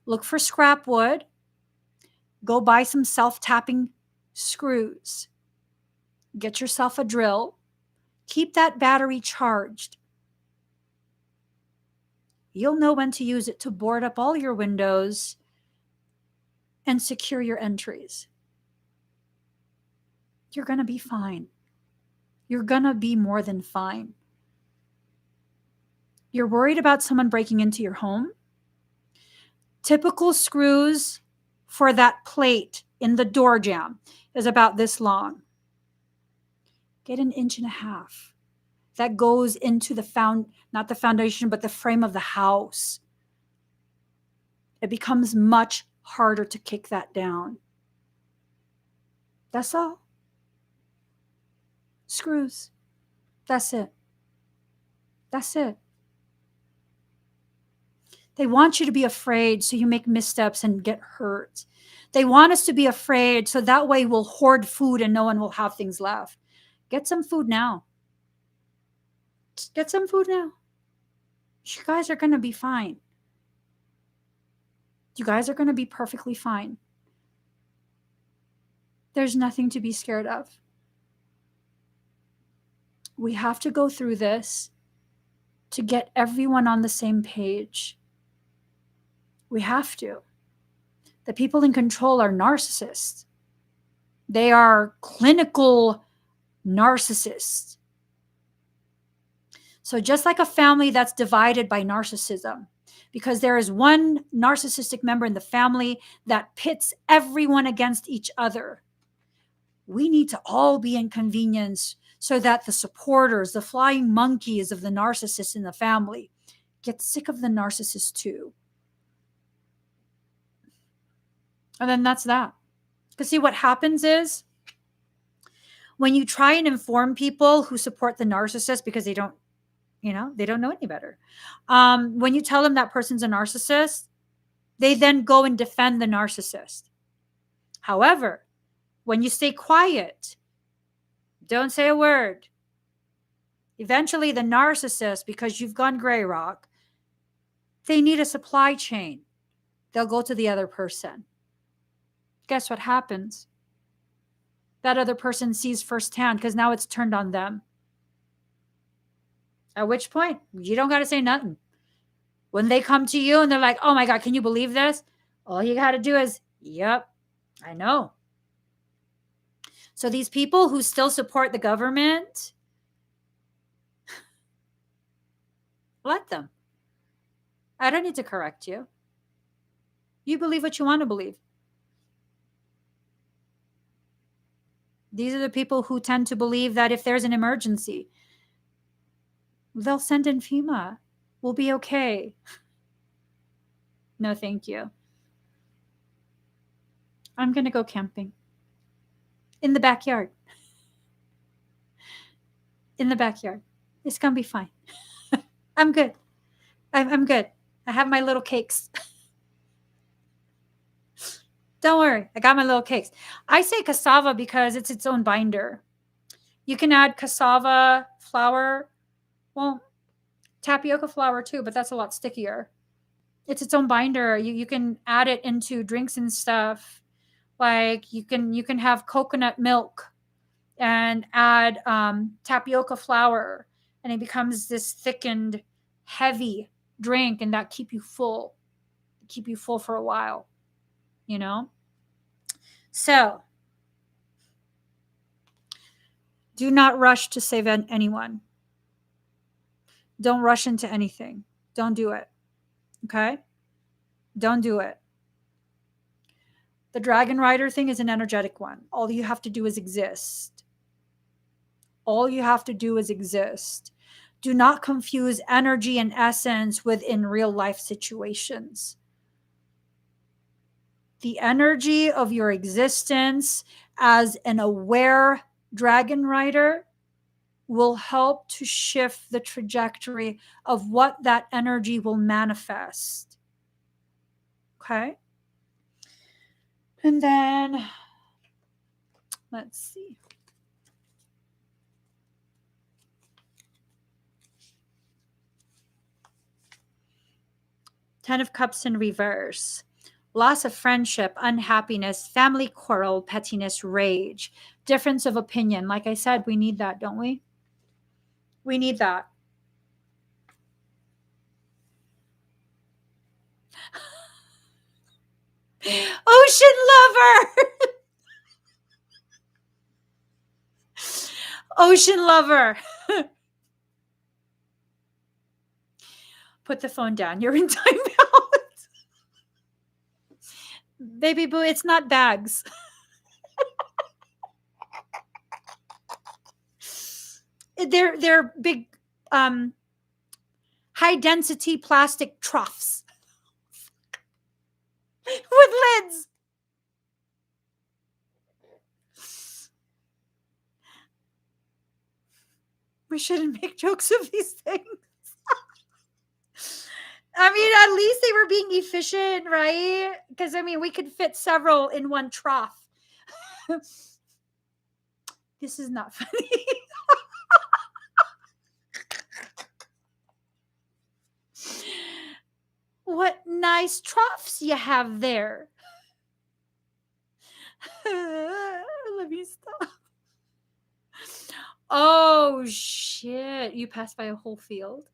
Look for scrap wood. Go buy some self-tapping screws. Get yourself a drill. Keep that battery charged. You'll know when to use it to board up all your windows and secure your entries. You're going to be fine. You're going to be more than fine. You're worried about someone breaking into your home? Typical screws for that plate in the door jamb is about this long. Get 1.5 inches. That goes into not the foundation, but the frame of the house. It becomes much harder to kick that down. That's all. Screws. That's it. That's it. They want you to be afraid so you make missteps and get hurt. They want us to be afraid so that way we'll hoard food and no one will have things left. Get some food now. Get some food now. You guys are going to be fine. You guys are going to be perfectly fine. There's nothing to be scared of. We have to go through this to get everyone on the same page. We have to. The people in control are narcissists. They are clinical narcissists. So just like a family that's divided by narcissism, because there is one narcissistic member in the family that pits everyone against each other, we need to all be inconvenienced so that the supporters, the flying monkeys of the narcissist in the family, get sick of the narcissist too. And then that's that. Because see, what happens is when you try and inform people who support the narcissist because they don't know any better. When you tell them that person's a narcissist, they then go and defend the narcissist. However, when you stay quiet, don't say a word, eventually the narcissist, because you've gone gray rock, they need a supply chain. They'll go to the other person. Guess what happens? That other person sees firsthand because now it's turned on them. At which point, you don't got to say nothing. When they come to you and they're like, oh my God, can you believe this? All you got to do is, yep, I know. So these people who still support the government, let them. I don't need to correct you. You believe what you want to believe. These are the people who tend to believe that if there's an emergency, they'll send in FEMA. We'll be okay. No, thank you. I'm going to go camping. In the backyard. In the backyard. It's going to be fine. I'm good. I'm good. I have my little cakes. Don't worry. I got my little cakes. I say cassava because it's its own binder. You can add cassava flour. Well, tapioca flour too, but that's a lot stickier. It's its own binder. You can add it into drinks and stuff. Like you can have coconut milk and add tapioca flour, and it becomes this thickened, heavy drink, and that keep you full for a while, you know? So do not rush to save anyone. Don't rush into anything. Don't do it. Okay? Don't do it. The DragonRider thing is an energetic one. All you have to do is exist. All you have to do is exist. Do not confuse energy and essence within real life situations. The energy of your existence as an aware DragonRider will help to shift the trajectory of what that energy will manifest. Okay? And then, let's see. Ten of Cups in reverse. Loss of friendship, unhappiness, family quarrel, pettiness, rage, difference of opinion. Like I said, we need that, don't we? We need that. Ocean lover. Ocean lover. Put the phone down. You're in timeout. Baby boo, it's not bags. They're big high density plastic troughs with lids. We shouldn't make jokes of these things. I mean, at least they were being efficient, right? Because, I mean, we could fit several in one trough. This is not funny. What nice troughs you have there. Let me stop. Oh, shit. You passed by a whole field?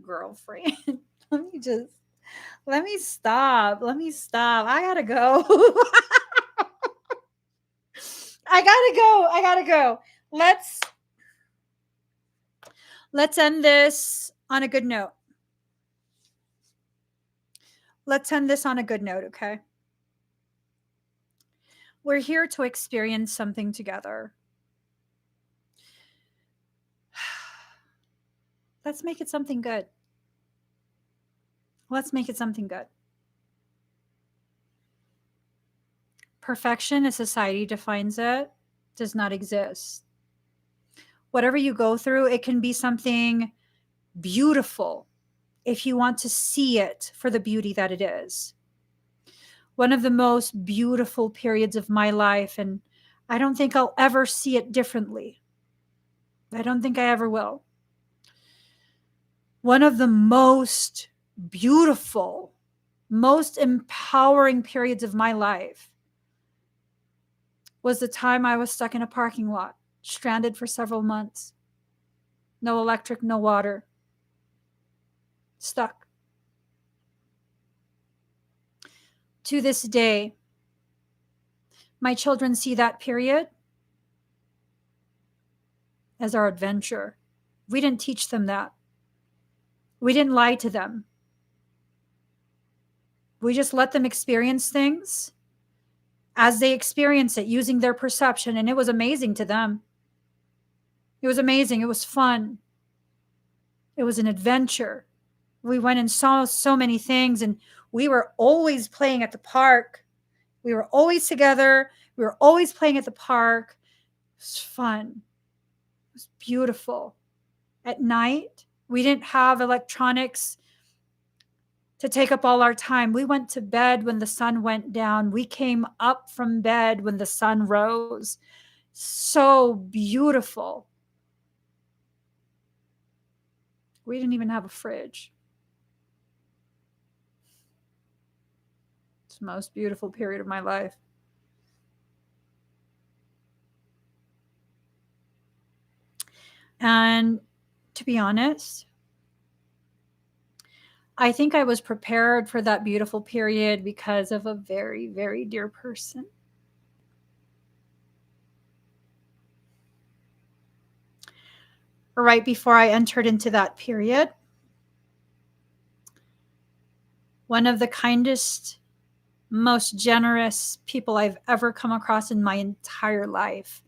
Girlfriend. Let me stop. I gotta go. I gotta go. Let's end this on a good note. Okay? We're here to experience something together. Let's make it something good. Perfection, as society defines it, does not exist. Whatever you go through, it can be something beautiful if you want to see it for the beauty that it is. One of the most beautiful periods of my life, and I don't think I'll ever see it differently. I don't think I ever will. One of the most beautiful, most empowering periods of my life was the time I was stuck in a parking lot, stranded for several months. No electric, no water. Stuck. To this day, my children see that period as our adventure. We didn't teach them that. We didn't lie to them. We just let them experience things as they experience it using their perception. And it was amazing to them. It was amazing. It was fun. It was an adventure. We went and saw so many things, and we were always playing at the park. We were always together. We were always playing at the park. It was fun. It was beautiful. At night, we didn't have electronics to take up all our time. We went to bed when the sun went down. We came up from bed when the sun rose. So beautiful. We didn't even have a fridge. It's the most beautiful period of my life. And to be honest, I think I was prepared for that beautiful period because of a very, very dear person. Right before I entered into that period, one of the kindest, most generous people I've ever come across in my entire life,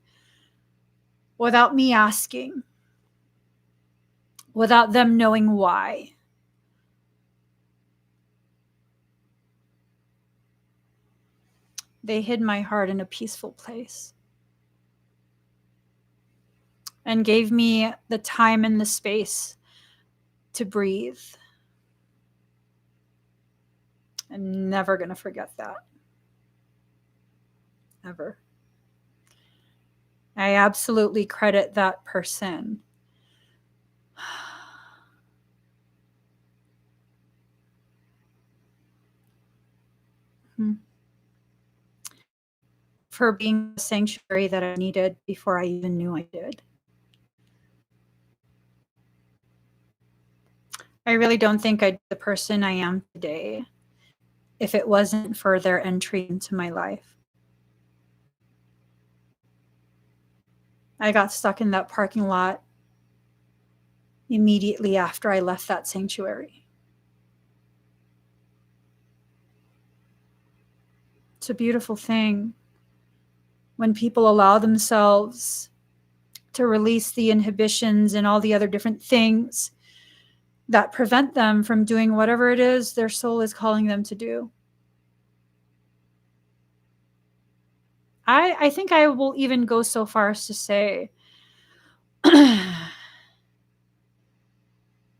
without me asking, without them knowing why, they hid my heart in a peaceful place and gave me the time and the space to breathe. I'm never going to forget that. Ever. I absolutely credit that person. For being the sanctuary that I needed before I even knew I did. I really don't think I'd be the person I am today if it wasn't for their entry into my life. I got stuck in that parking lot immediately after I left that sanctuary. It's a beautiful thing when people allow themselves to release the inhibitions and all the other different things that prevent them from doing whatever it is their soul is calling them to do. I think I will even go so far as to say,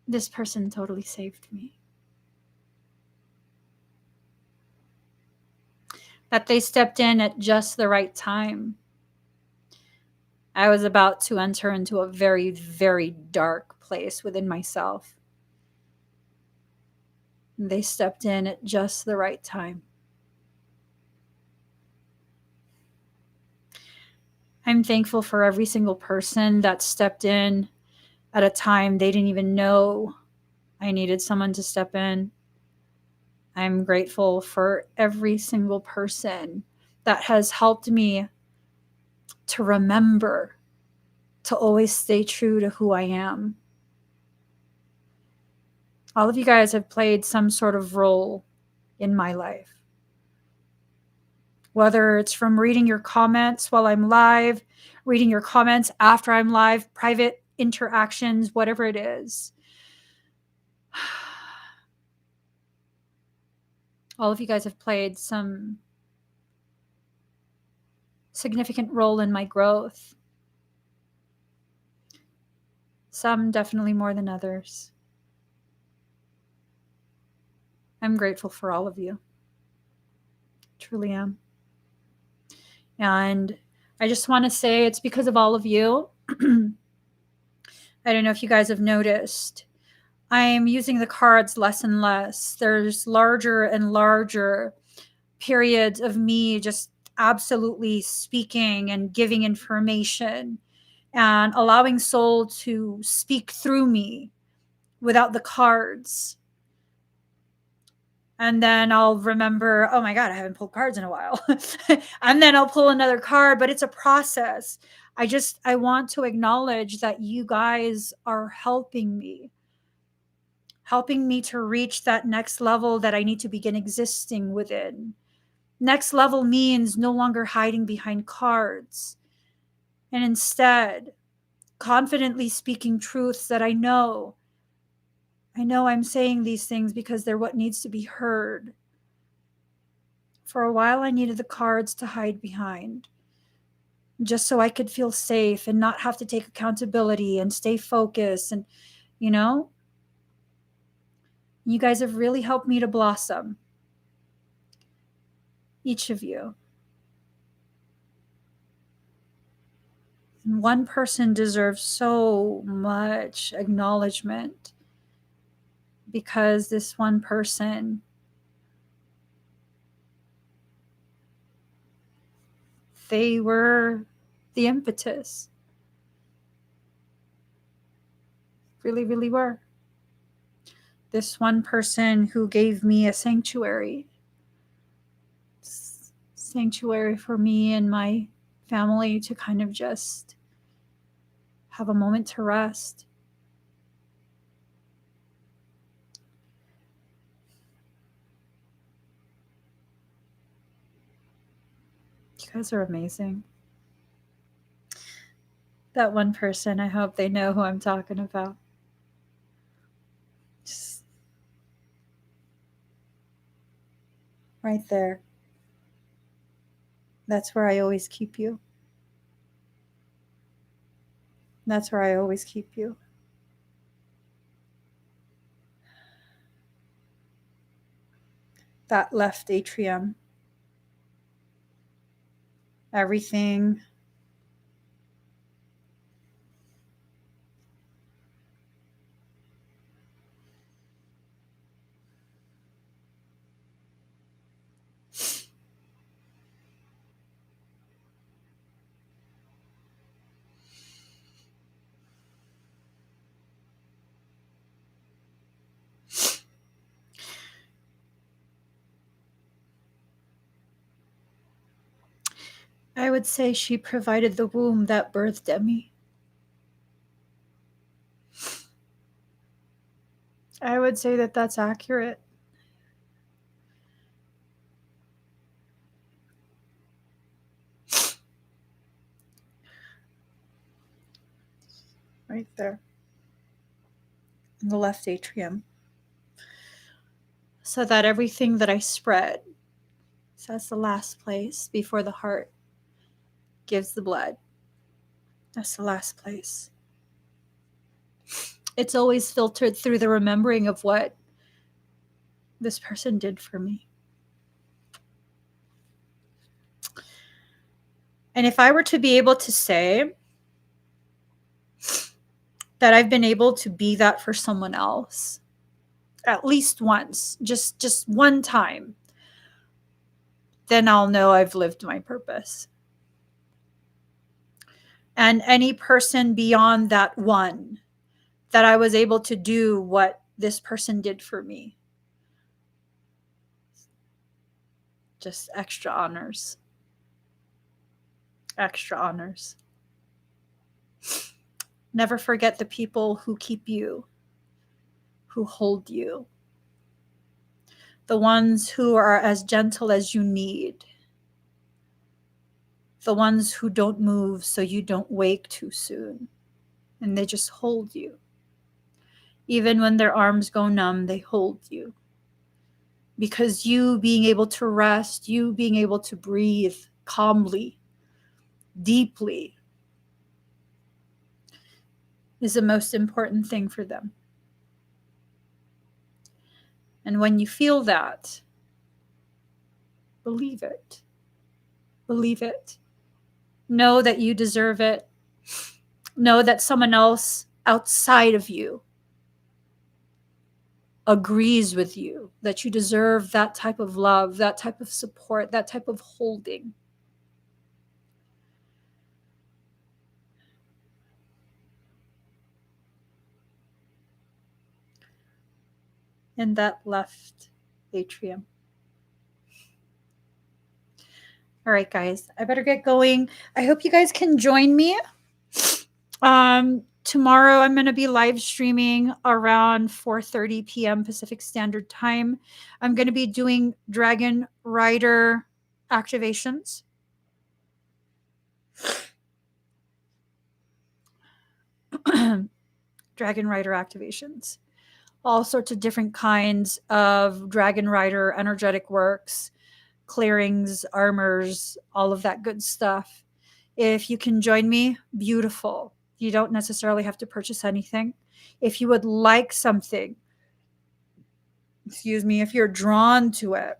this person totally saved me. That they stepped in at just the right time. I was about to enter into a very, very dark place within myself. They stepped in at just the right time. I'm thankful for every single person that stepped in at a time they didn't even know I needed someone to step in. I'm grateful for every single person that has helped me to remember to always stay true to who I am. All of you guys have played some sort of role in my life. Whether it's from reading your comments while I'm live, reading your comments after I'm live, private interactions, whatever it is. All of you guys have played some significant role in my growth. Some definitely more than others. I'm grateful for all of you. Truly am. And I just want to say it's because of all of you. I don't know if you guys have noticed. I'm using the cards less and less. There's larger and larger periods of me just absolutely speaking and giving information and allowing soul to speak through me without the cards. And then I'll remember, oh my God, I haven't pulled cards in a while. And then I'll pull another card, but it's a process. I want to acknowledge that you guys are helping me to reach that next level that I need to begin existing within. Next level means no longer hiding behind cards, and instead confidently speaking truths that I know I'm saying these things because they're what needs to be heard. For a while, I needed the cards to hide behind, just so I could feel safe and not have to take accountability and stay focused. And, you know, you guys have really helped me to blossom. Each of you. And one person deserves so much acknowledgement because this one person, they were the impetus. Really, really were. This one person who gave me a sanctuary for me and my family to kind of just have a moment to rest. You guys are amazing. That one person, I hope they know who I'm talking about. Just right there. That's where I always keep you. That's where I always keep you. That left atrium. Everything. I would say she provided the womb that birthed Emmie. I would say that that's accurate. Right there. In the left atrium. So that everything that I spread, so that's the last place before the heart gives the blood. That's the last place. It's always filtered through the remembering of what this person did for me. And if I were to be able to say that I've been able to be that for someone else, at least once, just one time, then I'll know I've lived my purpose. And any person beyond that one, that I was able to do what this person did for me, just extra honors. Extra honors. Never forget the people who keep you, who hold you, the ones who are as gentle as you need, the ones who don't move so you don't wake too soon, and they just hold you. Even when their arms go numb, they hold you. Because you being able to rest, you being able to breathe calmly, deeply, is the most important thing for them. And when you feel that, believe it. Believe it. Know that you deserve it. Know that someone else outside of you agrees with you, that you deserve that type of love, that type of support, that type of holding. In that left atrium. All right, guys, I better get going. I hope you guys can join me. Tomorrow I'm going to be live streaming around 4:30 p.m. Pacific Standard Time. I'm going to be doing DragonRider activations. DragonRider activations. All sorts of different kinds of DragonRider energetic works, clearings, armors, all of that good stuff. If you can join me, beautiful. You don't necessarily have to purchase anything. If you would like something, excuse me, if you're drawn to it,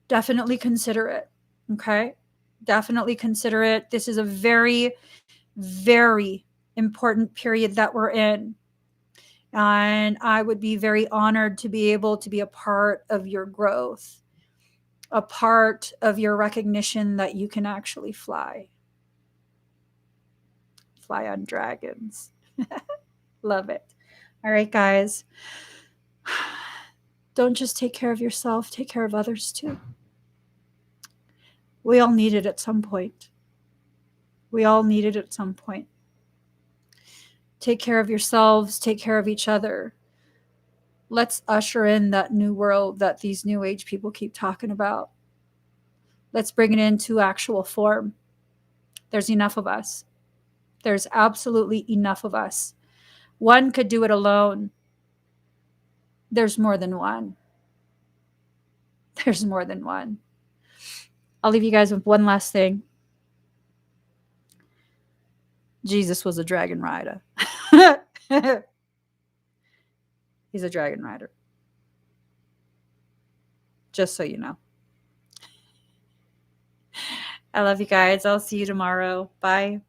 definitely consider it. Okay? Definitely consider it. This is a very, very important period that we're in. And I would be very honored to be able to be a part of your growth, a part of your recognition that you can actually fly. Fly on dragons. Love it. All right, guys. Don't just take care of yourself, take care of others too. We all need it at some point. We all need it at some point. Take care of yourselves, take care of each other. Let's usher in that new world that these new age people keep talking about. Let's bring it into actual form. There's enough of us. There's absolutely enough of us. One could do it alone. There's more than one. There's more than one. I'll leave you guys with one last thing. Jesus was a dragon rider. He's a dragon rider. Just so you know. I love you guys. I'll see you tomorrow. Bye.